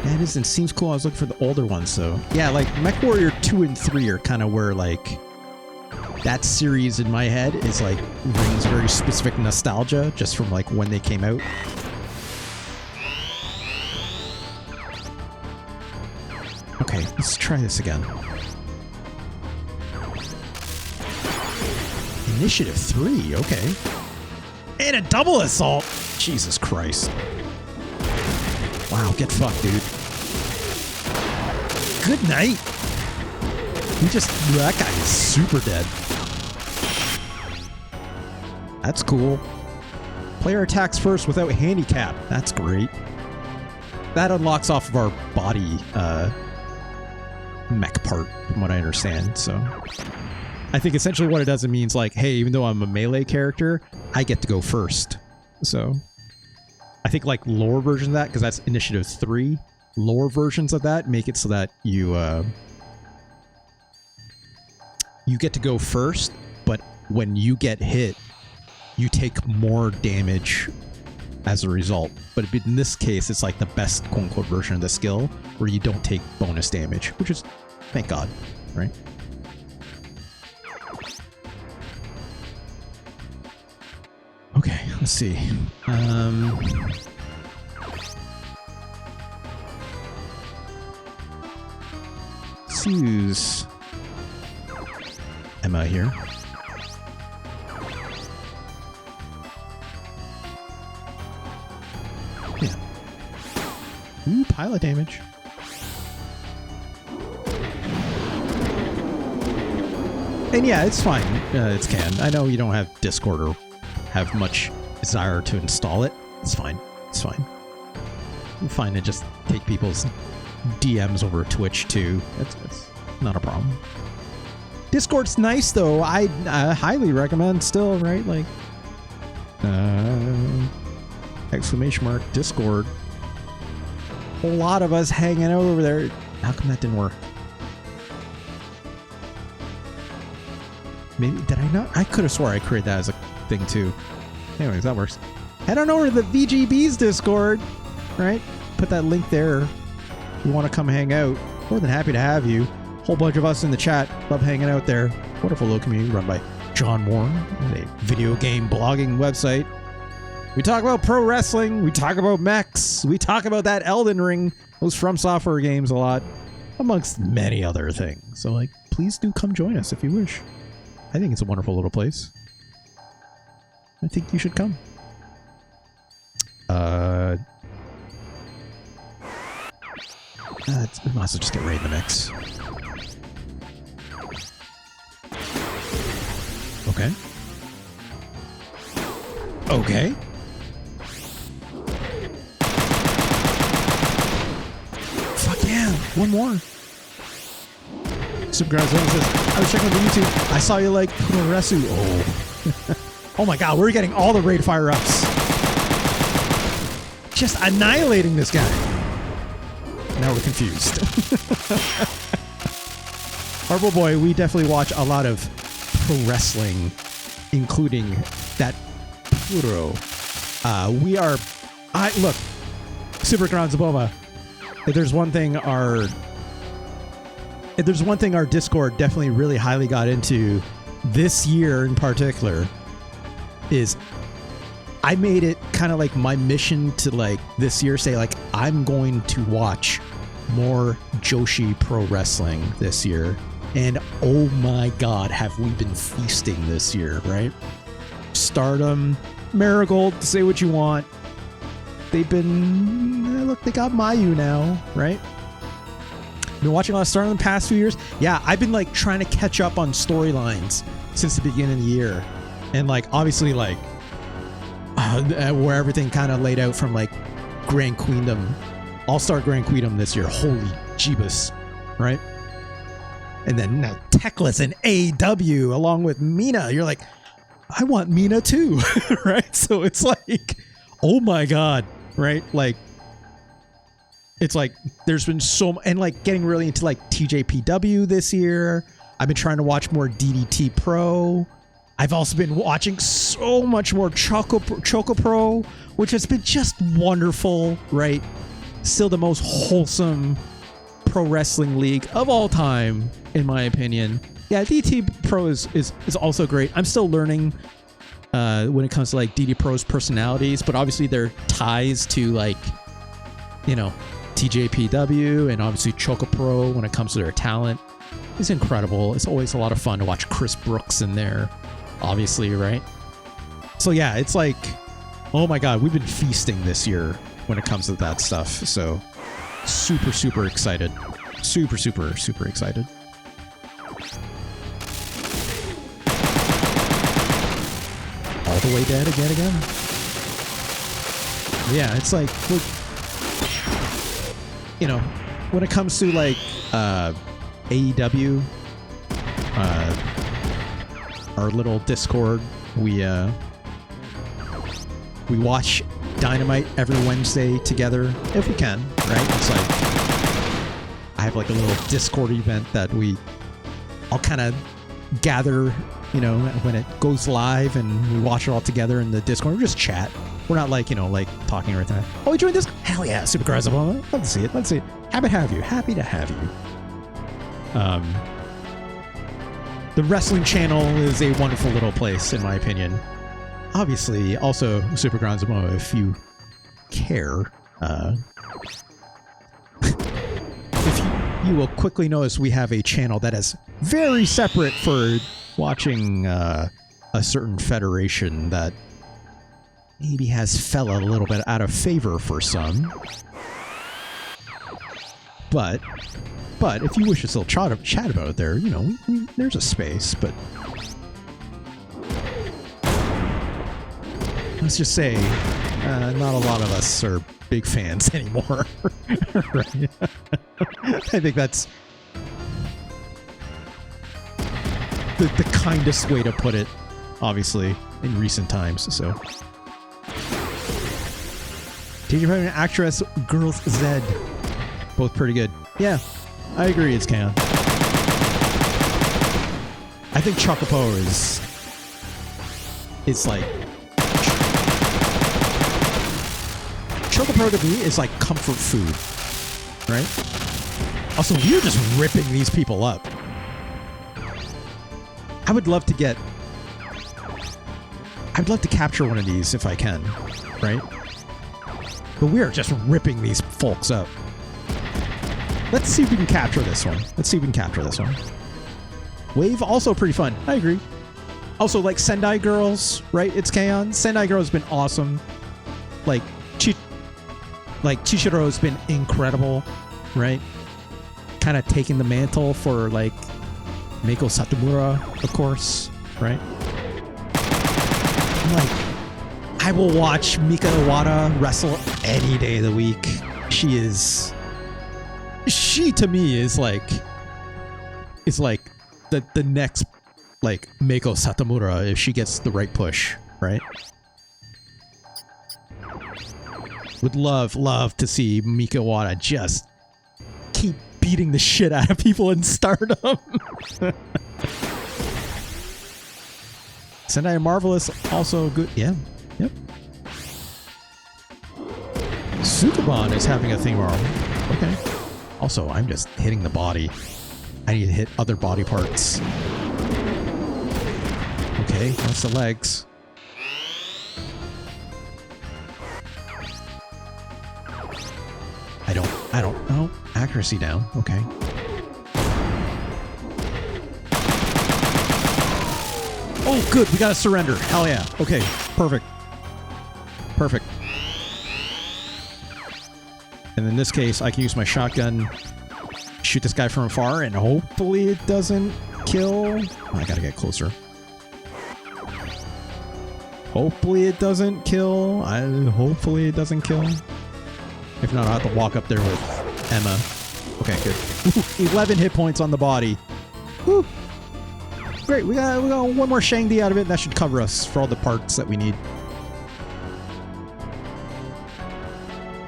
That isn't, seems cool. I was looking for the older ones, so yeah, like Mech Warrior 2 and 3 are kind of where like that series in my head is like brings very specific nostalgia just from like when they came out. Okay, let's try this again. Initiative 3, okay. And a double assault! Jesus Christ. Wow, get fucked, dude. Good night. That guy is super dead. That's cool. Player attacks first without handicap. That's great. That unlocks off of our body mech part, from what I understand. So I think essentially what it does, it means like, hey, even though I'm a melee character, I get to go first. So I think like lower versions of that, because that's initiative 3, lower versions of that make it so that you get to go first, but when you get hit, you take more damage as a result. But in this case, it's like the best quote-unquote version of the skill where you don't take bonus damage, which is, thank God, right? Okay, let's see. Let's use Emma here. Yeah. Ooh, pilot damage. And yeah, it's fine. It's can. I know you don't have Discord or have much desire to install it. It's fine. It's fine. I'm fine to just take people's DMs over Twitch too. It's not a problem. Discord's nice though. I highly recommend still, right? Like, exclamation mark Discord. A whole lot of us hanging out over there. How come that didn't work? Maybe, did I not? I could have swore I created that as a thing too. Anyways, that works. Head on over to the VGB's Discord, right? Put that link there if you want to come hang out. More than happy to have you. Whole bunch of us in the chat. Love hanging out there. Wonderful little community run by John Warren, a video game blogging website. We talk about pro wrestling. We talk about mechs. We talk about that Elden Ring, those From Software games a lot, amongst many other things. So, like, please do come join us if you wish. I think it's a wonderful little place. I think you should come. We might as well just get right in the mix. Okay. Okay. Fuck yeah. One more. Subscribe says, I was checking out the YouTube. I saw you like Puroresu. Oh. Oh my god, we're getting all the raid fire ups. Just annihilating this guy. Now we're confused. Marble Boy, we definitely watch a lot of pro wrestling, including that Puro. Look, Super Ground Zabova. If there's one thing our Discord definitely really highly got into this year in particular is I made it kind of like my mission to like this year say like I'm going to watch more Joshi pro wrestling this year. And oh my god, have we been feasting this year, right? Stardom, Marigold, say what you want. They've been, look, they got Mayu now, right? Been watching a lot of Stardom the past few years. Yeah, I've been like trying to catch up on storylines since the beginning of the year. And like, obviously like, where everything kind of laid out from like Grand Queendom, All-Star Grand Queendom this year. Holy jeebus, right? And then Teclis and AW along with Mina. You're like, I want Mina too, right? So it's like, oh my god, right? Like, it's like there's been so and like getting really into like TJPW this year. I've been trying to watch more DDT Pro. I've also been watching so much more Choco Pro, which has been just wonderful, right? Still the most wholesome pro wrestling league of all time, in my opinion. Yeah, DDT Pro is also great. I'm still learning when it comes to like DDT Pro's personalities, but obviously their ties to like, you know, TJPW and obviously Choco Pro when it comes to their talent is incredible. It's always a lot of fun to watch Chris Brooks in there, obviously, right? So yeah, it's like, oh my god, we've been feasting this year when it comes to that stuff. So super excited. Super excited. All the way dead again. Yeah, it's like, look, you know, when it comes to like AEW, our little Discord, we watch Dynamite every Wednesday together if we can, right? It's like I have like a little Discord event that we all kind of gather, you know, when it goes live, and we watch it all together in the Discord. We just chat. We're not like, you know, like talking right now. Oh, we joined this? Hell yeah, super cars. Love to see it. Let's see it. Happy to have you. The wrestling channel is a wonderful little place, in my opinion. Obviously, also Super Grand Zamo, if you care. If you will quickly notice, we have a channel that is very separate for watching a certain federation that maybe has fell a little bit out of favor for some. But if you wish to still chat about it there, you know, there's a space, but let's just say not a lot of us are big fans anymore. Right? I think that's the kindest way to put it, obviously, in recent times. So, did you have an actress, Girls Z? Both pretty good. Yeah, I agree. It's canon. I think Chocopo is like Chocopo to me is like comfort food, right? Also, you're just ripping these people up. I would love to get I'd love to capture one of these if I can, right? But we are just ripping these folks up. Let's see if we can capture this one. Let's see if we can capture this one. Wave, also pretty fun. I agree. Also, like Sendai Girls, right? It's K-On! Sendai Girls has been awesome. Like Chishiro's been incredible, right? Kind of taking the mantle for like Meiko Satomura, of course, right? Like, I will watch Mika Iwata wrestle any day of the week. She to me is like the next like Meiko Satomura if she gets the right push, right? Would love to see Mika Iwata just keep beating the shit out of people in Stardom. Sendai Marvelous also good. Yeah. Yep. Sukuban is having a thing tomorrow. Okay. Also, I'm just hitting the body. I need to hit other body parts. Okay, that's the legs. I don't know. Accuracy down. Okay. Oh, good. We got to surrender. Hell yeah. Okay. Perfect. Perfect. And in this case, I can use my shotgun, shoot this guy from afar, and hopefully it doesn't kill. I gotta get closer. Hopefully it doesn't kill. Hopefully it doesn't kill. If not, I'll have to walk up there with Emma. Okay, good. Ooh, 11 hit points on the body. Woo. Great, we got one more Shang-Di out of it, and that should cover us for all the parts that we need.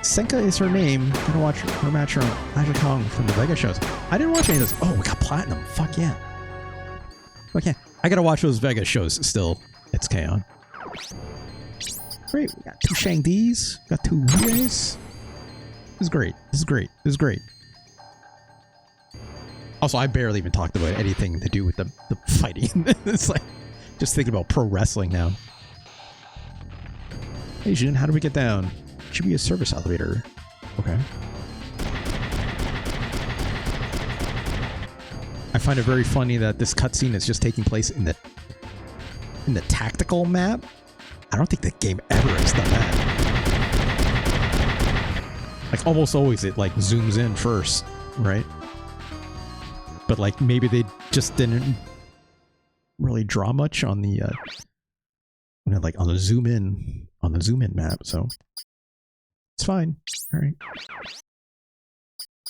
Senka is her name. I'm gonna watch her match on Aja Kong from the Vega shows. I didn't watch any of those. Oh, we got platinum. Fuck yeah. Okay, I gotta watch those Vega shows still. It's K-On! Great, we got 2 Shang-Dis. Got 2 Wudays. This is great. This is great. This is great. Also, I barely even talked about anything to do with the fighting. It's like, just thinking about pro wrestling now. Hey, Jin, how do we get down? Should be a service elevator. Okay. I find it very funny that this cutscene is just taking place in the tactical map. I don't think the game ever has done that. Like almost always it like zooms in first, right? But like maybe they just didn't really draw much on the like on the zoom in map, so it's fine. All right.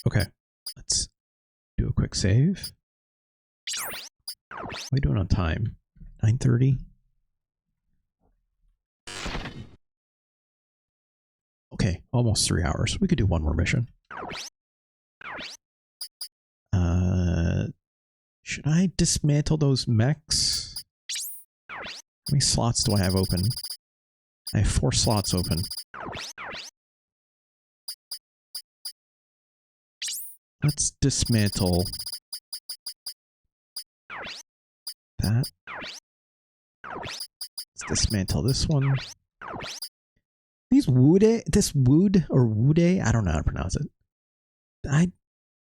Okay, let's do a quick save. What are we doing on time? 9:30. Okay, almost 3 hours. We could do one more mission. Should I dismantle those mechs? How many slots do I have open? I have 4 slots open. Let's dismantle that. Let's dismantle this one. These Wood or Wude, I don't know how to pronounce it.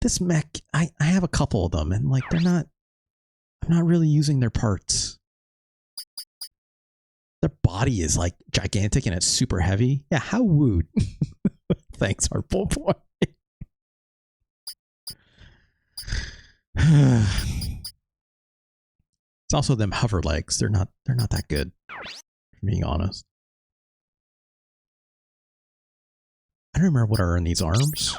This mech, I have a couple of them, and like I'm not really using their parts. Their body is like gigantic and it's super heavy. Yeah, how wooed. Thanks, Harpole Boy. It's also them hover legs. They're not that good, for being honest. I don't remember what are in these arms.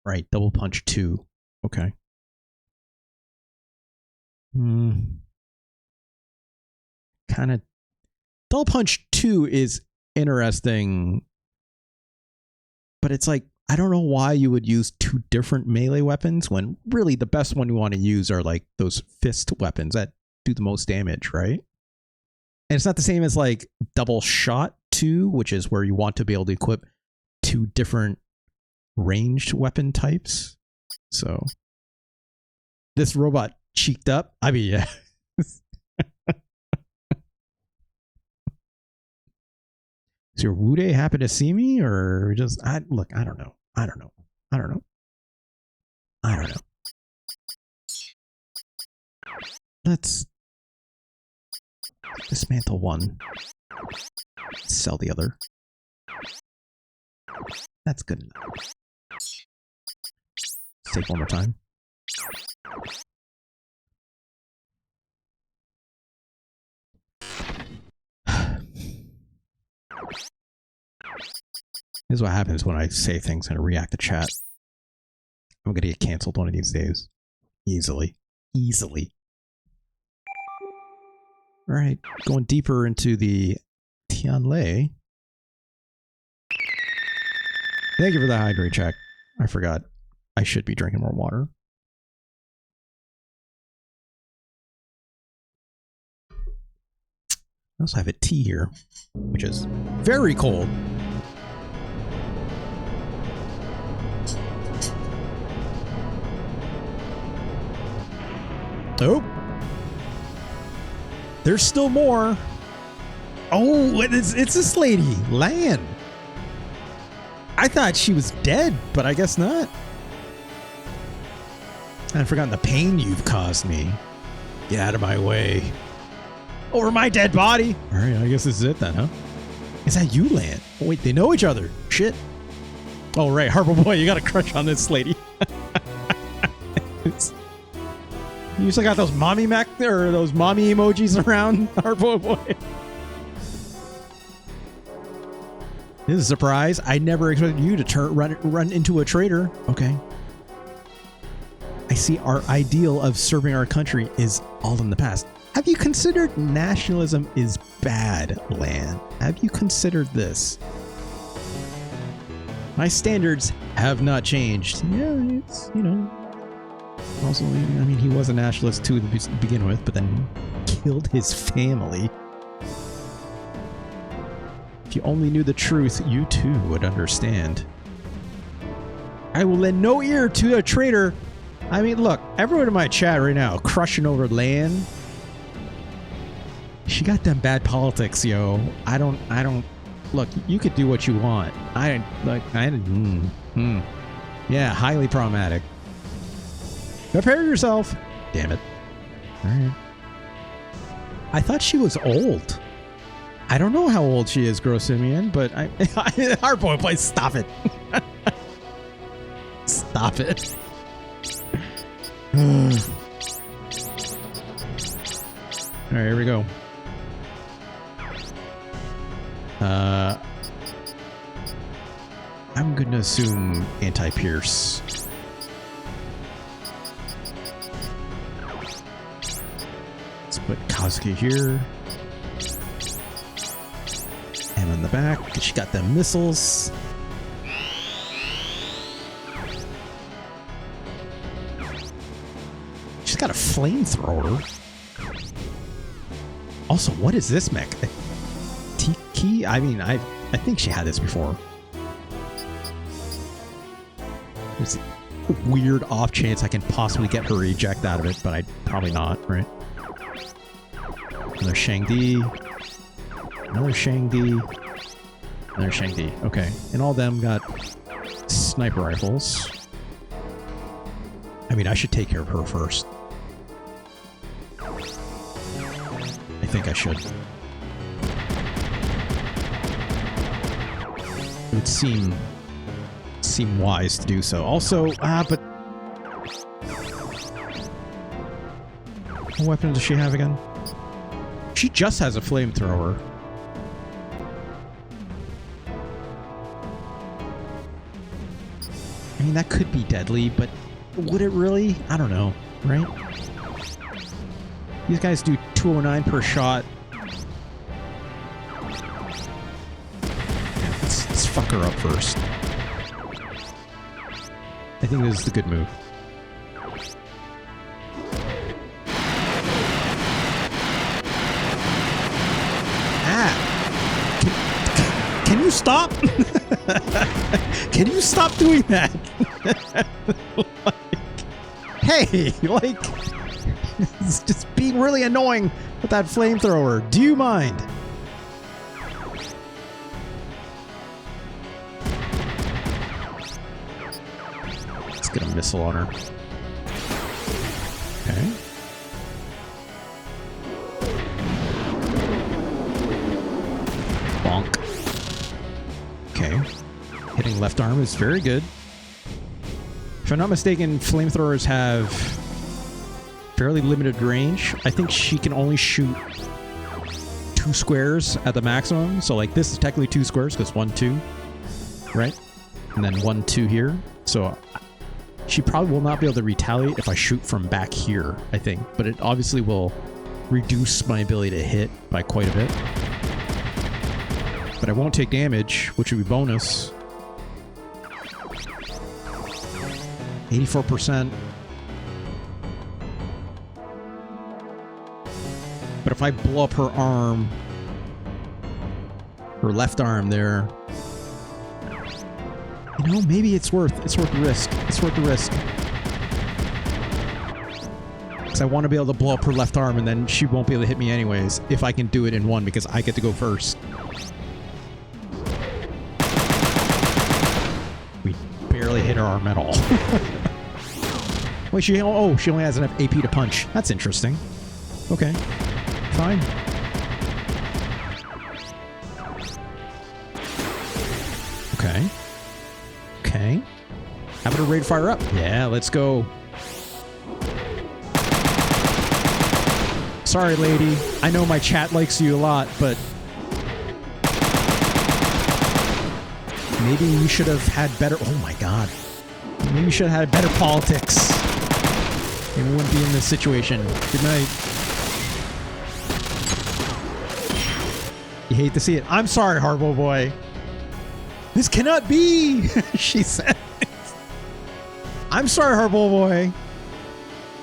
Right, double punch 2. Okay. Kind of. Double punch 2 is interesting, but it's like, I don't know why you would use 2 different melee weapons when really the best one you want to use are like those fist weapons that do the most damage, right? And it's not the same as like double shot 2, which is where you want to be able to equip 2 different ranged weapon types. So this robot cheeked up. I mean, yeah. Is your Wude happy to see me, or just look? I don't know. I don't know. I don't know. I don't know. Let's dismantle one. Sell the other. That's good enough. Save one more time. This is what happens when I say things and react to chat. I'm gonna get canceled one of these days. Easily. Easily. Alright, going deeper into the Tianlei. Thank you for the hydrate check. I forgot. I should be drinking more water. I also have a tea here, which is very cold. Oh! There's still more. Oh, it's this lady, Lan. I thought she was dead, but I guess not. I've forgotten the pain you've caused me. Get out of my way. Over my dead body. All right, I guess this is it then, huh? Is that you, Lan? Oh, wait, they know each other. Shit. Oh, right, Harper Boy, you got a crush on this lady. You still got those mommy mech or those mommy emojis around, Harpo Boy. This is a surprise. I never expected you to run into a traitor. Okay. I see our ideal of serving our country is all in the past. Have you considered nationalism is bad, Lan? Have you considered this? My standards have not changed. Yeah, it's, you know. Also, I mean, he was a nationalist to begin with, but then killed his family. If you only knew the truth, you too would understand. I will lend no ear to a traitor. I mean, look, everyone in my chat right now crushing over Lan. She got them bad politics, yo. I don't. Look, you could do what you want. Yeah, highly problematic. Prepare yourself. Damn it. All right. I thought she was old. I don't know how old she is, Gross Simeon, but our boy, please stop it. Stop it. All right, here we go. I'm going to assume anti-pierce. Let's put Kazuki here. And on the back, she got the missiles. She's got a flamethrower. Also, what is this mech? Tiki? I mean, I think she had this before. There's a weird off chance I can possibly get her eject out of it, but I'd probably not, right? Another Shang-Di. Another Shang-Di. Another Shang-Di. Okay. And all of them got sniper rifles. I mean, I should take care of her first. I think I should. It would seem wise to do so. Also, but what weapon does she have again? She just has a flamethrower. I mean, that could be deadly, but would it really? I don't know, right? These guys do 209 per shot. Yeah, let's fuck her up first. I think this is the good move. Can you stop? Can you stop doing that? Hey, it's just being really annoying with that flamethrower. Do you mind? Let's get a missile on her. Okay. Bonk. Okay. Hitting left arm is very good. If I'm not mistaken, flamethrowers have fairly limited range. I think she can only shoot 2 squares at the maximum. So like this is technically 2 squares because 1, 2, right? And then 1, 2 here. So she probably will not be able to retaliate if I shoot from back here, I think. But it obviously will reduce my ability to hit by quite a bit. But I won't take damage, which would be bonus. 84%. But if I blow up her arm, her left arm there, you know, maybe it's worth the risk. It's worth the risk. Because I want to be able to blow up her left arm and then she won't be able to hit me anyways if I can do it in one because I get to go first. We barely hit her arm at all. Wait, she only has enough AP to punch. That's interesting. Okay. Fine. Okay. Okay. How about a raid fire up? Yeah, let's go. Sorry, lady. I know my chat likes you a lot, but maybe you should have had better... Oh my god. Maybe you should have had better politics. Maybe we wouldn't be in this situation. Good night. You hate to see it. I'm sorry, Harbo Boy. This cannot be, she said. I'm sorry, Harbo Boy.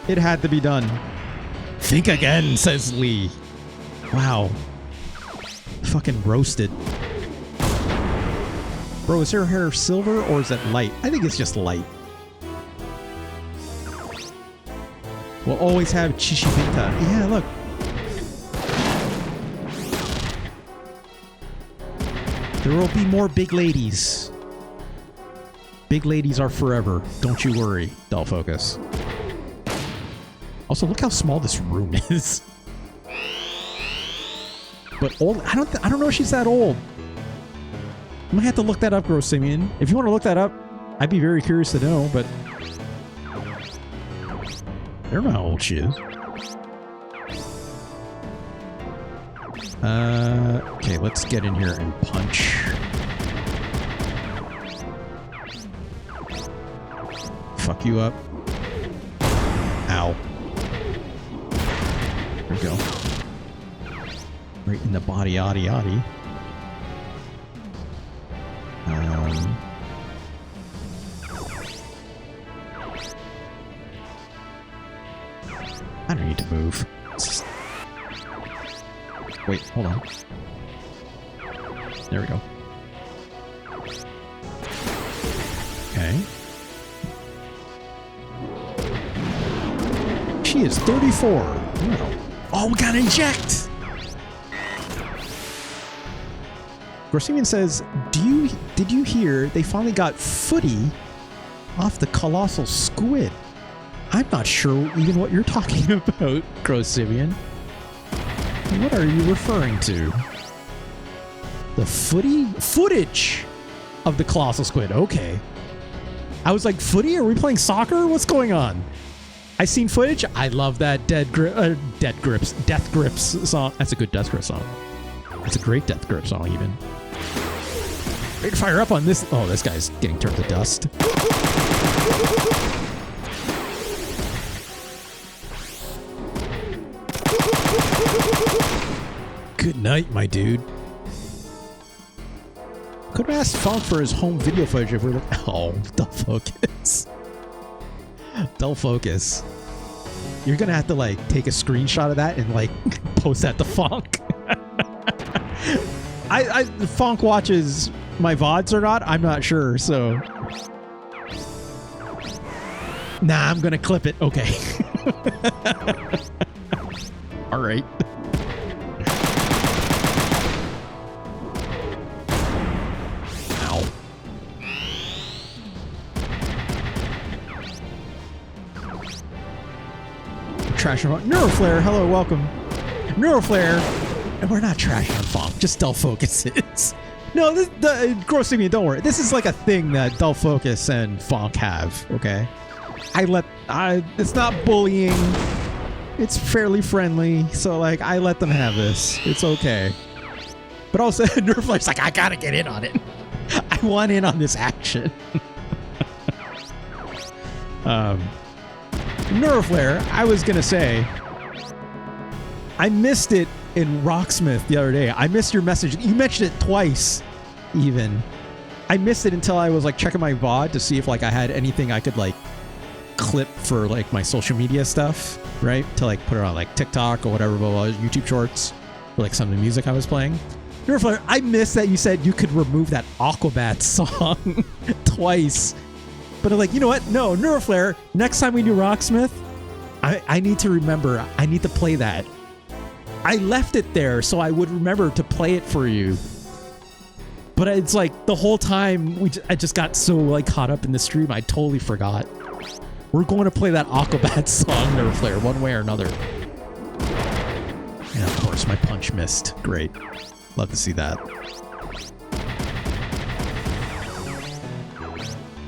It had to be done. Think again, says Lee. Wow. Fucking roasted. Bro, is her hair silver or is it light? I think it's just light. We'll always have Chichipita. Yeah, look. There will be more big ladies. Big ladies are forever. Don't you worry, Dull Focus. Also, look how small this room is. But old, I don't know if she's that old. I might have to look that up, Gross Simeon. If you want to look that up, I'd be very curious to know, but I don't know how old she is. Okay, let's get in here and punch. Fuck you up. Ow. There we go. Right in the body, yaddy, yaddy. I don't need to move. Wait, hold on. There we go. Okay. She is 34. Wow. Oh, we gotta inject! Gorsimian says, did you hear they finally got footy off the colossal squid? I'm not sure even what you're talking about, Grossimian. What are you referring to? The footage of the colossal squid. Okay. I was like, footy? Are we playing soccer? What's going on? I seen footage. I love that Death Grips song. That's a good Death Grips song. That's a great Death Grip song, even. Ready to fire up on this. Oh, this guy's getting turned to dust. Good night, my dude. Could have asked Funk for his home video footage if we're like, oh, Dull Focus. Dull Focus. You're gonna have to like take a screenshot of that and like post that to Funk. Funk watches my VODs or not, I'm not sure, so. Nah, I'm gonna clip it. Okay. All right. trashing Funk. Neuroflare, hello, welcome. Neuroflare, and we're not trashing Funk, just Dull Focus is. No, Gross Simeon, don't worry. This is like a thing that Dull Focus and Funk have, okay? It's not bullying. It's fairly friendly, so like I let them have this. It's okay. But also, Nerflare's like, I gotta get in on it. I want in on this action. Neuroflare, I was gonna say, I missed it in Rocksmith the other day. I missed your message. You mentioned it twice, even. I missed it until I was like checking my VOD to see if like I had anything I could like clip for like my social media stuff, right? To like put it on like TikTok or whatever, blah, blah, YouTube Shorts, or like some of the music I was playing. Neuroflare, I missed that you said you could remove that Aquabat song twice. But I'm like, you know what? No, Neuroflare, next time we do Rocksmith, I need to remember. I need to play that. I left it there so I would remember to play it for you. But it's like the whole time I just got so like caught up in the stream, I totally forgot. We're going to play that Aquabat song, Neuroflare, one way or another. And of course, my punch missed. Great. Love to see that.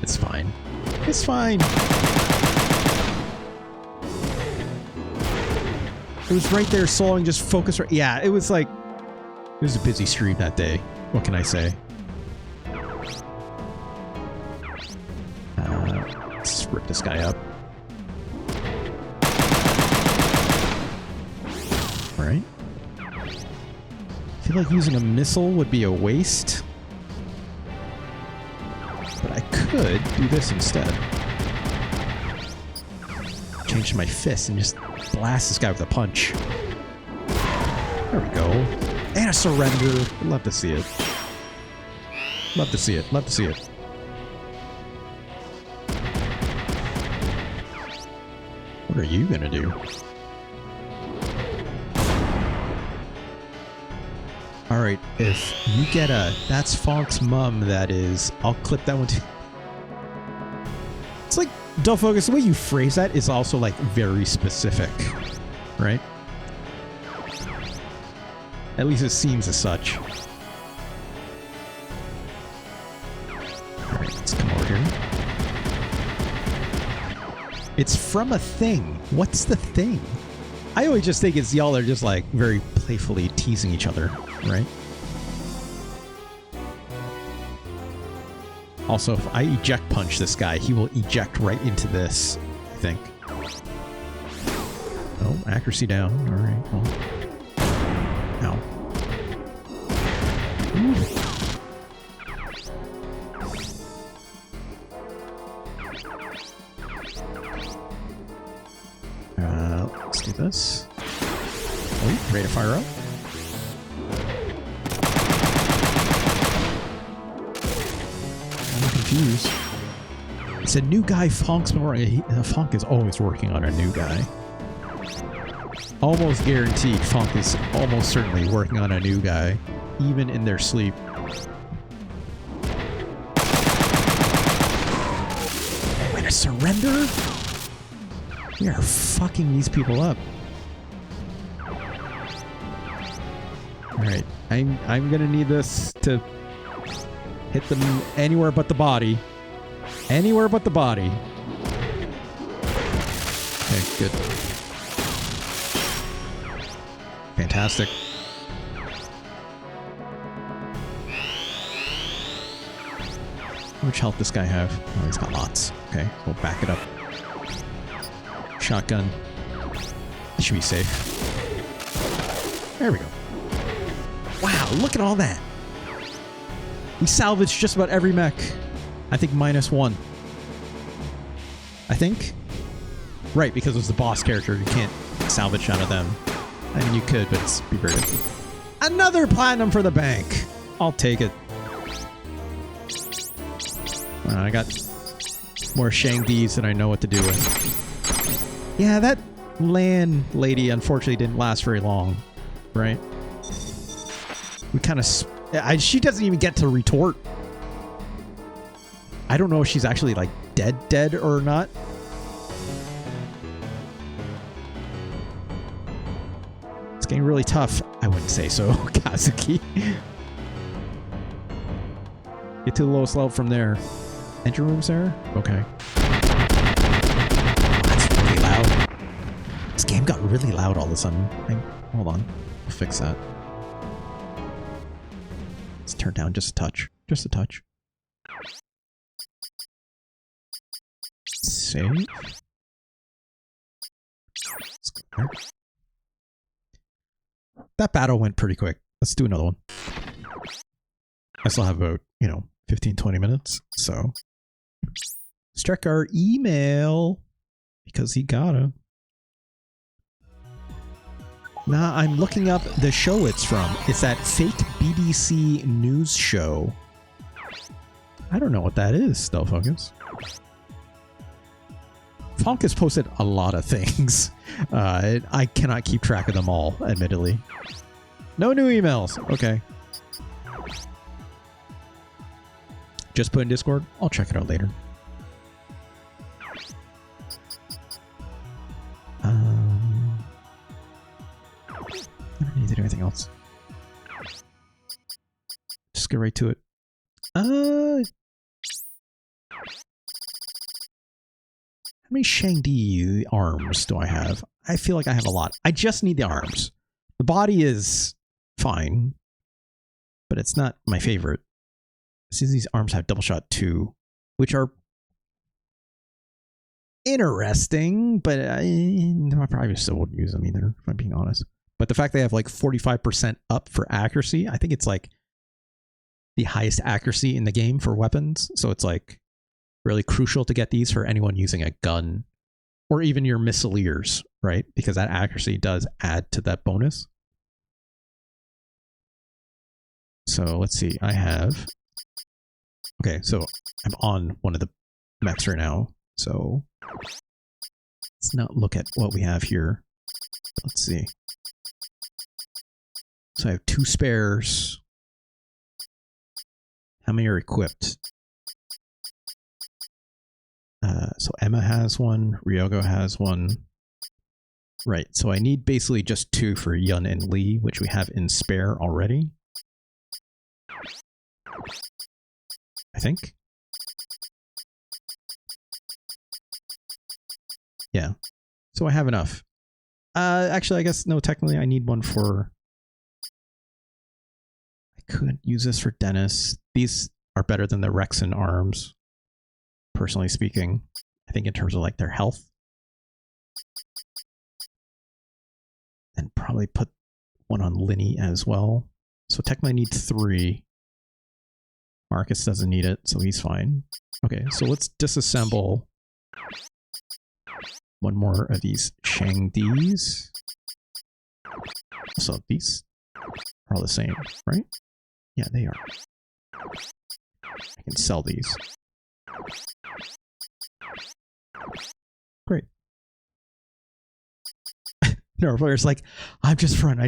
It's fine. It's fine. It was right there, soloing, just focus right. Yeah, it was like, it was a busy stream that day. What can I say? Let's rip this guy up. All right. I feel like using a missile would be a waste. But I could do this instead. Change my fist and just blast this guy with a punch. There we go. And a surrender. Love to see it. Love to see it. Love to see it. What are you gonna do? Alright, if you get a that's Fonk's mum, that is, I'll clip that one too. It's like, Dull Focus, the way you phrase that is also like very specific, right? At least it seems as such. Alright, let's come over here. It's from a thing. What's the thing? I always just think it's y'all are just like very playfully teasing each other, right? Also, if I eject punch this guy, he will eject right into this, I think. Oh, accuracy down. All right. Well. Ow. Let's do this. Oh, ready to fire up. Confused. It's a new guy. Funk's Funk is always working on a new guy. Almost guaranteed Funk is almost certainly working on a new guy, even in their sleep. Wait, a surrender? We are fucking these people up. Alright, I'm gonna need this to hit them anywhere but the body. Anywhere but the body. Okay, good. Fantastic. How much health does this guy have? Oh, he's got lots. Okay, we'll back it up. Shotgun. This should be safe. There we go. Wow, look at all that. We salvaged just about every mech. I think -1. I think? Right, because it was the boss character. You can't salvage out of them. I mean, you could, but it's be very difficult. Another platinum for the bank. I'll take it. I got more Shang-Dis than I know what to do with. Yeah, that land lady unfortunately didn't last very long, right? We kind of... she doesn't even get to retort. I don't know if she's actually like dead or not. getting really tough. I wouldn't say so, Kazuki. Get to the lowest level from there. Enter rooms there? Okay. That's really loud. This game got really loud all of a sudden. Hold on. We'll fix that. Let's turn down just a touch. Just a touch. Save. Let's go there. That battle went pretty quick. Let's do another one. I still have about, 15-20 minutes, so let's check our email because he gotta. Now I'm looking up the show it's from. It's that fake BBC news show. I don't know what that is, Stealth Focus. Fonk has posted a lot of things. I cannot keep track of them all, admittedly. No new emails. Okay. Just put in Discord. I'll check it out later. I don't need to do anything else. Just get right to it. How many Shang-Di arms do I have? I feel like I have a lot. I just need the arms. The body is fine, but it's not my favorite. Since these arms have double shot too, which are interesting, but I probably still wouldn't use them either, if I'm being honest. But the fact they have like 45% up for accuracy, I think it's like the highest accuracy in the game for weapons. So it's like really crucial to get these for anyone using a gun or even your missileers, right? Because that accuracy does add to that bonus. So let's see, I have... Okay, so I'm on one of the mechs right now, so let's not look at what we have here. Let's see. So I have 2 spares. How many are equipped? So Emma has one, Ryogo has one. Right, so I need basically just 2 for Yun and Lee, which we have in spare already. I think. Yeah. So I have enough. Actually, I guess, no, technically I need one for... I could use this for Dennis. These are better than the Rexon arms, personally speaking. I think in terms of like their health. And probably put one on Linny as well. So technically I need 3. Marcus doesn't need it, so he's fine. Okay, so let's disassemble one more of these Shang-Dis. So these are all the same, right? Yeah, they are. I can sell these. Great. Neuroflare's like, I'm just front.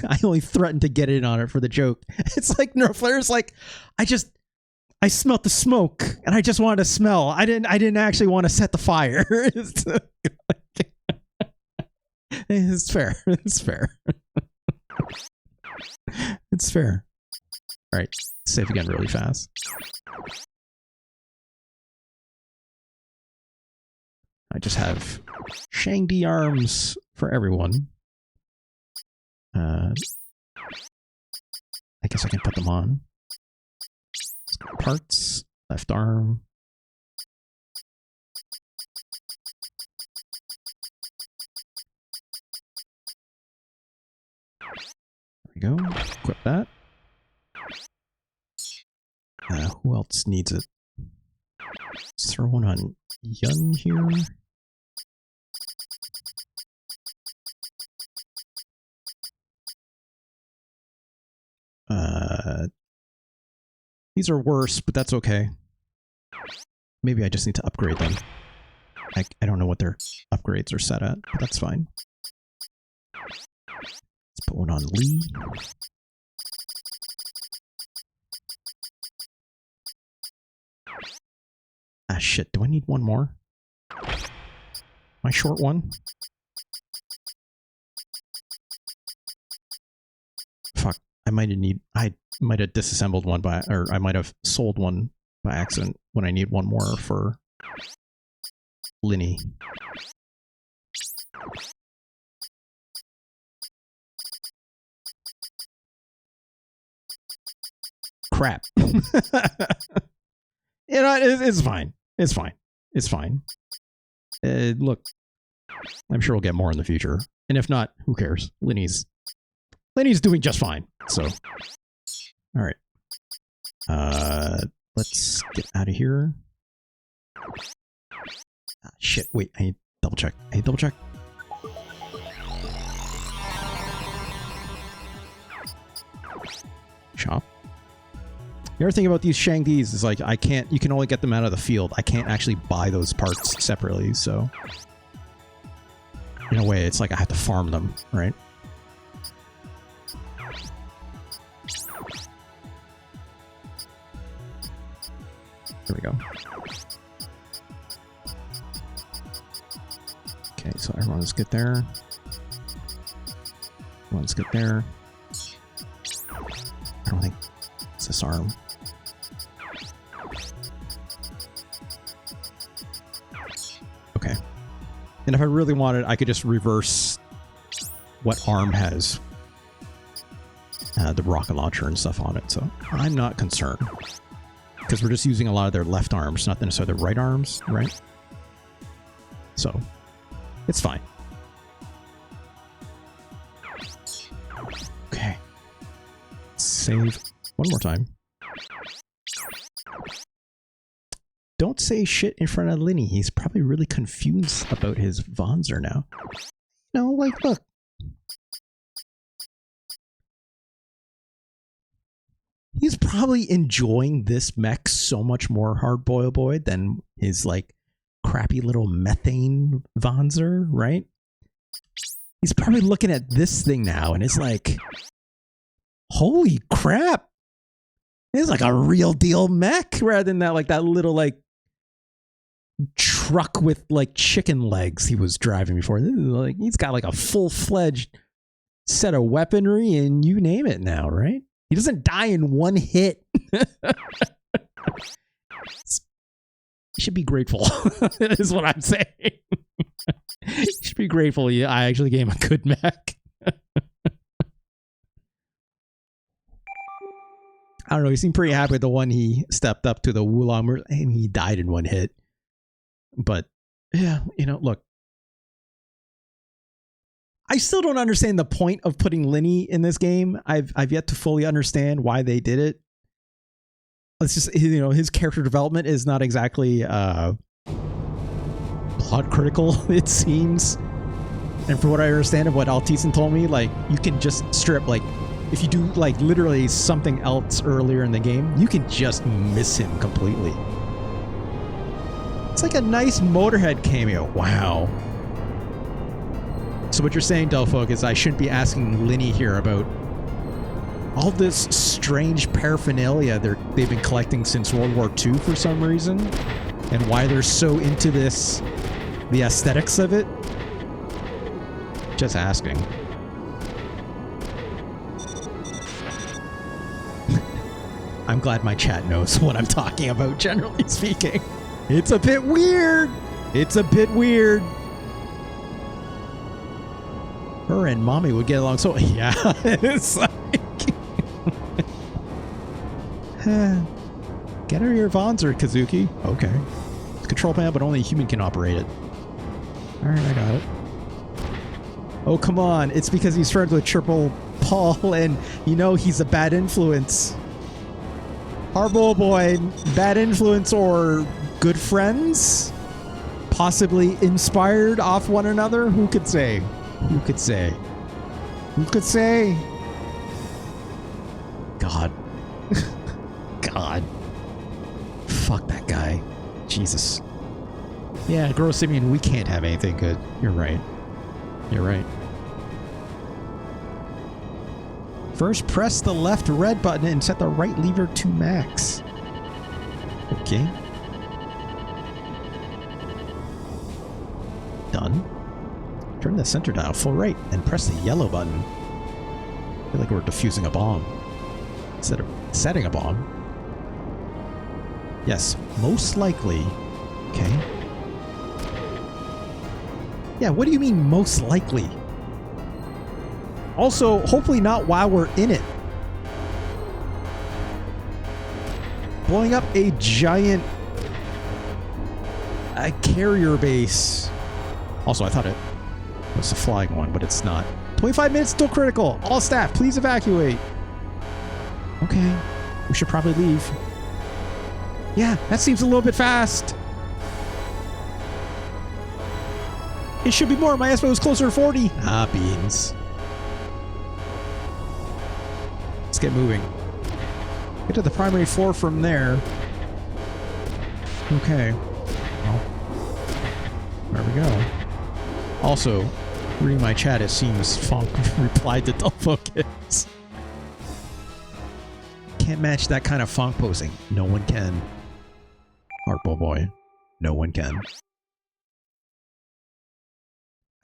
I only threatened to get in on it for the joke. It's like Neuroflare's like, I smelt the smoke and I just wanted to smell. I didn't actually want to set the fire. It's fair. It's fair. It's fair. All right, save again really fast. I just have Shang-Di arms for everyone. I guess I can put them on. Parts, left arm. There we go. Equip that. Who else needs it? Let's throw one on Yun here. These are worse, but that's okay. Maybe I just need to upgrade them. I don't know what their upgrades are set at, but that's fine. Let's put one on Lee. Ah, shit. Do I need one more? My short one? I might have disassembled one or I might have sold one by accident when I need one more for Linny. Crap. You know, it's fine. It's fine. It's fine. Look, I'm sure we'll get more in the future. And if not, who cares? Linny's doing just fine. So, all right. Let's get out of here. Ah, shit, wait, I need to double check. Shop. The other thing about these Shangdis is like you can only get them out of the field. I can't actually buy those parts separately, so in a way it's like I have to farm them, right? There we go. Okay, so everyone's good there. Everyone's good there. I don't think it's this arm. Okay. And if I really wanted, I could just reverse what arm has the rocket launcher and stuff on it. So I'm not concerned. Because we're just using a lot of their left arms, not necessarily their right arms, right? So it's fine. Okay. Save one more time. Don't say shit in front of Linny. He's probably really confused about his Wanzer now. No, like, look. He's probably enjoying this mech so much more, hard-boiled boy, than his, like, crappy little methane Wanzer, right? He's probably looking at this thing now, and it's like, holy crap! It's like a real deal mech, rather than that, like, that little, like, truck with, like, chicken legs he was driving before. Like, he's got, like, a full-fledged set of weaponry, and you name it now, right? He doesn't die in one hit. You should be grateful, is what I'm saying. You should be grateful I actually gave him a good mech. I don't know, he seemed pretty happy with the one he stepped up to, the Wuhan. I mean, he died in one hit. But, yeah, you know, look. I still don't understand the point of putting Linny in this game. I've yet to fully understand why they did it. It's just, you know, his character development is not exactly plot critical, it seems. And for what I understand of what Altisen told me, like, you can just strip, like, if you do, like, literally something else earlier in the game, you can just miss him completely. It's like a nice Motorhead cameo. Wow. So what you're saying, Delfolk, is I shouldn't be asking Linny here about all this strange paraphernalia they've been collecting since World War II for some reason, and why they're so into this, the aesthetics of it? Just asking. I'm glad my chat knows what I'm talking about, generally speaking. It's a bit weird. It's a bit weird. Her and Mommy would get along so... Yeah, it's like... Get her your Wanzer, Kazuki. Okay. It's a control panel, but only a human can operate it. Alright, I got it. Oh, come on. It's because he's friends with Triple Paul, and you know he's a bad influence. Harbo boy, bad influence or good friends? Possibly inspired off one another? Who could say? Who could say? Who could say? God. God. Fuck that guy. Jesus. Yeah, Gross Simeon, we can't have anything good. You're right. You're right. First, press the left red button and set the right lever to max. Okay. Done. Turn the center dial full right and press the yellow button. I feel like we're defusing a bomb. instead of setting a bomb. Yes, most likely. Okay. Yeah, what do you mean most likely? Also, hopefully not while we're in it. Blowing up a giant carrier base. Also, I thought it was a flying one, but it's not. 25 minutes till critical. All staff, please evacuate. Okay, we should probably leave. Yeah, that seems a little bit fast. It should be more. My estimate was closer to 40. Ah, beans. Let's get moving. Get to the primary floor from there. Okay. Well, there we go. Also, reading my chat, it seems Funk replied to Dull Focus. Can't match that kind of Funk posing. No one can. Hardball boy. No one can.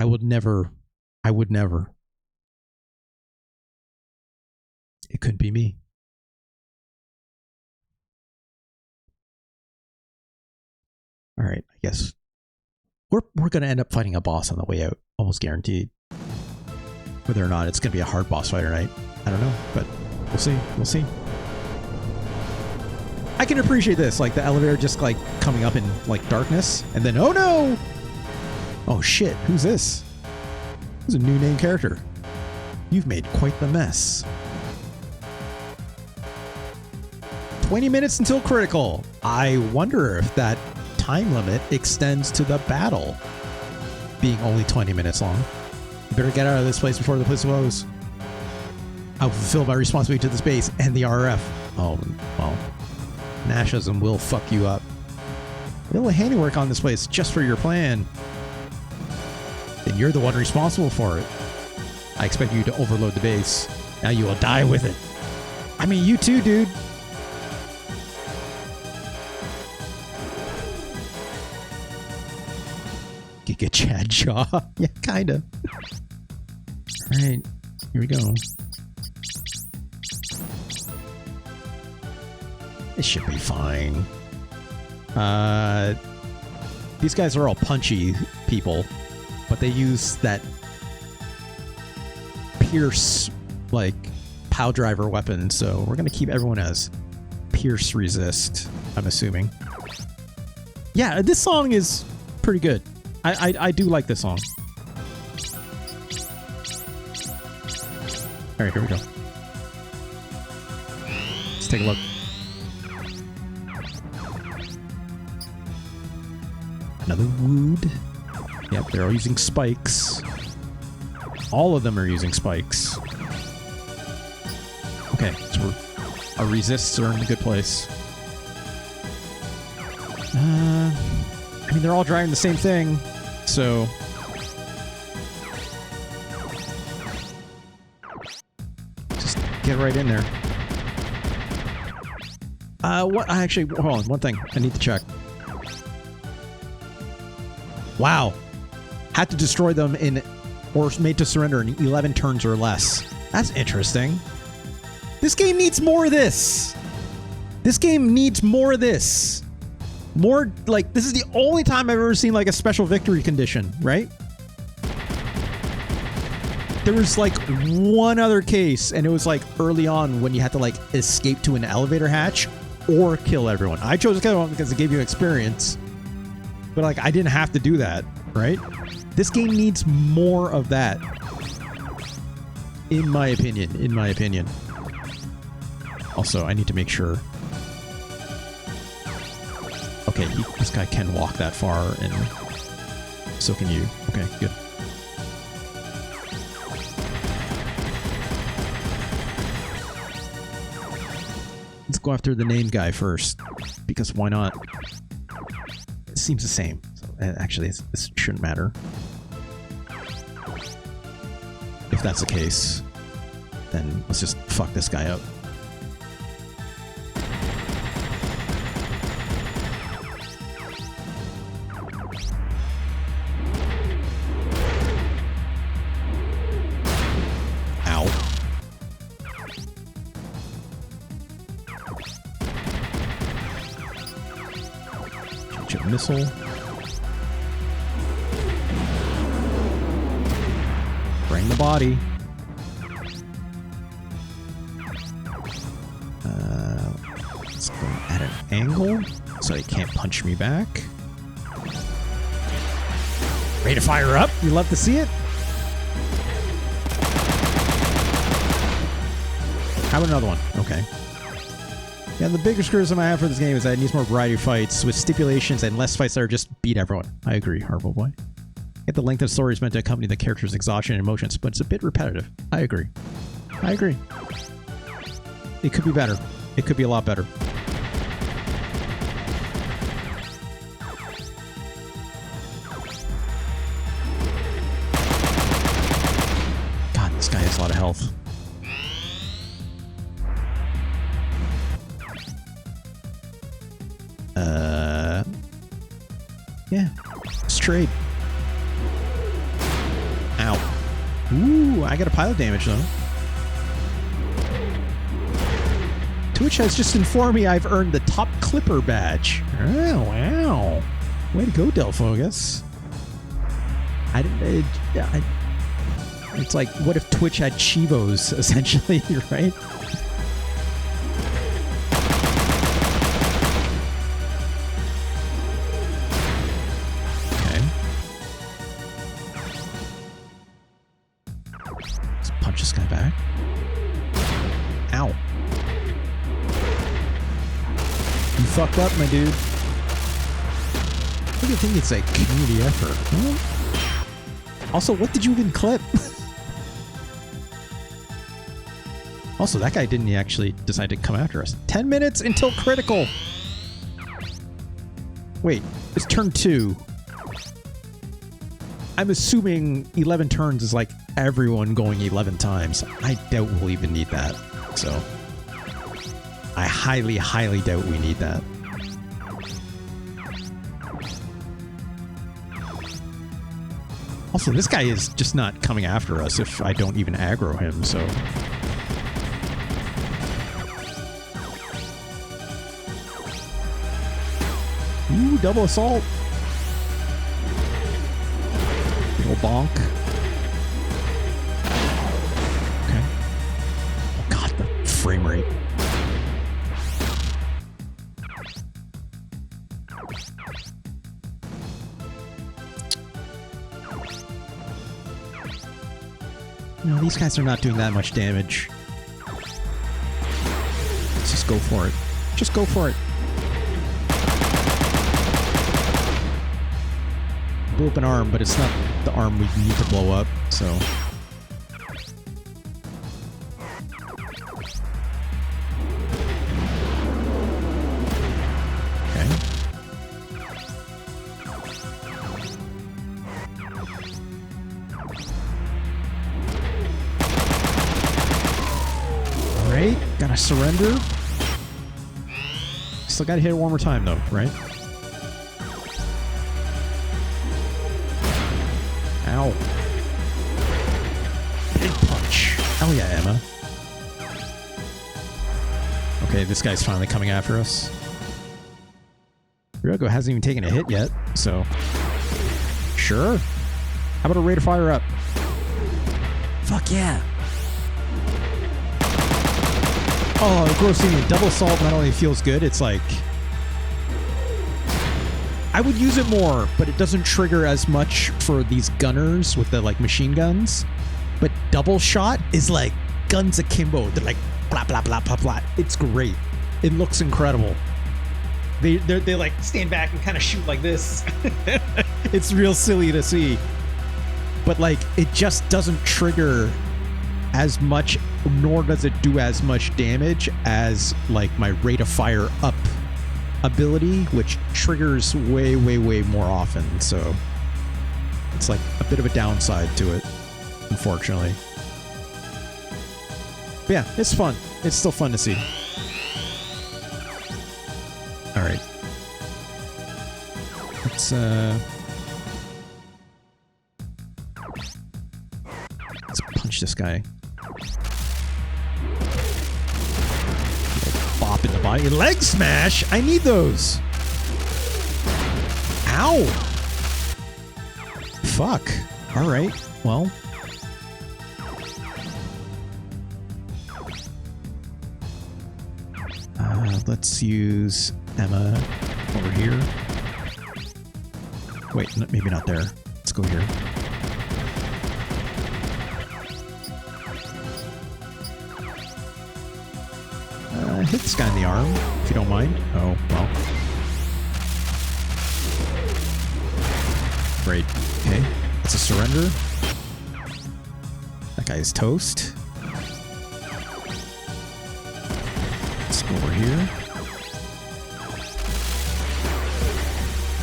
I would never. I would never. It couldn't be me. All right, I guess we're gonna end up fighting a boss on the way out, almost guaranteed. Whether or not it's gonna be a hard boss fight tonight, I don't know, but we'll see. We'll see. I can appreciate this, like the elevator just like coming up in like darkness, and then oh no! Oh shit! Who's this? Who's a new name character? You've made quite the mess. 20 minutes until critical. I wonder if that time limit extends to the battle being only 20 minutes long. You better get out of this place before the place blows. I will fulfill my responsibility to this base and the RF. Oh, well. Nashism will fuck you up. A little handiwork on this place just for your plan. Then you're the one responsible for it. I expect you to overload the base. Now you will die with it. I mean, you too, dude. Giga Chad Jaw. Yeah, kinda. Alright, here we go. This should be fine. These guys are all punchy people, but they use that pierce, like, POW driver weapon, so we're gonna keep everyone as pierce resist, I'm assuming. Yeah, this song is pretty good. I do like this song. Alright, here we go. Let's take a look. Another wood. Yep, they're all using spikes. All of them are using spikes. Okay, so our resists are in a good place. I mean, they're all driving the same thing, so... just get right in there. What? Actually, hold on, one thing. I need to check. Wow. Had to destroy them in... or made to surrender in 11 turns or less. That's interesting. This game needs more of this. This game needs more of this. More, like, this is the only time I've ever seen, like, a special victory condition, right? There was, like, one other case, and it was, like, early on when you had to, like, escape to an elevator hatch or kill everyone. I chose to kill everyone because it gave you experience. But, like, I didn't have to do that, right? This game needs more of that. In my opinion. In my opinion. Also, I need to make sure... Okay, this guy can walk that far, and so can you. Okay, good. Let's go after the name guy first, because why not? It seems the same. So, actually, this shouldn't matter. If that's the case, then let's just fuck this guy up. missile. Bring the body. Let's go at an angle so he can't punch me back. Ready to fire up? You love to see it? How about another one? Okay. Yeah, the biggest criticism I have for this game is that it needs more variety of fights with stipulations and less fights that are just beat everyone. I agree, Harpo Boy. Yet the length of the story is meant to accompany the character's exhaustion and emotions, but it's a bit repetitive. I agree. I agree. It could be better. It could be a lot better. God, this guy has a lot of health. Yeah. Let's trade. Ow. Ooh, I got a pile of damage though. Twitch has just informed me I've earned the top clipper badge. Oh, wow. Way to go, Delphogus. It's like, what if Twitch had Chivos, essentially, right? Okay. Let's punch this guy back. Ow. You fucked up, my dude. I think it's a community effort. Huh? Also, what did you even clip? Also, that guy didn't actually decide to come after us. 10 minutes until critical. Wait, it's turn 2. I'm assuming 11 turns is like everyone going 11 times. I doubt we'll even need that. So, I highly, highly doubt we need that. Also, this guy is just not coming after us if I don't even aggro him, so... Ooh, double assault! Big ol' bonk. Okay. Oh god, the frame rate. No, these guys are not doing that much damage. Let's just go for it. Just go for it. Blew up an arm, but it's not the arm we need to blow up, so... Okay. Alright, gotta surrender. Still gotta hit it one more time, though, right? Ow. Big punch. Hell yeah, Emma. Okay, this guy's finally coming after us. Ryogo hasn't even taken a hit yet, so... Sure. How about a rate of fire up? Fuck yeah. Oh, gross eating. Double assault not only feels good, it's like... I would use it more, but it doesn't trigger as much for these gunners with the like machine guns. But double shot is like guns akimbo. They're like blah blah blah blah blah. It's great. It looks incredible. They like stand back and kind of shoot like this. It's real silly to see. But like it just doesn't trigger as much, nor does it do as much damage as like my rate of fire up ability, which triggers way, way, way more often. So it's like a bit of a downside to it, unfortunately. But yeah, it's fun. It's still fun to see. All right. Let's punch this guy. Bop in the body. Leg smash! I need those! Ow! Fuck. Alright, well. Let's use Emma over here. Wait, maybe not there. Let's go here. Hit this guy in the arm, if you don't mind. Oh, well. Great. Okay. That's a surrender. That guy is toast. Let's go over here.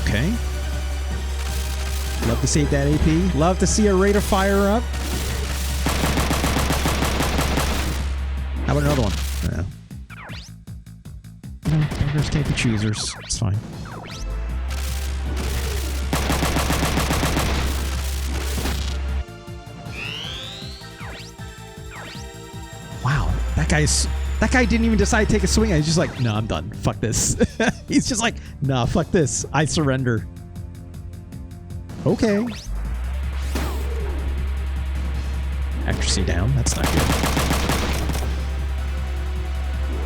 Okay. Love to save that AP. Love to see a rate of fire up. How about another one? Yeah. No, beggars can't be choosers. It's fine. Wow, that guy didn't even decide to take a swing. He's just like, no, I'm done. Fuck this. He's just like, nah, fuck this. I surrender. Okay. Accuracy down. That's not good.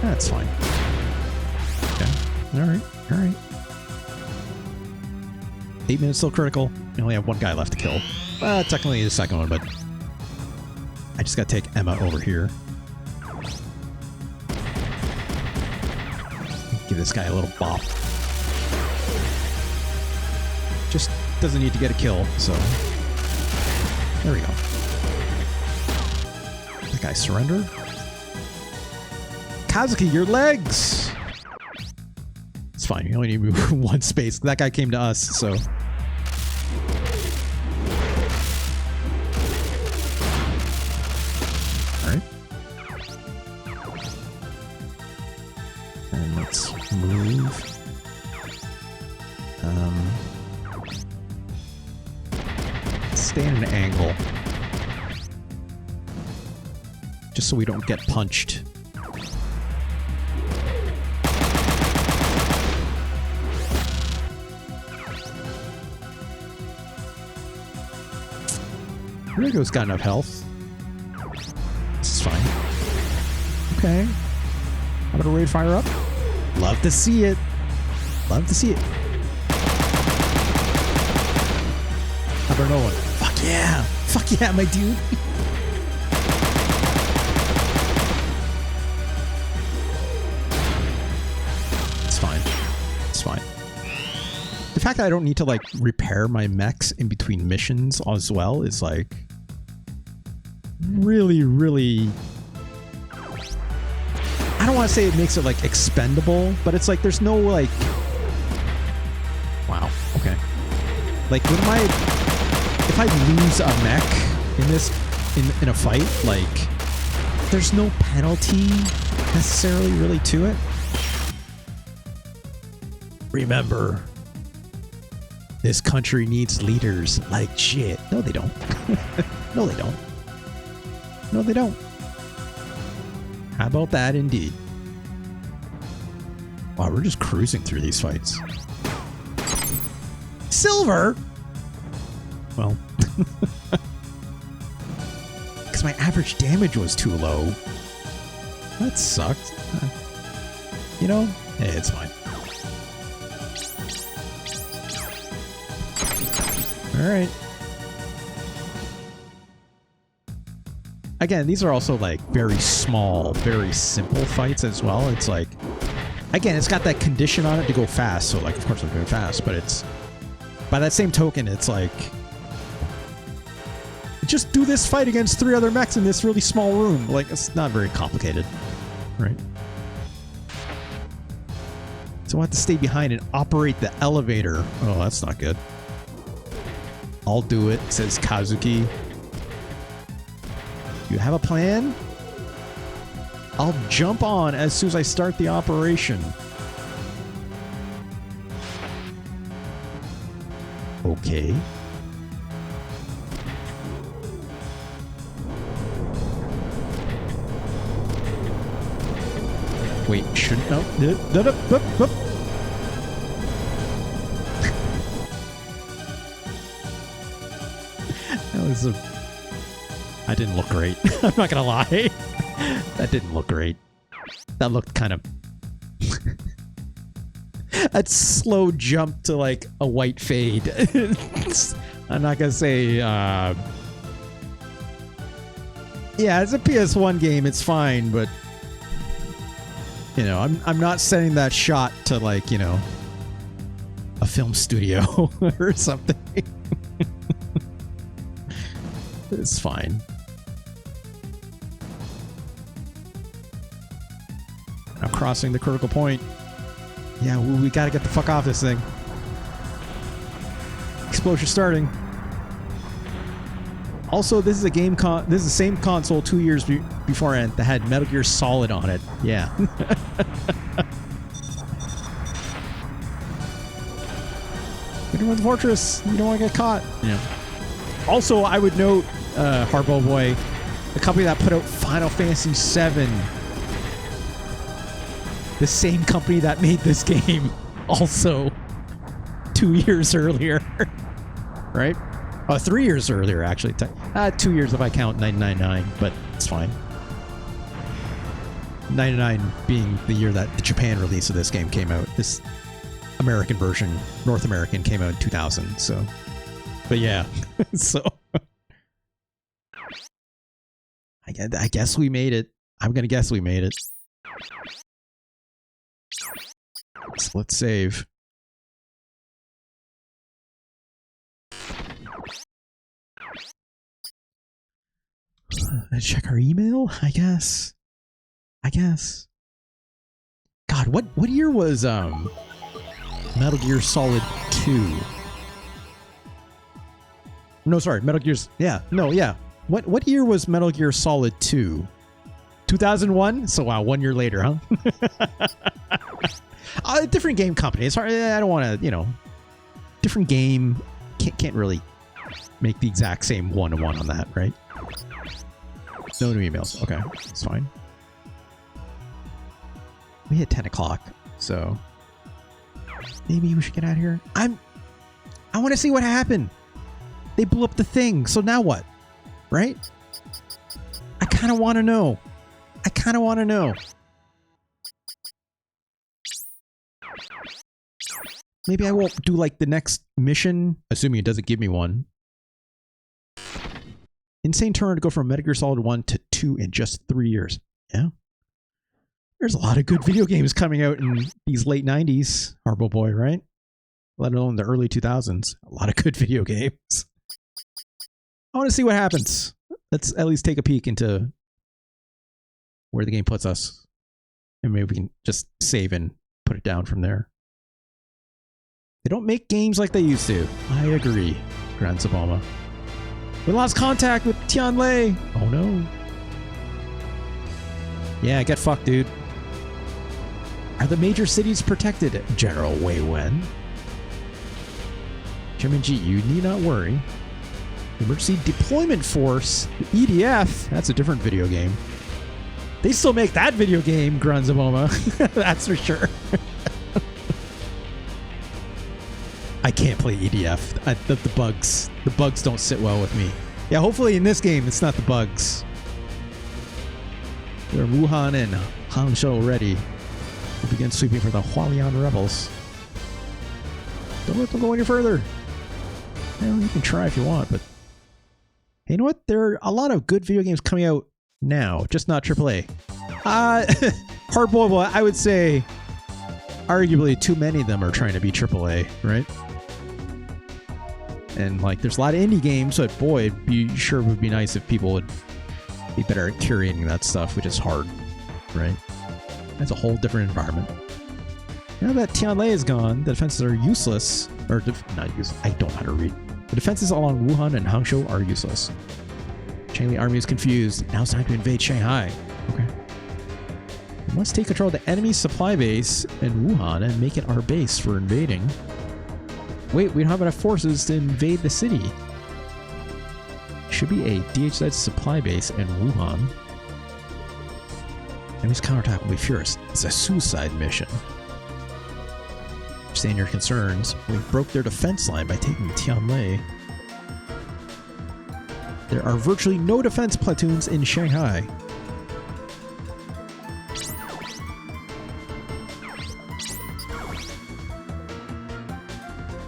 That's fine. Okay. Alright. Alright. 8 minutes still critical. We only have one guy left to kill. Technically the second one, but I just gotta take Emma over here. Give this guy a little bop. Just doesn't need to get a kill, so there we go. That guy surrendered. Kazuki, your legs! It's fine, you only need to move one space. That guy came to us, so. Alright. And let's move. Stay in an angle. Just so we don't get punched. Rigo's got enough health. This is fine. Okay. How about a raid fire up? Love to see it. Love to see it. How about no one? Fuck yeah! Fuck yeah, my dude! It's fine. It's fine. The fact that I don't need to, like, repair my mechs in between missions as well is, like, really, really... I don't want to say it makes it, like, expendable, but it's like there's no, like... Wow, okay. Like, if I lose a mech in this, in a fight, like, there's no penalty necessarily really to it. Remember, this country needs leaders like shit. No, they don't. No, they don't. No, they don't. How about that, indeed? Wow, we're just cruising through these fights. Silver? Well, because my average damage was too low. That sucked. You know, hey, it's fine. All right. Again, these are also like very small, very simple fights as well. It's like, again, it's got that condition on it to go fast. So like, of course, I'm going fast, but it's, by that same token, it's like, just do this fight against 3 other mechs in this really small room. Like, it's not very complicated, right? So I have to stay behind and operate the elevator. Oh, that's not good. I'll do it, says Kazuki. You have a plan? I'll jump on as soon as I start the operation. Okay. Wait, shouldn't... No. That didn't look great. I'm not gonna lie. That didn't look great. That looked kind of... that slow jump to like a white fade. I'm not gonna say... yeah, it's a PS1 game. It's fine, but... You know, I'm not sending that shot to like, you know, a film studio or something. It's fine. I'm crossing the critical point. Yeah, we gotta get the fuck off this thing. Explosion starting. Also, this is a game this is the same console 2 years beforehand that had Metal Gear Solid on it. Yeah. Get around the fortress. You don't want to get caught. Yeah. Also, I would note, Harbo Boy, the company that put out Final Fantasy VII, the same company that made this game, also 2 years earlier, right? 3 years earlier, actually. 2 years if I count 999, but it's fine. 99 being the year that the Japan release of this game came out. This American version, North American, came out in 2000, so... But yeah, so... I guess we made it. I'm gonna guess we made it. So let's save. Check our email, I guess. God, what year was Metal Gear Solid 2? No, sorry, Metal Gear's... Yeah, no, yeah. What year was Metal Gear Solid 2? 2001? So wow, 1 year later, huh? A different game company. It's hard. I don't want to, you know... Different game. Can't really make the exact same one-to-one on that, right? No new emails. Okay, it's fine. We hit 10 o'clock, so... Maybe we should get out of here. I want to see what happened. They blew up the thing, so now what? Right? I kind of want to know. Maybe I won't do like the next mission, assuming it doesn't give me one. Insane turn to go from Metal Gear Solid 1 to 2 in just 3 years. Yeah. There's a lot of good video games coming out in these late 90s, Harbo Boy, right? Let alone the early 2000s. A lot of good video games. I want to see what happens. Let's at least take a peek into where the game puts us. And maybe we can just save and put it down from there. They don't make games like they used to. I agree, Gran Sabama. We lost contact with Tianlei. Oh no. Yeah, get fucked, dude. Are the major cities protected, General Wei Wen? Chairman G, you need not worry. Emergency Deployment Force, the EDF. That's a different video game. They still make that video game, Grunzaboma. That's for sure. I can't play EDF. The bugs don't sit well with me. Yeah, hopefully in this game it's not the bugs. They're Wuhan and Hangzhou ready. We'll begin sweeping for the Hualian rebels. Don't let them go any further. Well, you can try if you want, but... Hey, you know what? There are a lot of good video games coming out now, just not AAA. Hardboiled, I would say arguably too many of them are trying to be AAA, right? And like, there's a lot of indie games, but boy, it would be nice if people would be better at curating that stuff, which is hard, right? That's a whole different environment. Now that Tianlei is gone, the defenses are useless, or not useless. I don't know how to read. The defenses along Wuhan and Hangzhou are useless. Shanghai army is confused. Now it's time to invade Shanghai. Okay. We must take control of the enemy supply base in Wuhan and make it our base for invading. Wait, we don't have enough forces to invade the city. Should be a DHZ supply base in Wuhan. Enemy's counterattack will be furious. It's a suicide mission. Understand your concerns. We broke their defense line by taking Tianlei. There are virtually no defense platoons in Shanghai.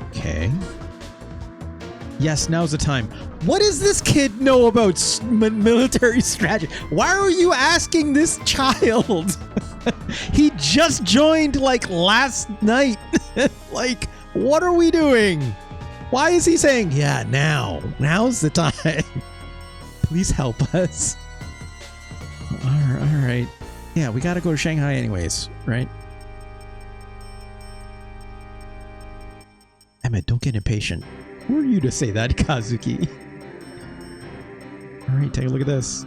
Okay. Yes, now's the time. What does this kid know about military strategy? Why are you asking this child? He just joined like last night. Like, what are we doing? Why is he saying, yeah, now's the time? Please help us. All right. Yeah, we got to go to Shanghai anyways, right? Emmett, don't get impatient. Who are you to say that, Kazuki? All right, take a look at this.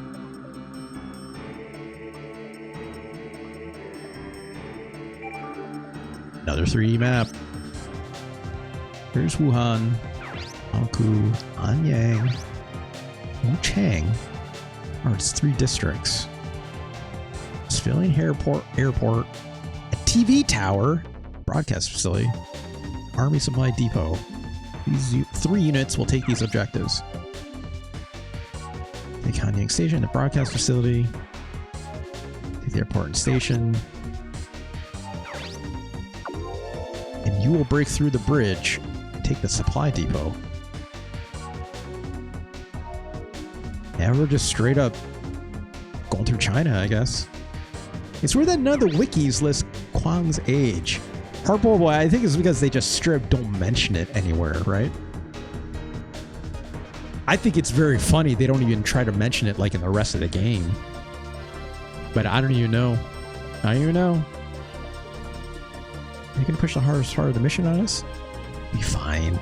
Another 3D map. Here's Wuhan, Hangzhou, Anyang, Wuchang. Oh, it's 3 districts. Civilian airport, a TV tower, broadcast facility, army supply depot. These 3 units will take these objectives. Take Hanyang Station, the broadcast facility. Take the airport and station. And you will break through the bridge and take the supply depot. Yeah, we're just straight up going through China, I guess. It's weird that none of the wikis list Kwang's age. Hardball Boy, I think it's because they just straight don't mention it anywhere, right? I think it's very funny they don't even try to mention it like in the rest of the game. But I don't even know. I don't even know. You can push the hardest part of the mission on us? Be fine.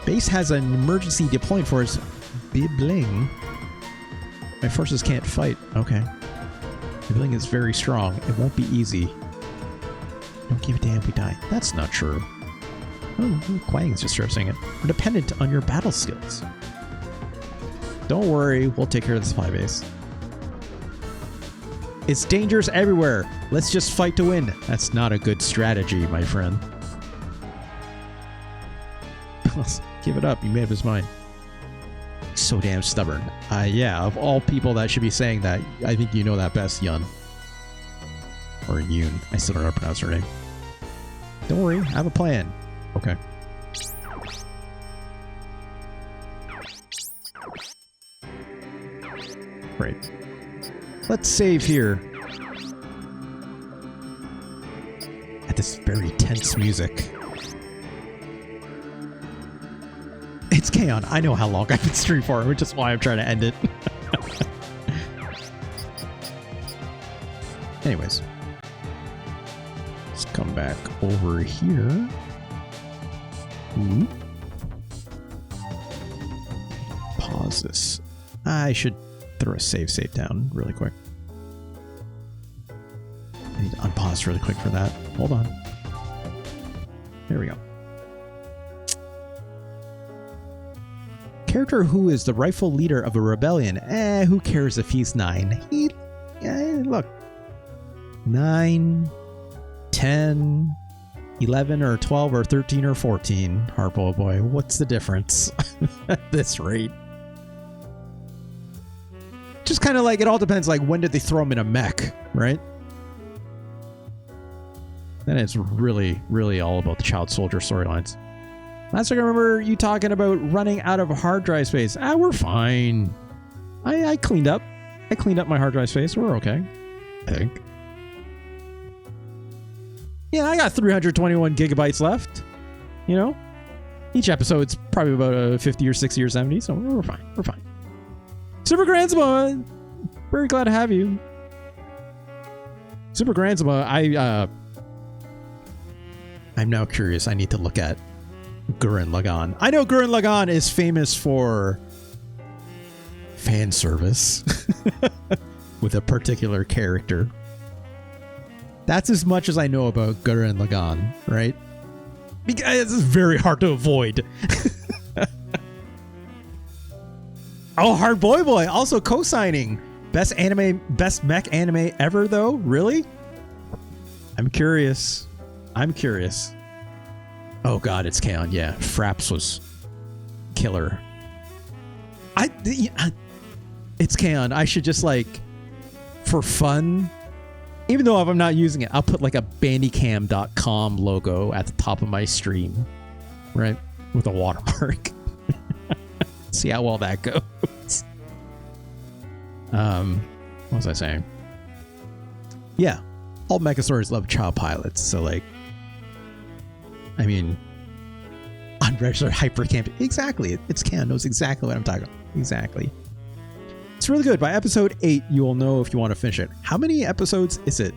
Base has an emergency deployment force. Bibling. My forces can't fight. Okay. Bibling is very strong. It won't be easy. Don't give a damn if we die. That's not true. Oh, Kwang's just stressing it. We're dependent on your battle skills. Don't worry, we'll take care of the supply base. It's dangerous everywhere. Let's just fight to win. That's not a good strategy, my friend. Give it up. He made up his mind. He's so damn stubborn. Yeah, of all people that should be saying that, I think you know that best, Yun. Or Yoon. I still don't know how to pronounce her name. Don't worry, I have a plan. Okay. Great. Let's save here. At this very tense music. It's Kaon. I know how long I've been streaming for, which is why I'm trying to end it. Anyways. Let's come back over here. Ooh. Pause this. I should throw a save down really quick. I need to unpause really quick for that. Hold on. There we go. Character who is the rightful leader of a rebellion. Who cares if he's 9? Look. 9, 10, 11, or 12, or 13, or 14. Harpo boy, what's the difference at this rate? Just kind of like, it all depends, like, when did they throw him in a mech, right? Then it's really, really all about the child soldier storylines. Last week I remember you talking about running out of hard drive space. We're fine. I cleaned up. I cleaned up my hard drive space. We're okay, I think. Yeah, I got 321 gigabytes left. You know? Each episode's probably about 50 or 60 or 70, so we're fine. We're fine. Super Granzma, very glad to have you. Super Granzma, I'm now curious. I need to look at Gurren Lagann. I know Gurren Lagann is famous for fan service with a particular character. That's as much as I know about Gurren Lagann, right? Because it's very hard to avoid. Oh, Hard Boy Boy also co-signing. Best mech anime ever, though? Really? I'm curious. Oh god, it's Kaon. Yeah, Fraps was killer. It's canon. I should just like, for fun, even though if I'm not using it, I'll put like a bandicam.com logo at the top of my stream, right? With a watermark. See how well that goes. What was I saying? Yeah. All mecha stories love child pilots. So like, I mean, unregistered hypercamp. Exactly. It's canon. Knows exactly what I'm talking about. Exactly. It's really good. By episode 8, you will know if you want to finish it. How many episodes is it?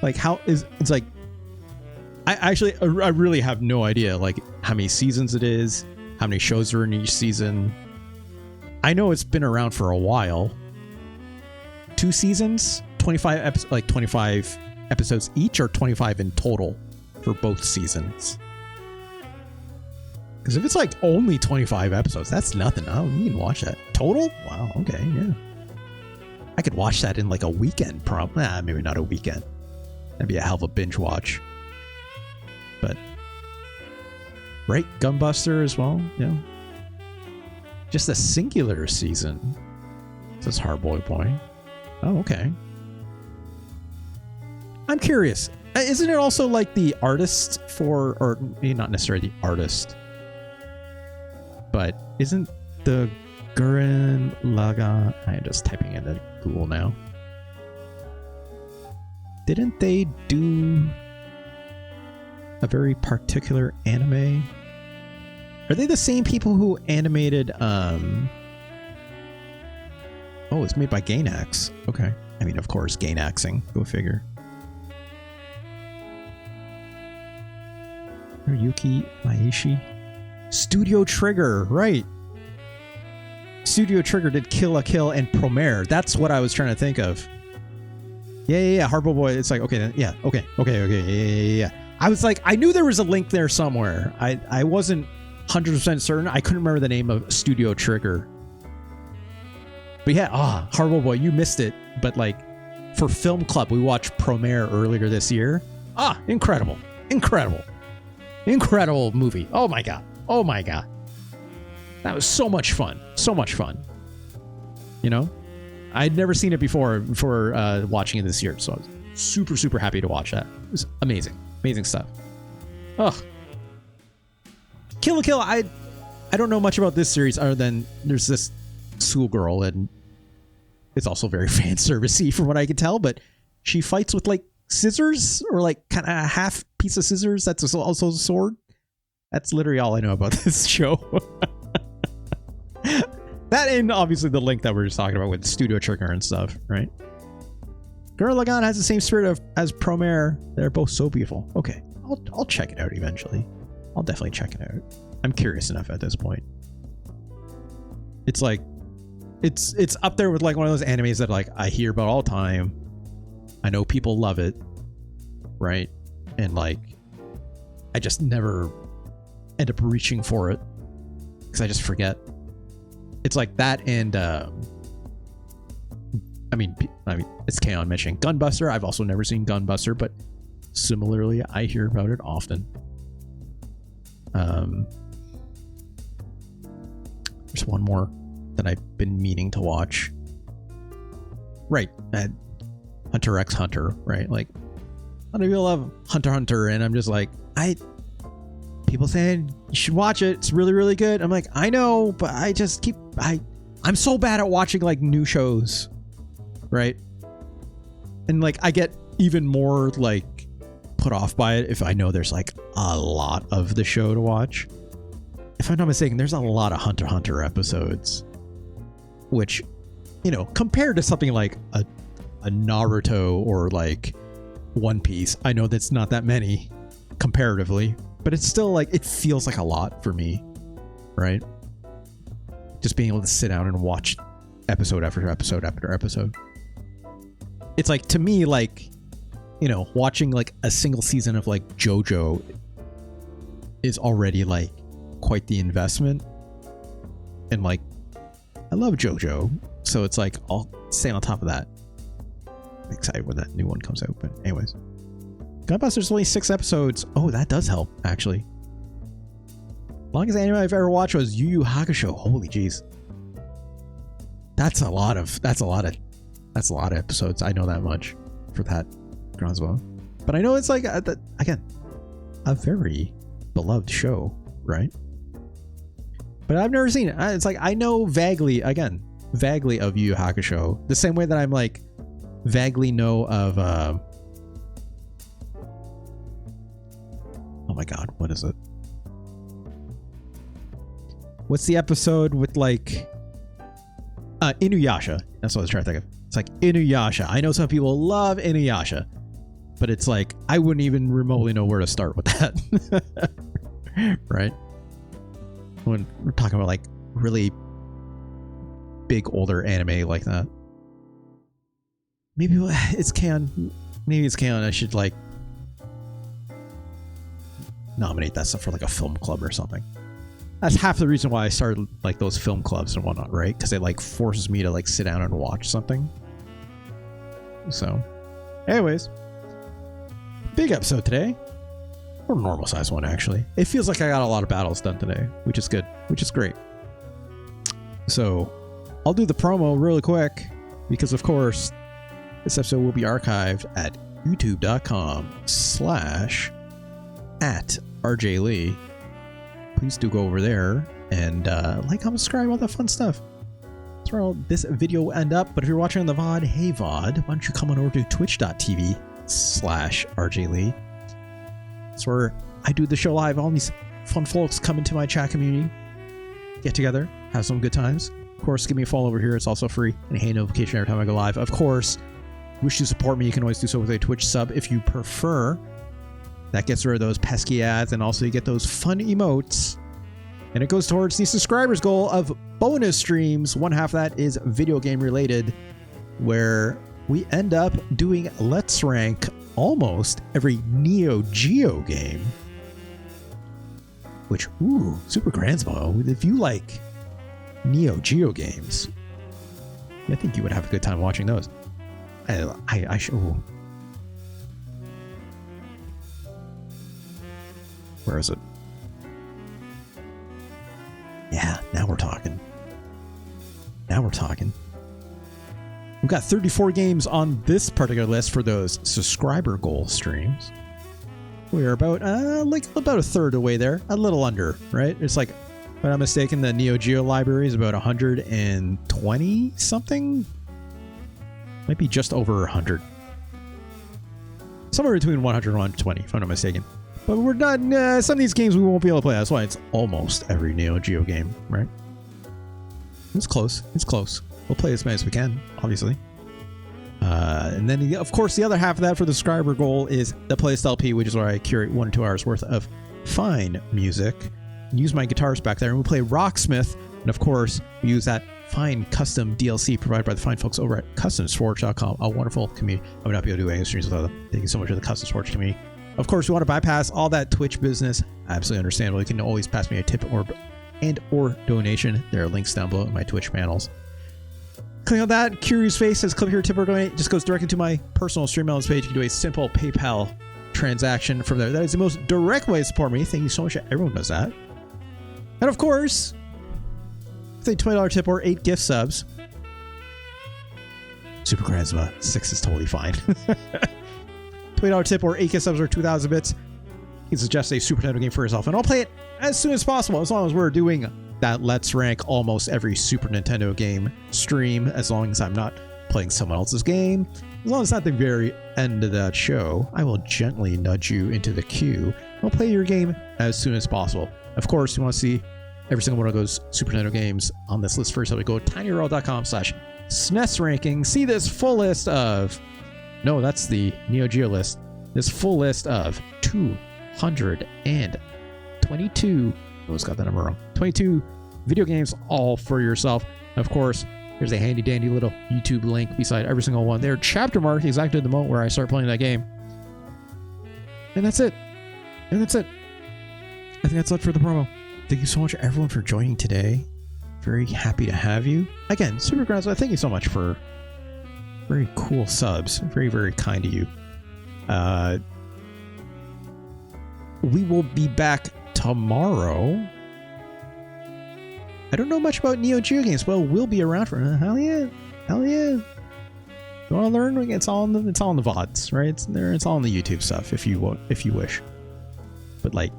Like, it's like, I really have no idea, like, how many seasons it is, how many shows are in each season. I know it's been around for a while. 2 seasons, 25 episodes each, or 25 in total for both seasons. Because if it's like only 25 episodes, that's nothing. Oh, you can watch that. Total? Wow, okay, yeah. I could watch that in like a weekend, probably. Maybe not a weekend. That'd be a hell of a binge watch. But, right? Gunbuster as well, yeah. Just a singular season. Says Hardboy Boy. Oh, okay. I'm curious. Isn't it also like the artist for, or maybe not necessarily the artist, but isn't the Gurren Lagann, I'm just typing into Google now. Didn't they do a very particular anime? Are they the same people who animated, oh, it's made by Gainax. Okay. I mean, of course, Gainaxing. Go figure. Yuki Maishi. Studio Trigger, right. Studio Trigger did Kill la Kill and Promare. That's what I was trying to think of. Yeah. Hardboy Boy. It's like, okay, then, yeah. Okay. Yeah. I was like, I knew there was a link there somewhere. I wasn't 100% certain. I couldn't remember the name of Studio Trigger. But yeah, Hardboy Boy, you missed it. But like, for Film Club, we watched Promare earlier this year. Incredible movie. Oh my god. That was so much fun. You know, I'd never seen it before watching it this year, so I was super happy to watch that. It was amazing stuff. Kill la Kill. I don't know much about this series other than there's this schoolgirl, and it's also very fan servicey from what I can tell, but she fights with like scissors, or like kind of a half piece of scissors that's also a sword. That's literally all I know about this show. That, and obviously the link that we're just talking about with Studio Trigger and stuff, right? Gurren Lagann has the same spirit as Promare. They're both so beautiful. Okay, I'll check it out eventually. I'll definitely check it out. I'm curious enough at this point. It's like, it's up there with like one of those animes that like I hear about all the time. I know people love it, right? And like, I just never end up reaching for it because I just forget. It's like that, and I mean, it's K-On! Mentioning Gunbuster. I've also never seen Gunbuster, but similarly, I hear about it often. There's one more that I've been meaning to watch. Right, Hunter x Hunter. Right, like a lot of people love Hunter x Hunter, and I'm just like, people saying you should watch it. It's really good. I'm like, I know, but I just keep I'm so bad at watching like new shows, right? And like I get even more like put off by it if I know there's like a lot of the show to watch. If I'm not mistaken, there's a lot of Hunter x Hunter episodes, which, you know, compared to something like a Naruto or like One Piece, I know that's not that many comparatively, but it's still like, it feels like a lot for me, right? Just being able to sit down and watch episode after episode after episode. It's like, to me, like, you know, watching like a single season of like JoJo is already like quite the investment. And like, I love JoJo, so it's like, I'll stay on top of that. I'm excited when that new one comes out, but anyways. Gunbuster's only 6 episodes. Oh, that does help, actually. Longest anime I've ever watched was Yu Yu Hakusho. Holy jeez. That's a lot of episodes. I know that much for that Groundswell. But I know it's like again, a very beloved show, right? But I've never seen it. It's like I know vaguely of Yu Yu Hakusho, the same way that I'm like vaguely know of oh my god, what is it? What's the episode with like Inuyasha? That's what I was trying to think of. It's like Inuyasha. I know some people love Inuyasha, but it's like I wouldn't even remotely know where to start with that. Right? When we're talking about like really big older anime like that. Maybe it's canon. Maybe it's canon. I should like nominate that stuff for like a film club or something. That's half the reason why I started like those film clubs and whatnot, right? Because it like forces me to like sit down and watch something. So, anyways, big episode today. Or normal size one, actually. It feels like I got a lot of battles done today, which is good, which is great. So, I'll do the promo really quick because, of course, this episode will be archived at youtube.com/@RJLee. Please do go over there and like, comment, subscribe, all that fun stuff. That's where this video will end up. But if you're watching on the VOD, hey VOD, why don't you come on over to twitch.tv/RJLee. That's where I do the show live. All these fun folks come into my chat community, get together, have some good times. Of course, give me a follow over here. It's also free. And a hey notification every time I go live. Of course, wish to support me. You can always do so with a Twitch sub if you prefer. That gets rid of those pesky ads, and also you get those fun emotes. And it goes towards the subscribers goal of bonus streams. One half of that is video game related, where we end up doing Let's Rank almost every Neo Geo game. Which, ooh, Super Grandsmo. If you like Neo Geo games, I think you would have a good time watching those. I should. Ooh. Where is it? Yeah, now we're talking. Now we're talking. We've got 34 games on this particular list for those subscriber goal streams. We're about a third of the way there, a little under, right? It's like, if I'm not mistaken, the Neo Geo library is about 120 something. Might be just over 100. Somewhere between 100 and 120, if I'm not mistaken. But we're done. Some of these games we won't be able to play. That's why it's almost every Neo Geo game, right? It's close. It's close. We'll play as many as we can, obviously. And then, of course, the other half of that for the subscriber goal is the playlist LP, which is where I curate 1 or 2 hours worth of fine music. Use my guitars back there, and we play Rocksmith. And of course, we use that fine custom DLC provided by the fine folks over at customsforge.com, a wonderful community. I would not be able to do any streams without them. Thank you so much for the Customs Forge community. Of course, you want to bypass all that Twitch business. Absolutely understandable. You can always pass me a tip or donation. There are links down below in my Twitch panels. Click on that. Curious face says click here, tip or donate. Just goes directly to my personal stream balance page. You can do a simple PayPal transaction from there. That is the most direct way to support me. Thank you so much. Everyone does that. And of course, with a $20 tip or 8 gift subs, Super Charisma 6 is totally fine. $20 tip or 8 gift subs or 2,000 bits. You can suggest a Super Nintendo game for yourself, and I'll play it as soon as possible, as long as we're doing that Let's Rank almost every Super Nintendo game stream, as long as I'm not playing someone else's game. As long as it's not the very end of that show, I will gently nudge you into the queue. I'll play your game as soon as possible. Of course, you want to see every single one of those Super Nintendo games on this list first. I would go to tinyurl.com/SNES ranking. See this full list of... No, that's the Neo Geo list. This full list of 222... I almost got that number wrong. 22 video games all for yourself. And of course, there's a handy dandy little YouTube link beside every single one. They're chapter marked exactly at the moment where I start playing that game. And that's it. And that's it. I think that's it for the promo. Thank you so much, everyone, for joining today. Very happy to have you. Again, Super Groundswell, thank you so much for very cool subs. Very, very kind to you. We will be back tomorrow I don't know much about Neo Geo games, but we'll be around for hell yeah. Hell yeah. You want to learn? It's all in the VODs, right? It's all in the YouTube stuff if you wish. But like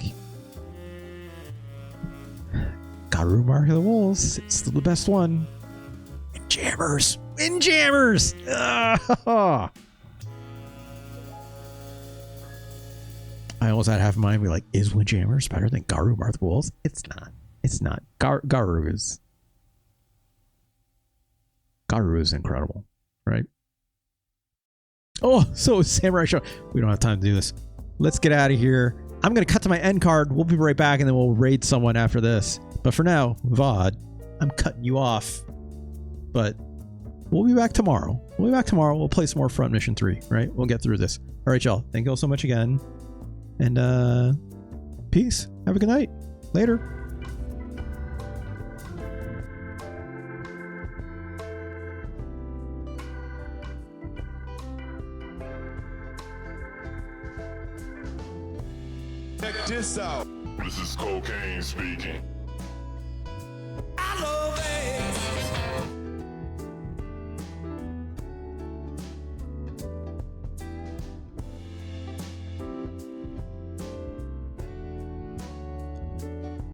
Garu Mark of the Wolves, it's still the best one. Windjammers! Windjammers! I almost had half in mind be like, is Windjammers better than Garu Mark of the Wolves? It's not. It's not. Garu is incredible, right? Oh, so Samurai Show. We don't have time to do this. Let's get out of here. I'm going to cut to my end card. We'll be right back, and then we'll raid someone after this. But for now, VOD, I'm cutting you off. But we'll be back tomorrow. We'll play some more Front Mission 3, right? We'll get through this. All right, y'all. Thank you all so much again. And peace. Have a good night. Later. Check this out. This is Cocaine speaking.